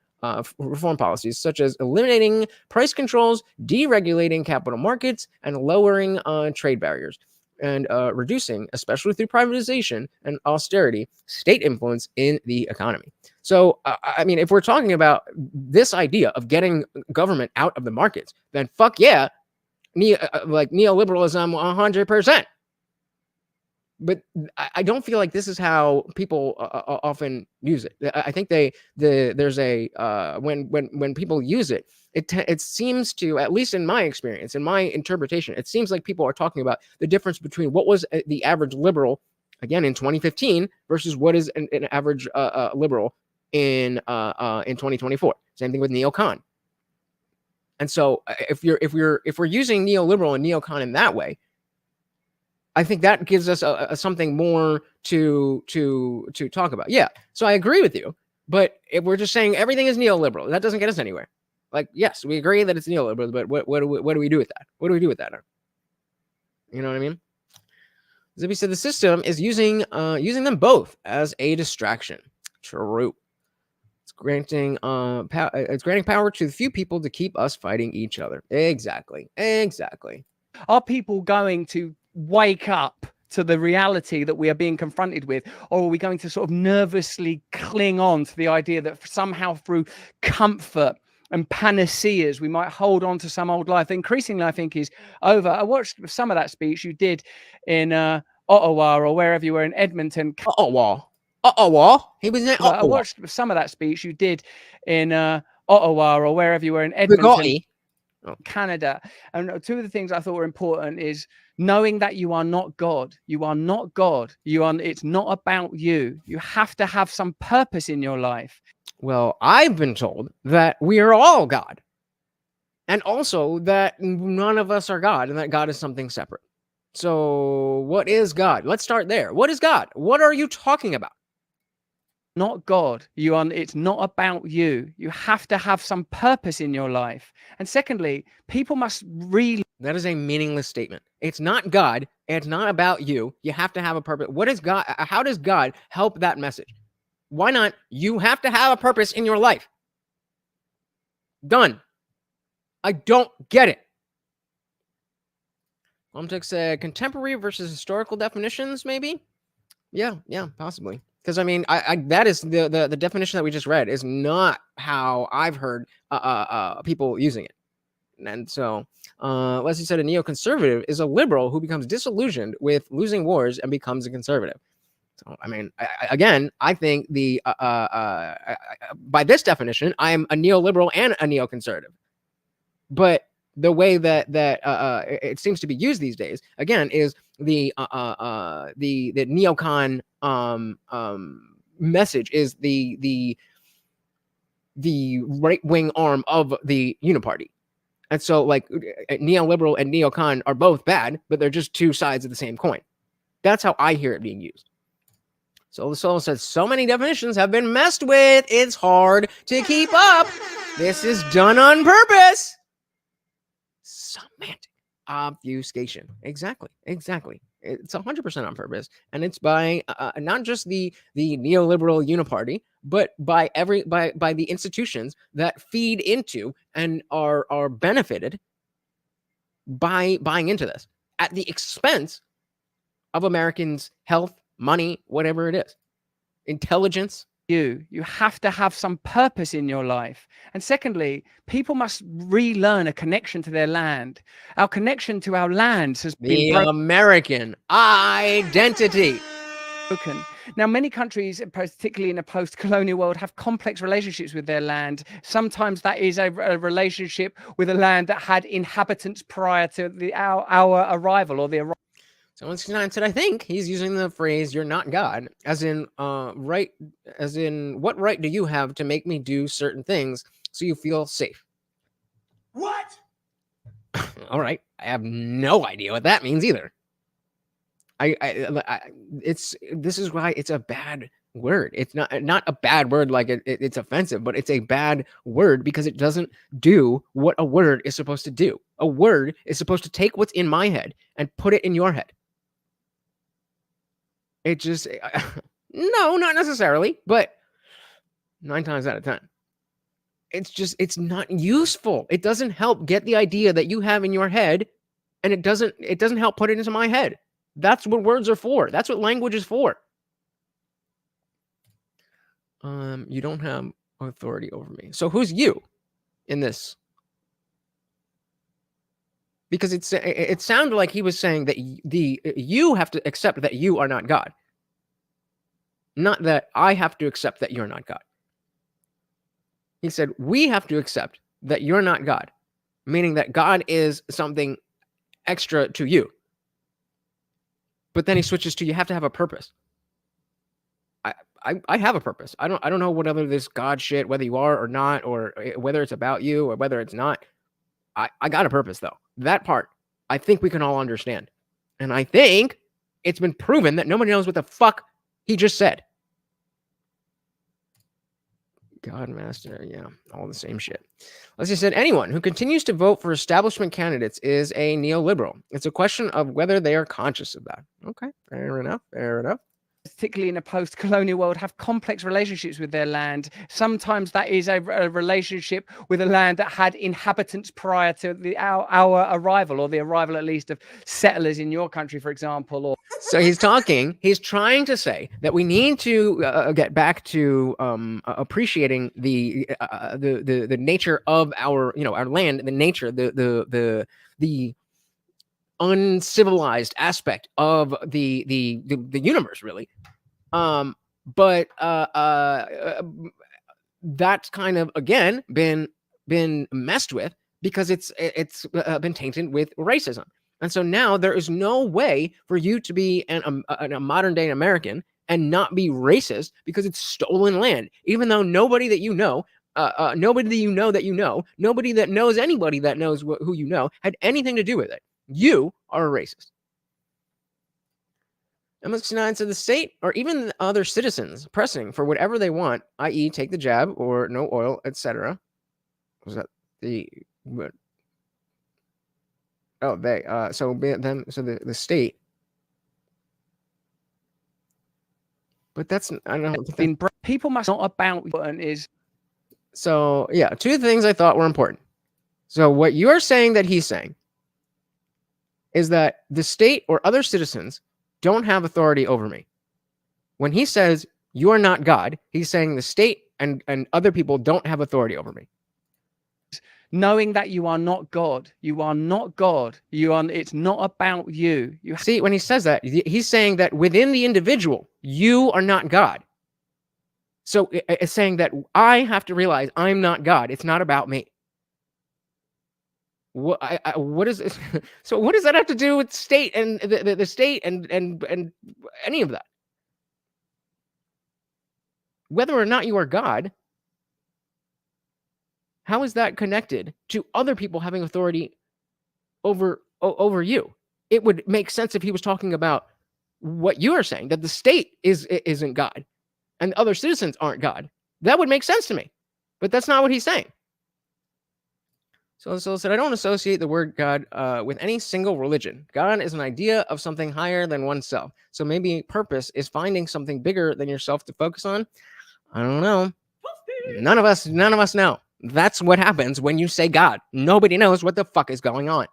policies such as eliminating price controls, deregulating capital markets, and lowering trade barriers, and reducing, especially through privatization and austerity, state influence in the economy. So, I mean, if we're talking about this idea of getting government out of the markets, then fuck yeah, neoliberalism 100%. But I don't feel like this is how people often use it. I think there's a when people use it, it seems to, at least in my experience, in my interpretation, it seems like people are talking about the difference between what was the average liberal, again in 2015, versus what is an average liberal in 2024. Same thing with neocon. And so if we're using neoliberal and neocon in that way, I think that gives us something more to talk about. Yeah, so I agree with you. But if we're just saying everything is neoliberal, that doesn't get us anywhere. Like, yes, we agree that it's neoliberal, but what do we do with that? What do we do with that? You know what I mean? Zippy said the system is using them both as a distraction. True. It's granting power to the few people to keep us fighting each other. Exactly. Are people going to wake up to the reality that we are being confronted with, or are we going to sort of nervously cling on to the idea that somehow through comfort and panaceas we might hold on to some old life? Increasingly, I think, is over. I watched some of that speech you did in Ottawa or wherever you were in Edmonton. Ottawa. He was in Ottawa. I watched some of that speech you did in Ottawa or wherever you were in Edmonton, Canada. And two of the things I thought were important is knowing that you are not God. You are not God. It's not about you. You have to have some purpose in your life. Well, I've been told that we are all God. And also that none of us are God, and that God is something separate. So what is God? Let's start there. What is God? What are you talking about? Not God. It's not about you. You have to have some purpose in your life. And secondly, people must really. That is a meaningless statement. It's not God. It's not about you. You have to have a purpose. What is God? How does God help that message? Why not? You have to have a purpose in your life. Done. I don't get it. Omtic said contemporary versus historical definitions, maybe? Yeah, possibly. Because I mean, that is the definition that we just read is not how I've heard people using it. And so Leslie said a neoconservative is a liberal who becomes disillusioned with losing wars and becomes a conservative. So I mean, I think by this definition, I am a neoliberal and a neoconservative. But the way that it seems to be used these days, again, is the neocon message is the right wing arm of the uniparty, and so like neoliberal and neocon are both bad, but they're just two sides of the same coin. That's how I hear it being used. So the Soul says so many definitions have been messed with. It's hard to keep up. This is done on purpose. Semantic obfuscation. Exactly. It's 100% on purpose, and it's by not just the neoliberal uniparty, but by the institutions that feed into and are benefited by buying into this at the expense of Americans' health, money, whatever it is, intelligence. You have to have some purpose in your life. And secondly, people must relearn a connection to their land. Our connection to our lands has been American identity broken. Now, many countries, particularly in a post-colonial world, have complex relationships with their land. Sometimes that is a relationship with a land that had inhabitants prior to our arrival or the arrival. So 169 said, I think he's using the phrase, you're not God, as in, what right do you have to make me do certain things so you feel safe? What? All right. I have no idea what that means either. This is why it's a bad word. It's not a bad word like it's offensive, but it's a bad word because it doesn't do what a word is supposed to do. A word is supposed to take what's in my head and put it in your head. It just, no, not necessarily, but 9 times out of 10. It's not useful. It doesn't help get the idea that you have in your head, and it doesn't help put it into my head. That's what words are for. That's what language is for. You don't have authority over me. So who's you in this? Because it sounded like he was saying that you have to accept that you are not God. Not that I have to accept that you're not God. He said, we have to accept that you're not God, meaning that God is something extra to you. But then he switches to, you have to have a purpose. I have a purpose. I don't know what other this God shit, whether you are or not, or whether it's about you or whether it's not. I got a purpose, though. That part, I think we can all understand. And I think it's been proven that nobody knows what the fuck he just said. God master, yeah, all the same shit. As he said, anyone who continues to vote for establishment candidates is a neoliberal. It's a question of whether they are conscious of that. Okay, fair enough. Particularly in a post-colonial world, have complex relationships with their land. Sometimes that is a relationship with a land that had inhabitants prior to our arrival, or the arrival at least of settlers in your country, for example. Or so he's trying to say that we need to get back to appreciating the nature of our land, the nature, the uncivilized aspect of the universe, really. But that's kind of again been messed with because it's been tainted with racism. And so now there is no way for you to be a modern day American and not be racist because it's stolen land, even though nobody that you know, nobody that knows anybody that knows who you know had anything to do with it. You are a racist. M69 said the state or even other citizens pressing for whatever they want, i.e., take the jab or no oil, etc. Was that the what? Oh, they so them so the state. But that's I don't know. People must not about is. So yeah, two things I thought were important. So what you're saying that he's saying is that the state or other citizens don't have authority over me. When he says you are not God, he's saying the state and other people don't have authority over me. Knowing that you are not God, you are not God. It's not about you. You see when he says that, he's saying that within the individual, you are not God. So it's saying that I have to realize I'm not God. It's not about me. What is this? So what does that have to do with state and the state and any of that? Whether or not you are God, how is that connected to other people having authority over you? It would make sense if he was talking about what you are saying, that the state isn't God and other citizens aren't God. That would make sense to me, but that's not what he's saying. So said, I don't associate the word God with any single religion. God is an idea of something higher than oneself. So maybe purpose is finding something bigger than yourself to focus on. I don't know. None of us know. That's what happens when you say God. Nobody knows what the fuck is going on.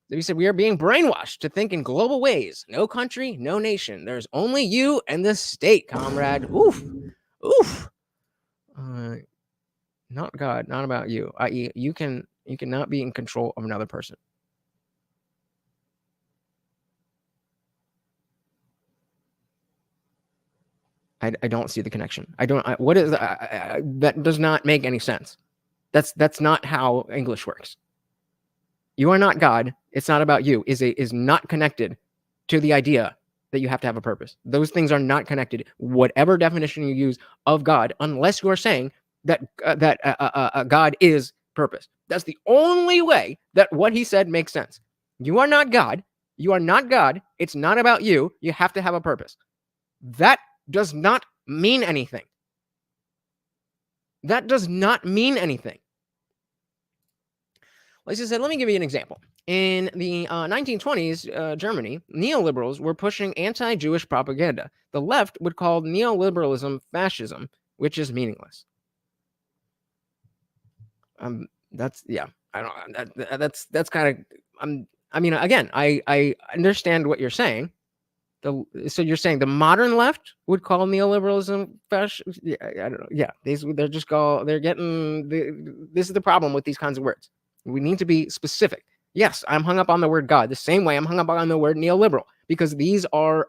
So he said, we are being brainwashed to think in global ways. No country, no nation. There's only you and the state, comrade. Oof. Not God, not about you. I.e., you cannot be in control of another person. I don't see the connection. What is that? That does not make any sense. That's not how English works. You are not God. It's not about you. Is not connected to the idea that you have to have a purpose. Those things are not connected. Whatever definition you use of God, unless you are saying that God is purpose. That's the only way that what he said makes sense. You are not God. You are not God. It's not about you. You have to have a purpose. That does not mean anything. That does not mean anything. Like I said, let me give you an example. In the 1920s, Germany, neoliberals were pushing anti-Jewish propaganda. The left would call neoliberalism fascism, which is meaningless. That's kind of, I mean, again, I understand what you're saying. So you're saying the modern left would call neoliberalism fascism? Yeah, I don't know. Yeah, this is the problem with these kinds of words. We need to be specific. Yes, I'm hung up on the word God the same way I'm hung up on the word neoliberal, because these are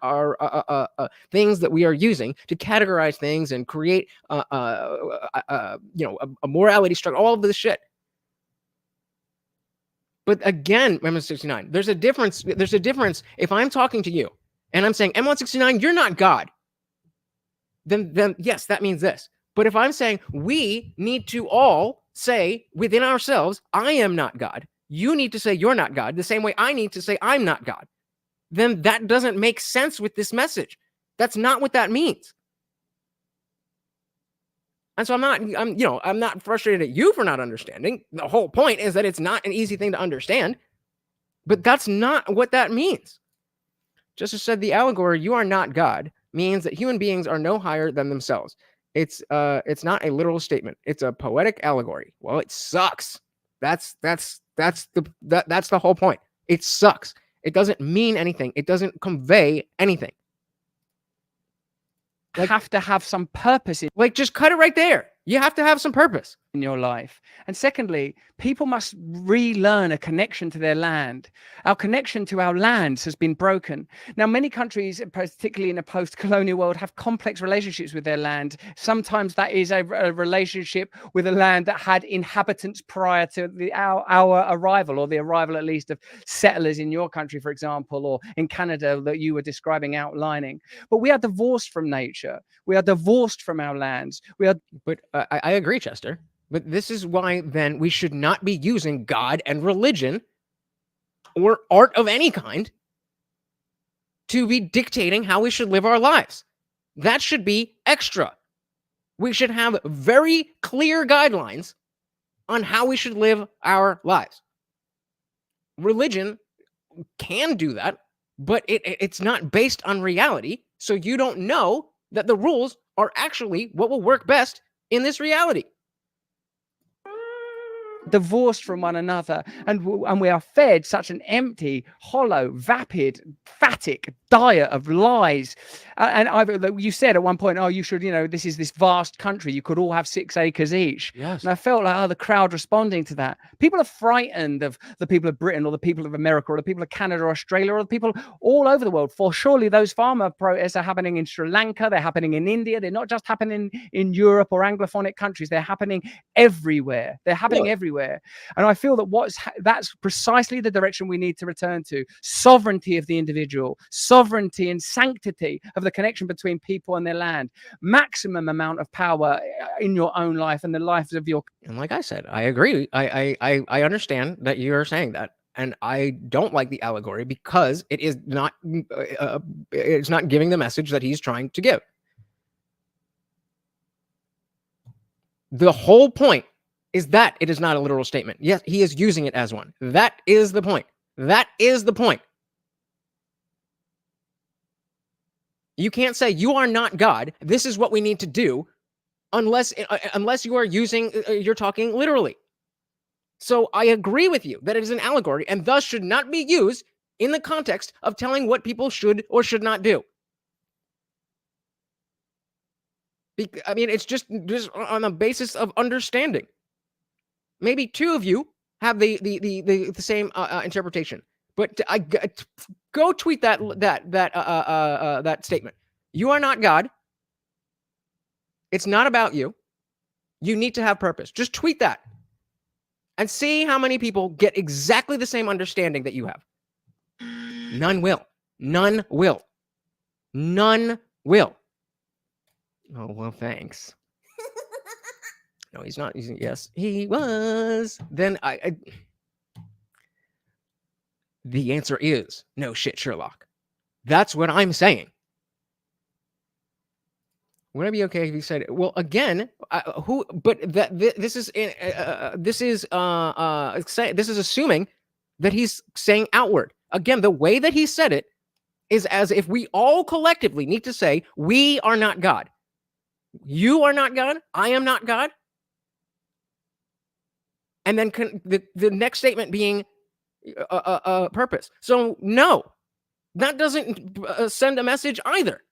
things that we are using to categorize things and create a morality structure, all of this shit. But again, M169, there's a difference. There's a difference if I'm talking to you and I'm saying, M169, you're not God. Then yes, that means this. But if I'm saying we need to all say within ourselves, I am not God. You need to say you're not God, the same way I need to say I'm not God. Then that doesn't make sense with this message. That's not what that means. And so I'm not frustrated at you for not understanding. The whole point is that it's not an easy thing to understand. But that's not what that means. Justice said the allegory, you are not God, means that human beings are no higher than themselves. It's not a literal statement. It's a poetic allegory. Well, it sucks. That's the whole point. It sucks. It doesn't mean anything. It doesn't convey anything. Like, have to have some purpose in, like, just cut it right there. You have to have some purpose in your life. And secondly, people must relearn a connection to their land. Our connection to our lands has been broken. Now, many countries, particularly in a post-colonial world, have complex relationships with their land. Sometimes that is a relationship with a land that had inhabitants prior to our arrival, or the arrival at least of settlers in your country, for example, or in Canada that you were describing, outlining. But we are divorced from nature. We are divorced from our lands. But I agree, Chester. But this is why then we should not be using God and religion or art of any kind to be dictating how we should live our lives. That should be extra. We should have very clear guidelines on how we should live our lives. Religion can do that, but it's not based on reality, so you don't know that the rules are actually what will work best in this reality. Divorced from one another, and we are fed such an empty, hollow, vapid, phatic diet of lies. You said at one point, oh, you should, this is this vast country, you could all have 6 acres each. Yes. And I felt like, the crowd responding to that. People are frightened of the people of Britain or the people of America or the people of Canada or Australia or the people all over the world. For surely those farmer protests are happening in Sri Lanka, they're happening in India, they're not just happening in Europe or Anglophonic countries, they're happening everywhere. They're happening everywhere. And I feel that that's precisely the direction we need to return to. Sovereignty of the individual, sovereignty and sanctity of the connection between people and their land, maximum amount of power in your own life and the lives of your. And like I said, I agree. I understand that you're saying that. And I don't like the allegory because it is not, it's not giving the message that he's trying to give. The whole point is that it is not a literal statement. Yes, he is using it as one. That is the point. That is the point. You can't say you are not God. This is what we need to do, unless you are you're talking literally. So I agree with you that it is an allegory and thus should not be used in the context of telling what people should or should not do. I mean, it's just on the basis of understanding. Maybe 2 of you have the same interpretation, but go tweet that statement. You are not God. It's not about you. You need to have purpose. Just tweet that and see how many people get exactly the same understanding that you have. None will. None will. None will. Oh, well, thanks. No, he's not. Yes, he was. Then the answer is no shit, Sherlock. That's what I'm saying. Would it be okay if you said, well, again, this is assuming that he's saying outward. Again, the way that he said it is as if we all collectively need to say, we are not God. You are not God. I am not God. And then the next statement being purpose. So no, that doesn't send a message either.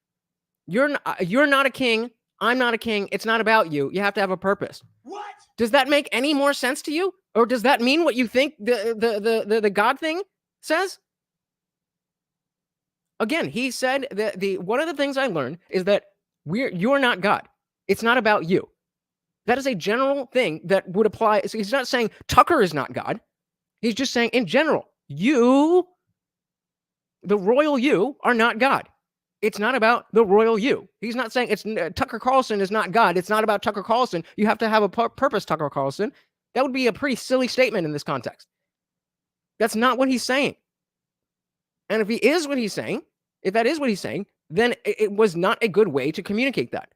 You're not a king. I'm not a king. It's not about you. You have to have a purpose. What? Does that make any more sense to you? Or does that mean what you think the God thing says? Again, he said that one of the things I learned is that you're not God. It's not about you. That is a general thing that would apply. So he's not saying Tucker is not God. He's just saying in general, you, the royal you, are not God. It's not about the royal you. He's not saying Tucker Carlson is not God. It's not about Tucker Carlson. You have to have a purpose, Tucker Carlson. That would be a pretty silly statement in this context. That's not what he's saying. And if that is what he's saying, then it was not a good way to communicate that.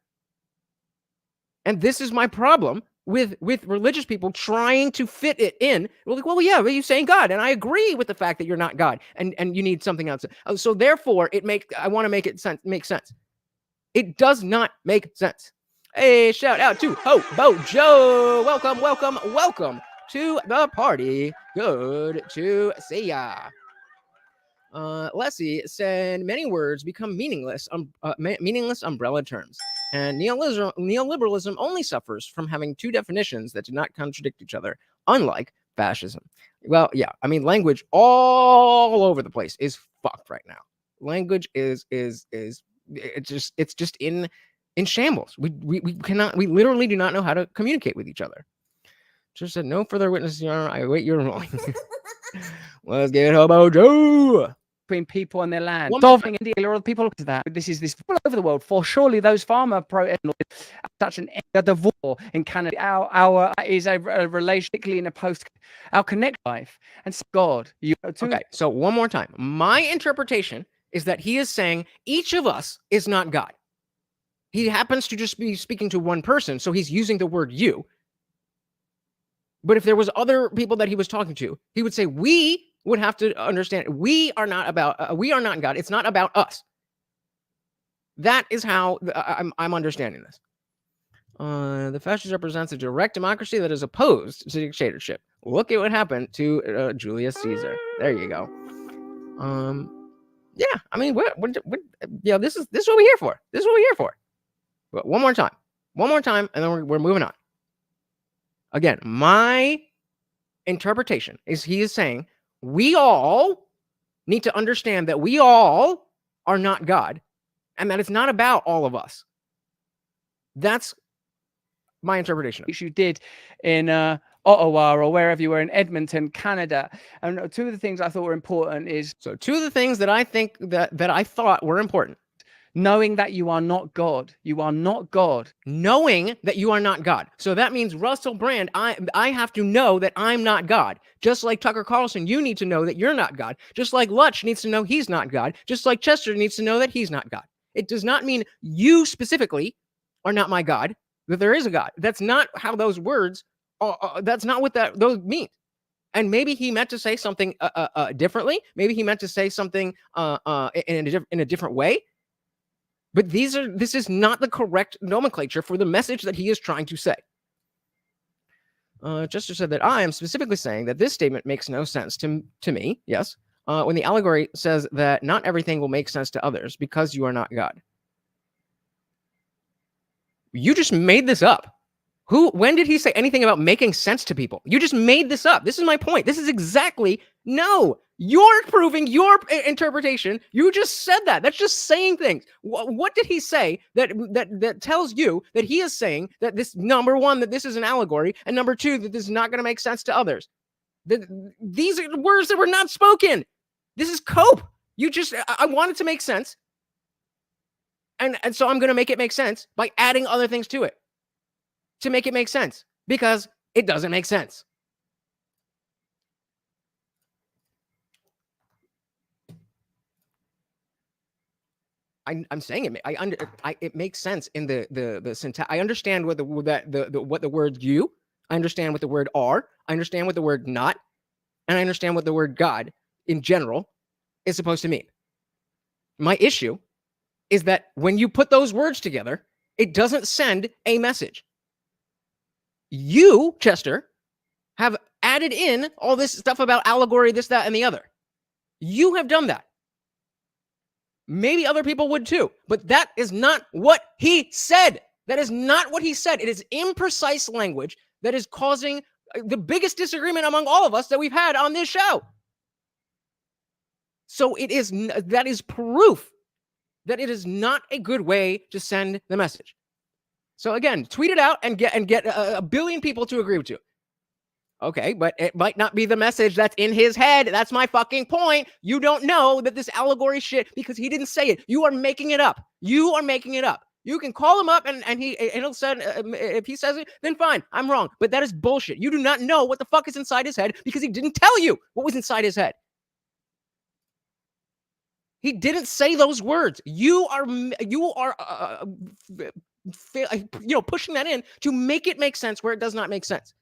And this is my problem with religious people trying to fit it in. We're like, well, yeah, but you're saying God, and I agree with the fact that you're not God, and you need something else. So therefore, I want to make it make sense. It does not make sense. Hey, shout out to Hobo Joe. Welcome, welcome, welcome to the party. Good to see ya. Leslie said, many words become meaningless umbrella terms. And neoliberalism only suffers from having 2 definitions that do not contradict each other, unlike fascism. Well, yeah, I mean, language all over the place is fucked right now. Language is just in shambles. We literally do not know how to communicate with each other. Just said, no further witnesses, Your Honor. I await your ruling. Let's get Hobo Joe. Between people and their land. Solving India or people to that. This all over the world. For surely those farmer protests, such an war in Canada. Our is a relationally in a post our connect life and God. Okay, so one more time. My interpretation is that he is saying each of us is not God. He happens to just be speaking to one person, so he's using the word you. But if there was other people that he was talking to, he would say, we would have to understand, we are not God. It's not about us. That is how I'm understanding this. The fascist represents a direct democracy that is opposed to dictatorship. Look at what happened to Julius Caesar. There you go. Yeah, I mean, this is what we're here for. This is what we're here for. But one more time, and then we're moving on. Again, my interpretation is he is saying we all need to understand that we all are not God, and that it's not about all of us. That's my interpretation. Which you did in Ottawa or wherever you were in Edmonton, Canada. And two of the things I thought were important is... So two of the things that I think that I thought were important. Knowing that you are not God. You are not God. Knowing that you are not God. So that means Russell Brand, I have to know that I'm not God. Just like Tucker Carlson, you need to know that you're not God. Just like Lutch needs to know he's not God. Just like Chester needs to know that he's not God. It does not mean you specifically are not my God, that there is a God. That's not how those words, that's not what those mean. And maybe he meant to say something differently. Maybe he meant to say something in a different way. But this is not the correct nomenclature for the message that he is trying to say. Chester said that I am specifically saying that this statement makes no sense to me, yes, when the allegory says that not everything will make sense to others because you are not God. You just made this up. When did he say anything about making sense to people? You just made this up. This is my point. This is exactly, no, you're proving your interpretation. You just said that. That's just saying things. What did he say that tells you that he is saying that this, number one, that this is an allegory, and number two, that this is not going to make sense to others? These are words that were not spoken. This is cope. I want it to make sense. And so I'm going to make it make sense by adding other things to it to make it make sense, because it doesn't make sense. I'm saying it. It makes sense in the syntax. I understand what the word you. I understand what the word are. I understand what the word not, and I understand what the word God in general is supposed to mean. My issue is that when you put those words together, it doesn't send a message. You, Chester, have added in all this stuff about allegory, this, that, and the other. You have done that. Maybe other people would too, but that is not what he said. That is not what he said. It is imprecise language that is causing the biggest disagreement among all of us that we've had on this show. So that is proof that it is not a good way to send the message. So again, tweet it out and get a billion people to agree with you. Okay, but it might not be the message that's in his head. That's my fucking point. You don't know that this allegory shit, because he didn't say it. You are making it up. You are making it up. You can call him up and he'll say, if he says it, then fine, I'm wrong. But that is bullshit. You do not know what the fuck is inside his head because he didn't tell you what was inside his head. He didn't say those words. You are pushing that in to make it make sense where it does not make sense.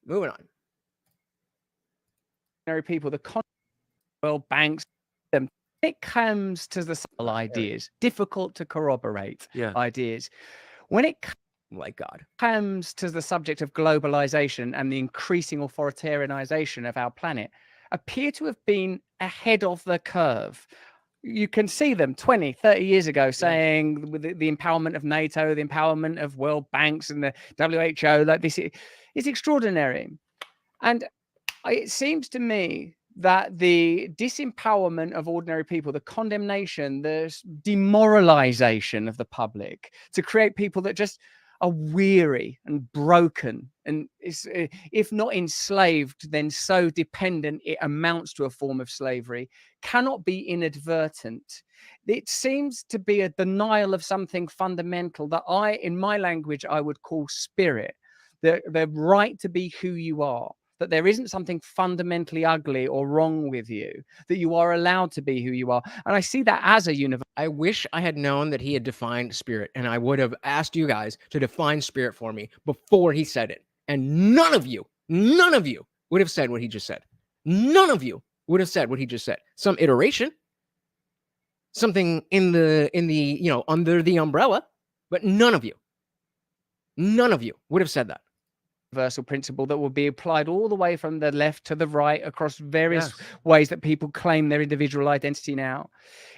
Moving on. People, the world banks, them. It comes to the ideas, difficult to corroborate ideas. When it comes to the subject of globalization and the increasing authoritarianization of our planet, appear to have been ahead of the curve. You can see them 20, 30 years ago saying with the empowerment of NATO, the empowerment of world banks and the WHO, like this is extraordinary. And it seems to me that the disempowerment of ordinary people, the condemnation, the demoralization of the public to create people that just are weary and broken and if not enslaved, then so dependent it amounts to a form of slavery, cannot be inadvertent. It seems to be a denial of something fundamental that in my language, I would call spirit, the right to be who you are. that there isn't something fundamentally ugly or wrong with you, that you are allowed to be who you are. And I see that as a universe. I wish I had known that he had defined spirit, and I would have asked you guys to define spirit for me before he said it. And none of you would have said what he just said. None of you would have said what he just said. Some iteration, something in the under the umbrella, but none of you would have said that. Universal principle that will be applied all the way from the left to the right across various ways that people claim their individual identity now.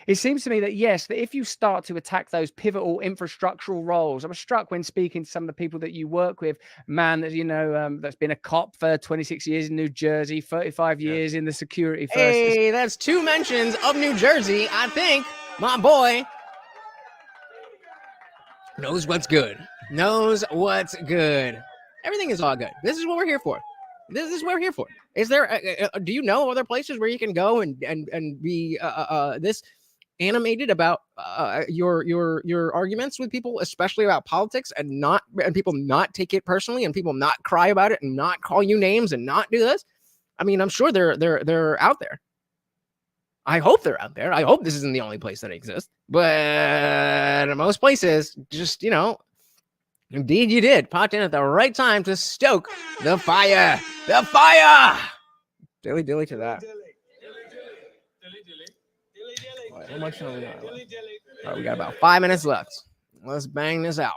It seems to me that, yes, that if you start to attack those pivotal infrastructural roles, I was struck when speaking to some of the people that you work with, man, that that's been a cop for 26 years in New Jersey, 35 years in the security force. Hey, that's 2 mentions of New Jersey. I think my boy knows what's good. Everything is all good. This is what we're here for. This is what we're here for. Is there? Do you know other places where you can go and be this animated about your arguments with people, especially about politics, and people not take it personally, and people not cry about it, and not call you names, and not do this? I mean, I'm sure they're out there. I hope they're out there. I hope this isn't the only place that exists. But most places, just indeed, you did. Popped in at the right time to stoke the fire. The fire! Dilly dilly to that. How much time we got? All right, we got about 5 minutes left. Let's bang this out.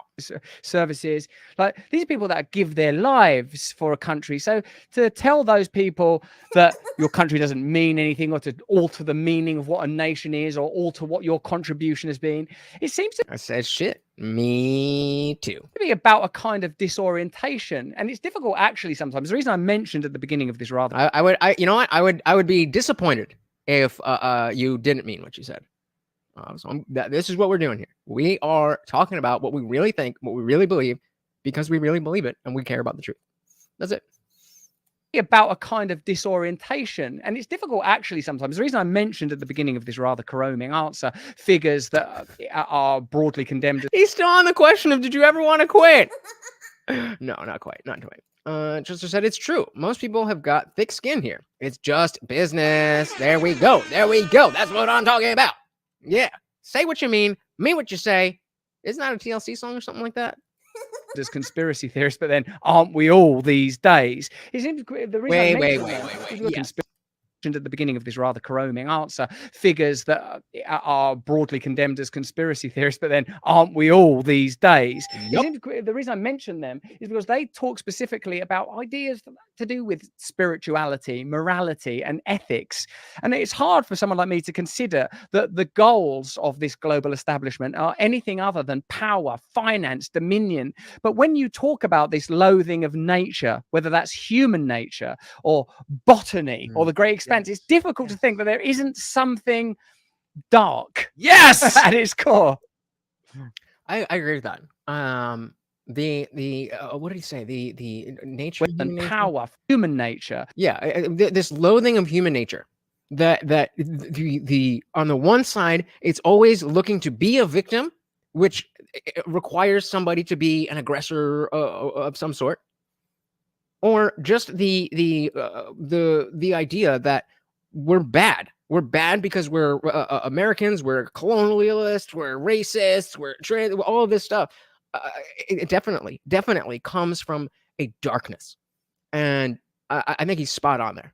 Services, like these people that give their lives for a country. So to tell those people that your country doesn't mean anything, or to alter the meaning of what a nation is, or alter what your contribution has been, it seems to. I said shit. Me too. Be about a kind of disorientation, and it's difficult actually sometimes. The reason I mentioned at the beginning of this rather, I would be disappointed if you didn't mean what you said. This is what we're doing here. We are talking about what we really think, what we really believe, because we really believe it, and we care about the truth. That's it. About a kind of disorientation, and it's difficult actually sometimes. The reason I mentioned at the beginning of this rather caroming answer figures that are broadly condemned. He's still on the question of, did you ever want to quit? No, not quite. Chester said it's true. Most people have got thick skin here. It's just business. There we go. That's what I'm talking about. Yeah. Say what you mean what you say. Isn't that a TLC song or something like that? As conspiracy theorists, but then aren't we all these days? It seems the reason wait. Yes. At the beginning of this rather caroming answer figures that are broadly condemned as conspiracy theorists, but then aren't we all these days? Yep. The reason I mention them is because they talk specifically about ideas to do with spirituality, morality, and ethics. And it's hard for someone like me to consider that the goals of this global establishment are anything other than power, finance, dominion. But when you talk about this loathing of nature, whether that's human nature or botany or the great expanse, it's difficult to think that there isn't something dark at its core. I agree with that. The what did he say? The nature and power, human nature. Yeah, this loathing of human nature. That the on the one side, it's always looking to be a victim, which requires somebody to be an aggressor of some sort, or just the idea that we're bad. We're bad because we're Americans. We're colonialists. We're racists. We're all of this stuff. It definitely comes from a darkness, and I think he's spot on there.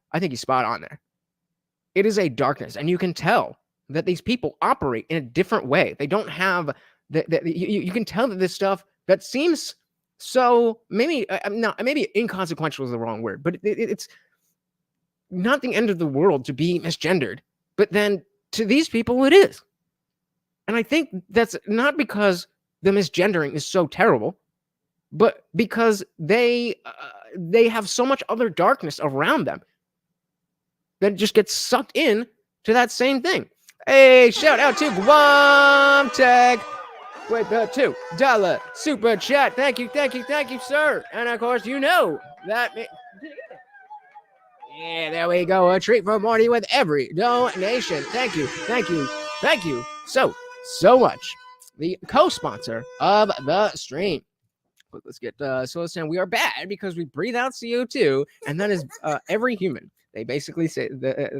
It is a darkness, and you can tell that these people operate in a different way. They don't have you can tell that this stuff that seems so maybe inconsequential is the wrong word, but it's not the end of the world to be misgendered, but then to these people it is. And I think that's not because the misgendering is so terrible, but because they have so much other darkness around them that just gets sucked in to that same thing. Hey, shout out to Guam Tech with the $2 super chat. Thank you, sir. And of course, you know that. Yeah, there we go. A treat for Morty with every donation. Thank you so much. The co-sponsor of the stream. quick. Let's get so saying we are bad because we breathe out CO2, and that is every human. They basically say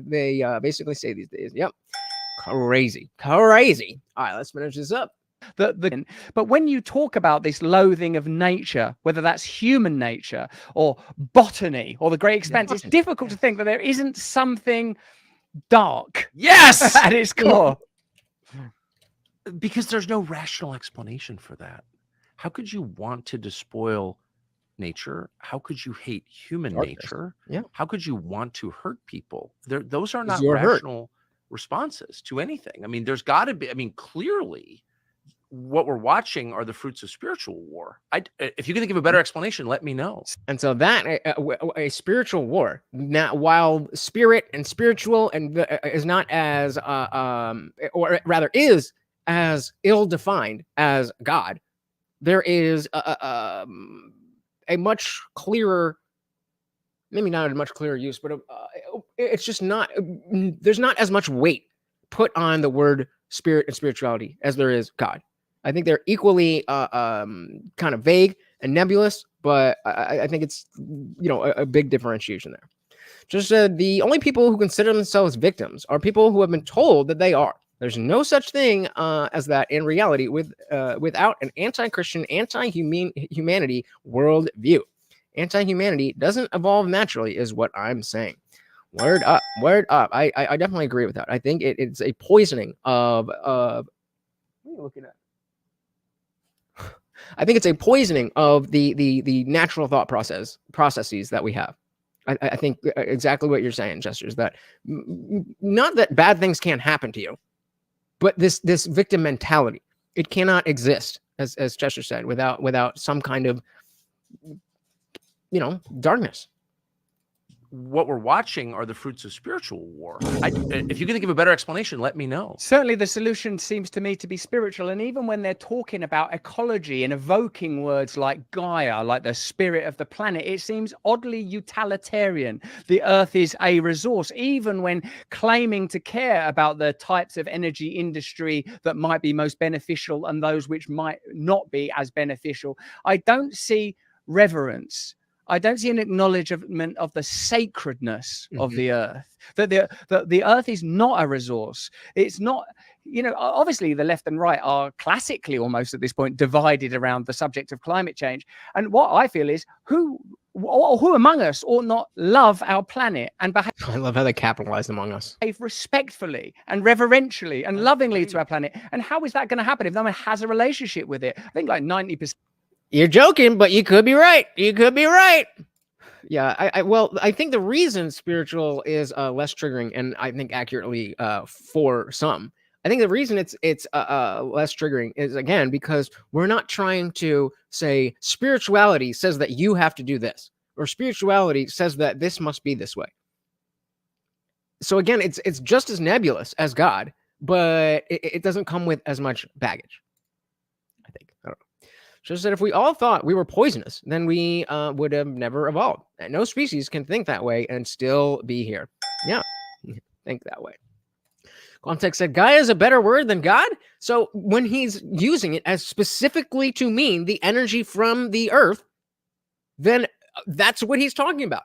basically say these days. Yep, crazy. All right, let's finish this up. But when you talk about this loathing of nature, whether that's human nature or botany or the great expanse, it's difficult to think that there isn't something dark. Yes, at its core. Because there's no rational explanation for that. How could you want to despoil nature? How could you hate human nature? Yeah. How could you want to hurt people? Those are not You're rational responses to anything. I mean, there's got to be. I mean, clearly, what we're watching are the fruits of spiritual war. If you can think of a better explanation, let me know. And so that a spiritual war. Now, while spirit and spiritual and is not as or rather is as ill-defined as God, there is a much clearer, maybe not a much clearer use, but it's just not, there's not as much weight put on the word spirit and spirituality as there is God. I think they're equally kind of vague and nebulous, but I think it's, a big differentiation there. Just the only people who consider themselves victims are people who have been told that they are. There's no such thing as that in reality without an anti-Christian, anti-humanity worldview. Anti-humanity doesn't evolve naturally is what I'm saying. Word up. I definitely agree with that. I think it's a poisoning of what are you looking at? I think it's a poisoning of the natural thought processes that we have. I think exactly what you're saying, Chester, is that not that bad things can't happen to you, but this victim mentality, it cannot exist, as Chester said, without some kind of, darkness. What we're watching are the fruits of spiritual war. If you can think of a better explanation, let me know. Certainly the solution seems to me to be spiritual. And even when they're talking about ecology and evoking words like Gaia, like the spirit of the planet, it seems oddly utilitarian. The earth is a resource, even when claiming to care about the types of energy industry that might be most beneficial and those which might not be as beneficial. I don't see reverence. I don't see an acknowledgement of the sacredness of the earth, that the earth is not a resource. It's not, obviously the left and right are classically almost at this point divided around the subject of climate change. And what I feel is who among us ought not love our planet and behave. I love how they capitalized among us. Respectfully and reverentially and lovingly to our planet. And how is that going to happen if no one has a relationship with it? I think like 90%. You're joking, but you could be right. Yeah, I think the reason spiritual is less triggering, and I think accurately for some, I think the reason it's less triggering is, again, because we're not trying to say spirituality says that you have to do this, or spirituality says that this must be this way. So again, it's just as nebulous as God, but it doesn't come with as much baggage, I think. I don't know. Just that if we all thought we were poisonous, then we would have never evolved. And no species can think that way and still be here. Yeah, think that way. Context said, Gaia is a better word than God. So when he's using it as specifically to mean the energy from the earth, then that's what he's talking about.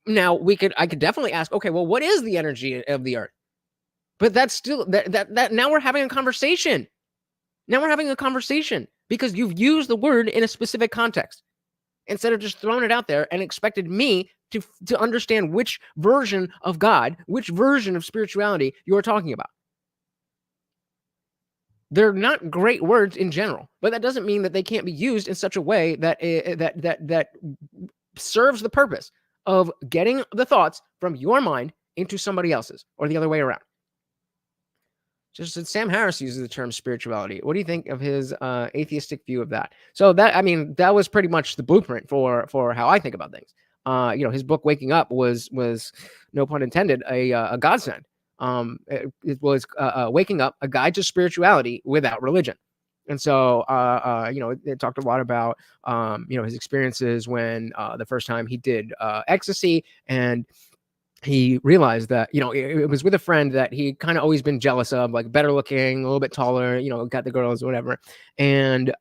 Now I could definitely ask, okay, well, what is the energy of the earth? But that's still that now we're having a conversation. Because you've used the word in a specific context instead of just throwing it out there and expected me to understand which version of God, which version of spirituality you are talking about. They're not great words in general, but that doesn't mean that they can't be used in such a way that that serves the purpose of getting the thoughts from your mind into somebody else's, or the other way around. Just that Sam Harris uses the term spirituality. What do you think of his atheistic view of that? So that was pretty much the blueprint for how I think about things. His book Waking Up was no pun intended a godsend. It was Waking Up, a guide to spirituality without religion. And so it talked a lot about his experiences when the first time he did ecstasy, and he realized that, you know, it was with a friend that he kind of always been jealous of, like better looking, a little bit taller, you know, got the girls or whatever. And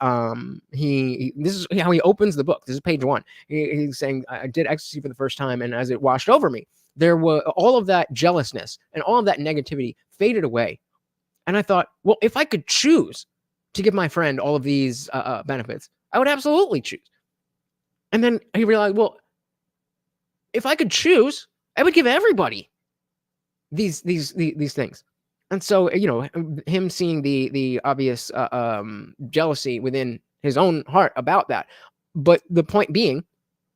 this is how he opens the book. This is page 1. He's saying, I did ecstasy for the first time, and as it washed over me, there were all of that jealousness and all of that negativity faded away. And I thought, well, if I could choose to give my friend all of these benefits, I would absolutely choose. And then he realized, well, if I could choose, I would give everybody these things. And so, you know, him seeing the obvious jealousy within his own heart about that. But the point being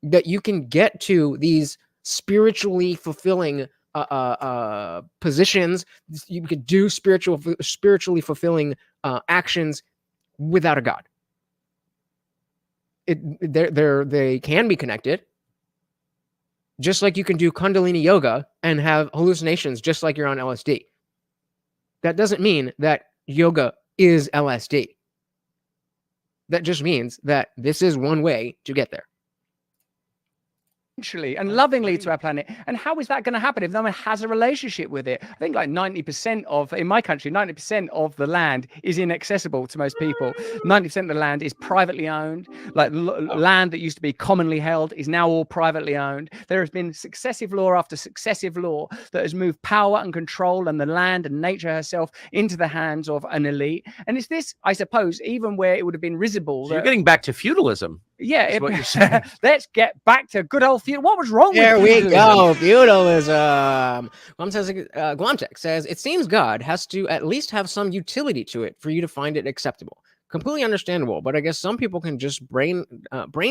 that you can get to these spiritually fulfilling positions. You could do spiritually fulfilling actions without a God. They can be connected. Just like you can do Kundalini yoga and have hallucinations just like you're on LSD. That doesn't mean that yoga is LSD. That just means that this is one way to get there. And lovingly to our planet. And how is that going to happen if no one has a relationship with it? I think like 90% of, in my country, 90% of the land is inaccessible to most people. 90% of the land is privately owned. Like land that used to be commonly held is now all privately owned. There has been successive law after successive law that has moved power and control and the land and nature herself into the hands of an elite. And it's this, I suppose, even where it would have been risible. So you're getting back to feudalism. Yeah, what you're saying. Let's get back to good old feudalism. What was wrong there with feudalism? There we go, feudalism. Glomtek says, it seems God has to at least have some utility to it for you to find it acceptable. Completely understandable, but I guess some people can just brain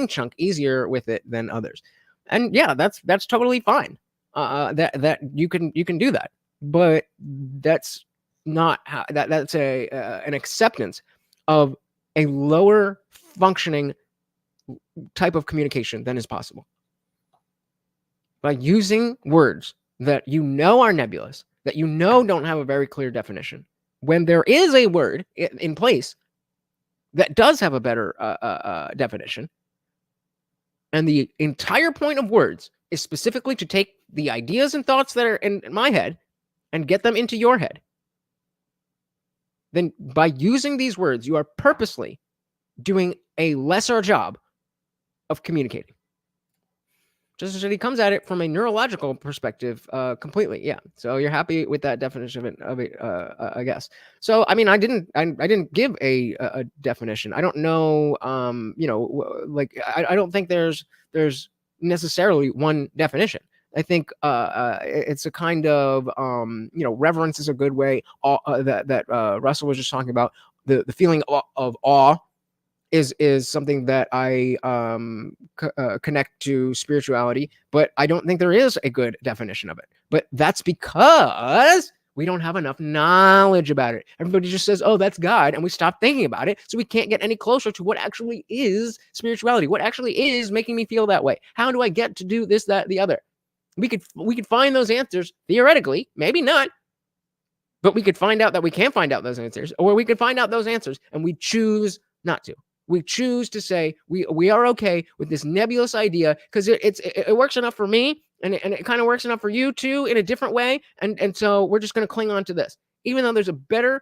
chunk easier with it than others. And yeah, that's totally fine. That you can do that, but that's not how that's an acceptance of a lower functioning type of communication than is possible. By using words that you know are nebulous, that you know don't have a very clear definition, when there is a word in place that does have a better definition, and the entire point of words is specifically to take the ideas and thoughts that are in my head and get them into your head, then by using these words, you are purposely doing a lesser job of communicating. Just as he comes at it from a neurological perspective, completely. Yeah. So you're happy with that definition of it, I guess. So I mean, I didn't give a definition. I don't know. You know, like I don't think there's necessarily one definition. I think it's a kind of you know, reverence is a good way. That Russell was just talking about. The feeling of awe is something that I connect to spirituality, but I don't think there is a good definition of it. But that's because we don't have enough knowledge about it. Everybody just says, oh, that's God, and we stop thinking about it, so we can't get any closer to what actually is spirituality, what actually is making me feel that way. How do I get to do this, that, the other? We could find those answers theoretically, maybe not, but we could find out that we can't find out those answers, or we could find out those answers and we choose not to. We choose to say we are okay with this nebulous idea because it works enough for me, and it kind of works enough for you too in a different way, and so we're just going to cling on to this, even though there's a better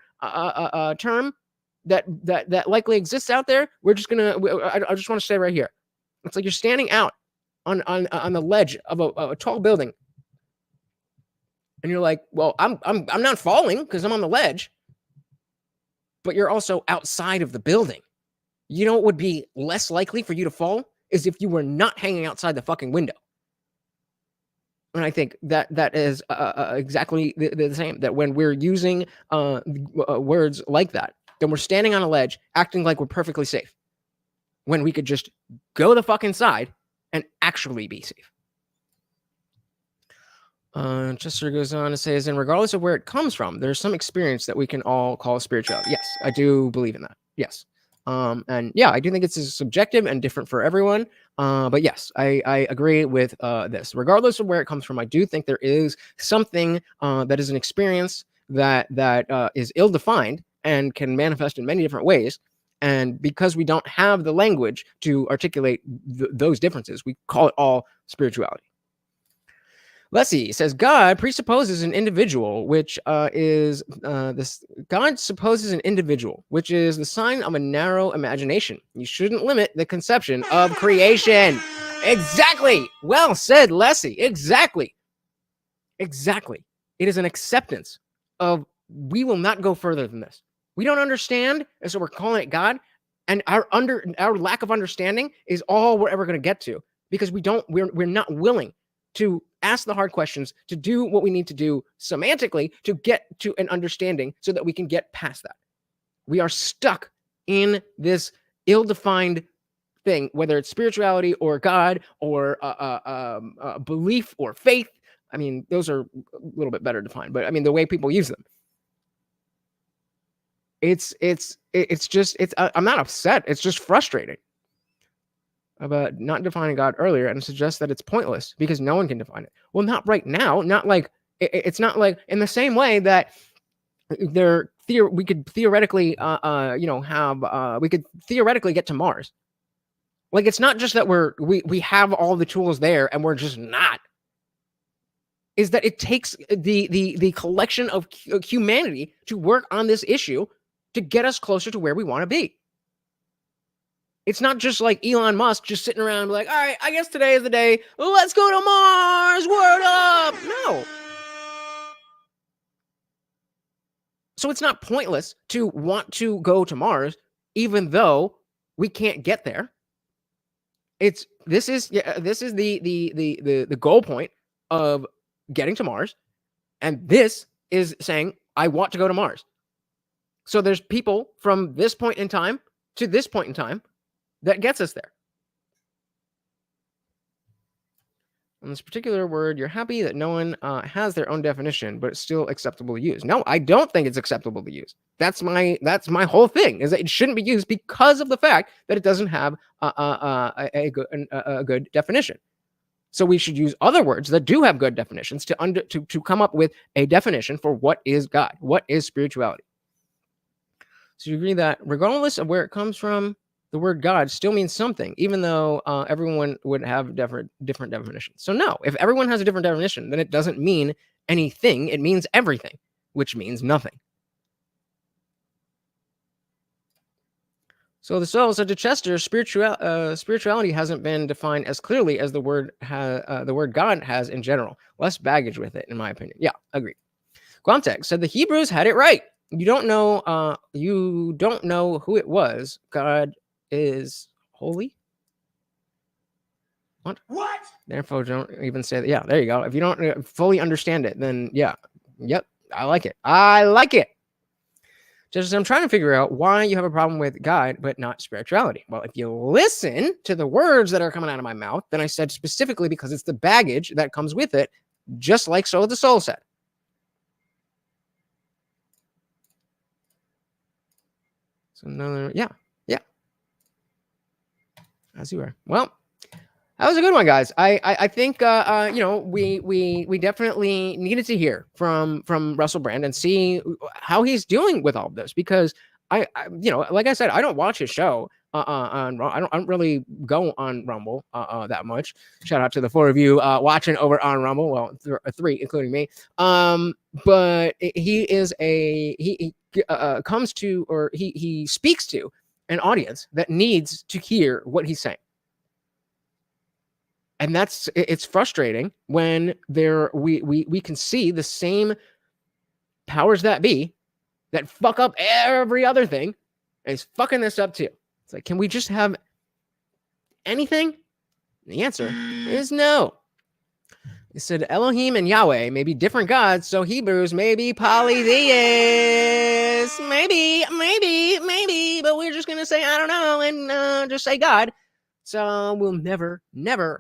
term that likely exists out there. We're just gonna. I just want to stay right here. It's like you're standing out on the ledge of a tall building, and you're like, well, I'm not falling because I'm on the ledge, but you're also outside of the building. You know what would be less likely for you to fall is if you were not hanging outside the fucking window. And I think that is exactly the same, that when we're using words like that, then we're standing on a ledge acting like we're perfectly safe, when we could just go the fucking side and actually be safe. Chester goes on to say, as in, regardless of where it comes from, there's some experience that we can all call spirituality. Yes, I do believe in that. Yes. And yeah, I do think it's subjective and different for everyone. But yes, I agree with this. Regardless of where it comes from, I do think there is something that is an experience that is ill-defined and can manifest in many different ways. And because we don't have the language to articulate those differences, we call it all spirituality. Leslie says God presupposes an individual, which is this. God supposes an individual, which is the sign of a narrow imagination. You shouldn't limit the conception of creation. Exactly. Well said, Leslie. Exactly. Exactly. It is an acceptance of we will not go further than this. We don't understand, and so we're calling it God. And our lack of understanding is all we're ever going to get to, because we're not willing to ask the hard questions, to do what we need to do semantically to get to an understanding so that we can get past that. We are stuck in this ill-defined thing, whether it's spirituality or God or belief or faith. I mean, those are a little bit better defined, but I mean, the way people use them. I'm not upset. It's just frustrating about not defining God earlier and suggest that it's pointless because no one can define it. Well, not right now. Not like it's not like in the same way that we could theoretically we could theoretically get to Mars. Like, it's not just that we have all the tools there and we're just not. Is that it takes the collection of humanity to work on this issue to get us closer to where we want to be. It's not just like Elon Musk just sitting around like, all right, I guess today is the day. Let's go to Mars. Word up. No. So it's not pointless to want to go to Mars, even though we can't get there. This is the goal point of getting to Mars, and this is saying I want to go to Mars. So there's people from this point in time to this point in time that gets us there. On this particular word, you're happy that no one has their own definition, but it's still acceptable to use. No, I don't think it's acceptable to use. That's my whole thing, is that it shouldn't be used because of the fact that it doesn't have a good definition. So we should use other words that do have good definitions to come up with a definition for what is God, what is spirituality. So you agree that regardless of where it comes from, the word God still means something, even though everyone would have different definitions. So no, if everyone has a different definition, then it doesn't mean anything. It means everything, which means nothing. So the soul said to Chester, spirituality hasn't been defined as clearly as the word God has in general. Less baggage with it, in my opinion. Yeah, agree. Quamtech said the Hebrews had it right. You don't know who it was. God is holy. What? Therefore, don't even say that. Yeah, there you go. If you don't fully understand it, then yeah, yep, I like it. I like it. Just I'm trying to figure out why you have a problem with God, but not spirituality. Well, if you listen to the words that are coming out of my mouth, then I said specifically because it's the baggage that comes with it, just like So the Soul said. So another, yeah. As you were. Well, that was a good one, guys. I think we definitely needed to hear from Russell Brand and see how he's doing with all of this, because I like I said, I don't watch his show on I don't really go on Rumble that much. Shout out to the 4 of you watching over on Rumble. Well, 3 including me. But he comes to, or he speaks to an audience that needs to hear what he's saying. And it's frustrating when we can see the same powers that be that fuck up every other thing, and he's fucking this up too. It's like, can we just have anything? And the answer is no. He said Elohim and Yahweh may be different gods, so Hebrews may be polytheists. Maybe, but we're just going to say, I don't know, and just say God. So we'll never know.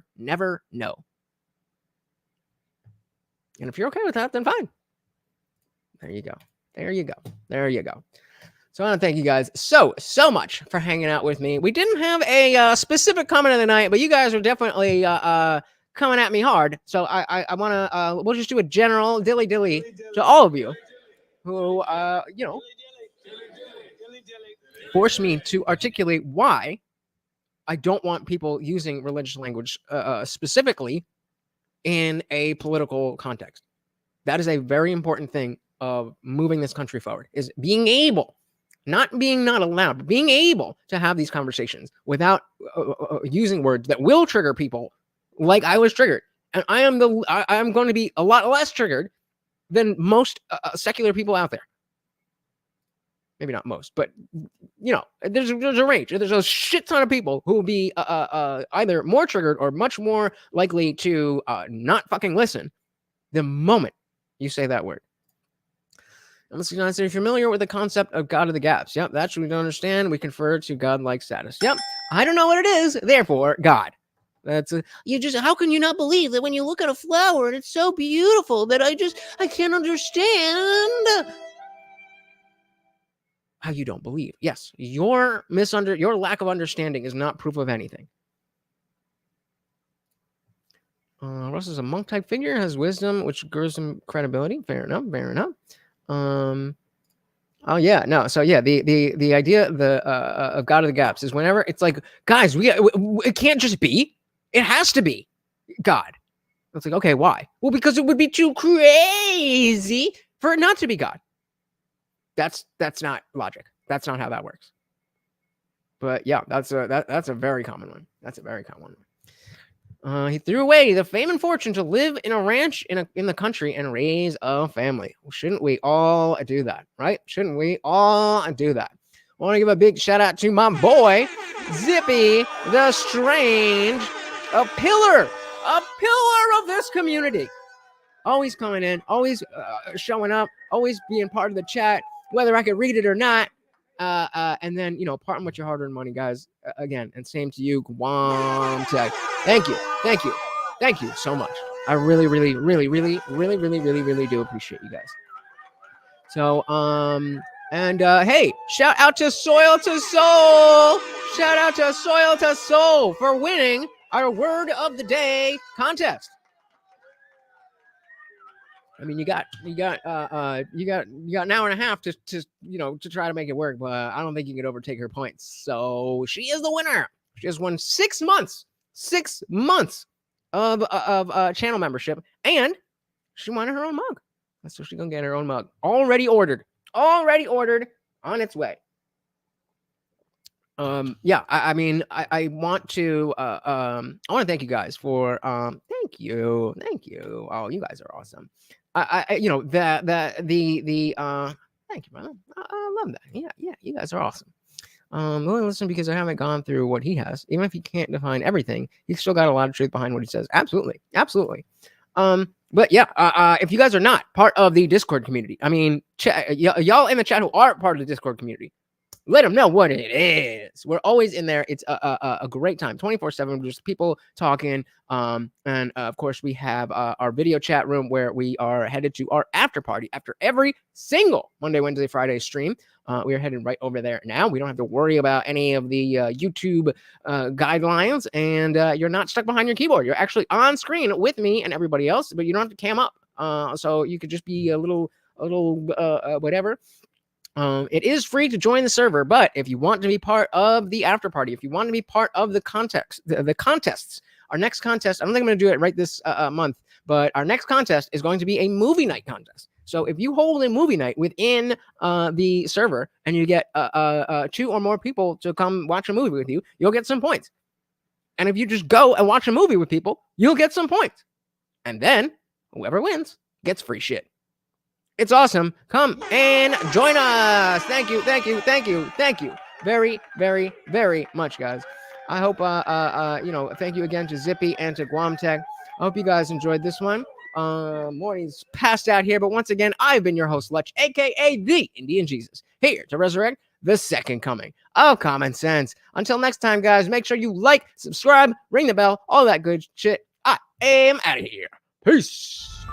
And if you're okay with that, then fine. There you go. So I want to thank you guys so much for hanging out with me. We didn't have a specific comment of the night, but you guys are definitely coming at me hard. So I want to, we'll just do a general dilly to all of you who, force me to articulate why I don't want people using religious language specifically in a political context. That is a very important thing of moving this country forward, is being able, not allowed, but being able to have these conversations without using words that will trigger people like I was triggered. And I am going to be a lot less triggered than most secular people out there. Maybe not most, but there's a range. There's a shit ton of people who will be either more triggered or much more likely to not fucking listen the moment you say that word. Unless you're not familiar with the concept of God of the gaps. Yep, that's what we don't understand. We confer to God-like status. Yep, I don't know what it is. Therefore, God. That's how can you not believe that when you look at a flower and it's so beautiful that I can't understand how you don't believe. Yes, your lack of understanding is not proof of anything. Russ is a monk type figure, has wisdom, which gives him credibility. Fair enough. Oh yeah, no. So yeah, the idea of God of the gaps is whenever it's like, guys, it can't just be. It has to be God. It's like, okay, why? Well, because it would be too crazy for it not to be God. That's not logic. That's not how that works. But yeah, that's a very common one. That's a very common one. He threw away the fame and fortune to live in a ranch in the country and raise a family. Shouldn't we all do that, right? Shouldn't we all do that? I want to give a big shout out to my boy, Zippy the Strange, a pillar of this community. Always coming in, always showing up, always being part of the chat, whether I could read it or not. And then, parting with your hard-earned money, guys, again, and same to you, Guam Tech. Thank you so much. I really, really, really, really, really, really, really, really do appreciate you guys. So, hey, shout out to Soil to Soul. Shout out to Soil to Soul for winning our Word of the Day contest. I mean, you got an hour and a half to try to make it work, but I don't think you can overtake her points. So she is the winner. She has won 6 months of channel membership, and she wanted her own mug. So she's gonna get her own mug. Already ordered on its way. Yeah, I mean, I want to thank you guys for thank you. Oh, you guys are awesome. Thank you, brother. I love that. Yeah, you guys are awesome. Willing to listen because I haven't gone through what he has. Even if he can't define everything, he's still got a lot of truth behind what he says. Absolutely. But yeah, if you guys are not part of the Discord community, I mean, y'all in the chat who are part of the Discord community, let them know what it is. We're always in there. It's a great time, 24/7. Just people talking. And of course, we have our video chat room where we are headed to our after party after every single Monday, Wednesday, Friday stream. We are headed right over there now. We don't have to worry about any of the YouTube guidelines, and you're not stuck behind your keyboard. You're actually on screen with me and everybody else, but you don't have to cam up. So you could just be a little whatever. It is free to join the server, but if you want to be part of the after party, if you want to be part of the contests, our next contest, I don't think I'm going to do it right this month, but our next contest is going to be a movie night contest. So if you hold a movie night within the server and you get 2 or more people to come watch a movie with you, you'll get some points. And if you just go and watch a movie with people, you'll get some points. And then whoever wins gets free shit. It's awesome. Come and join us. Thank you. Very, very, very much, guys. I hope, thank you again to Zippy and to Guam Tech. I hope you guys enjoyed this one. Morning's passed out here, but once again, I've been your host, Lutch, aka the Indian Jesus, here to resurrect the second coming of common sense. Until next time, guys, make sure you like, subscribe, ring the bell, all that good shit. I am out of here. Peace.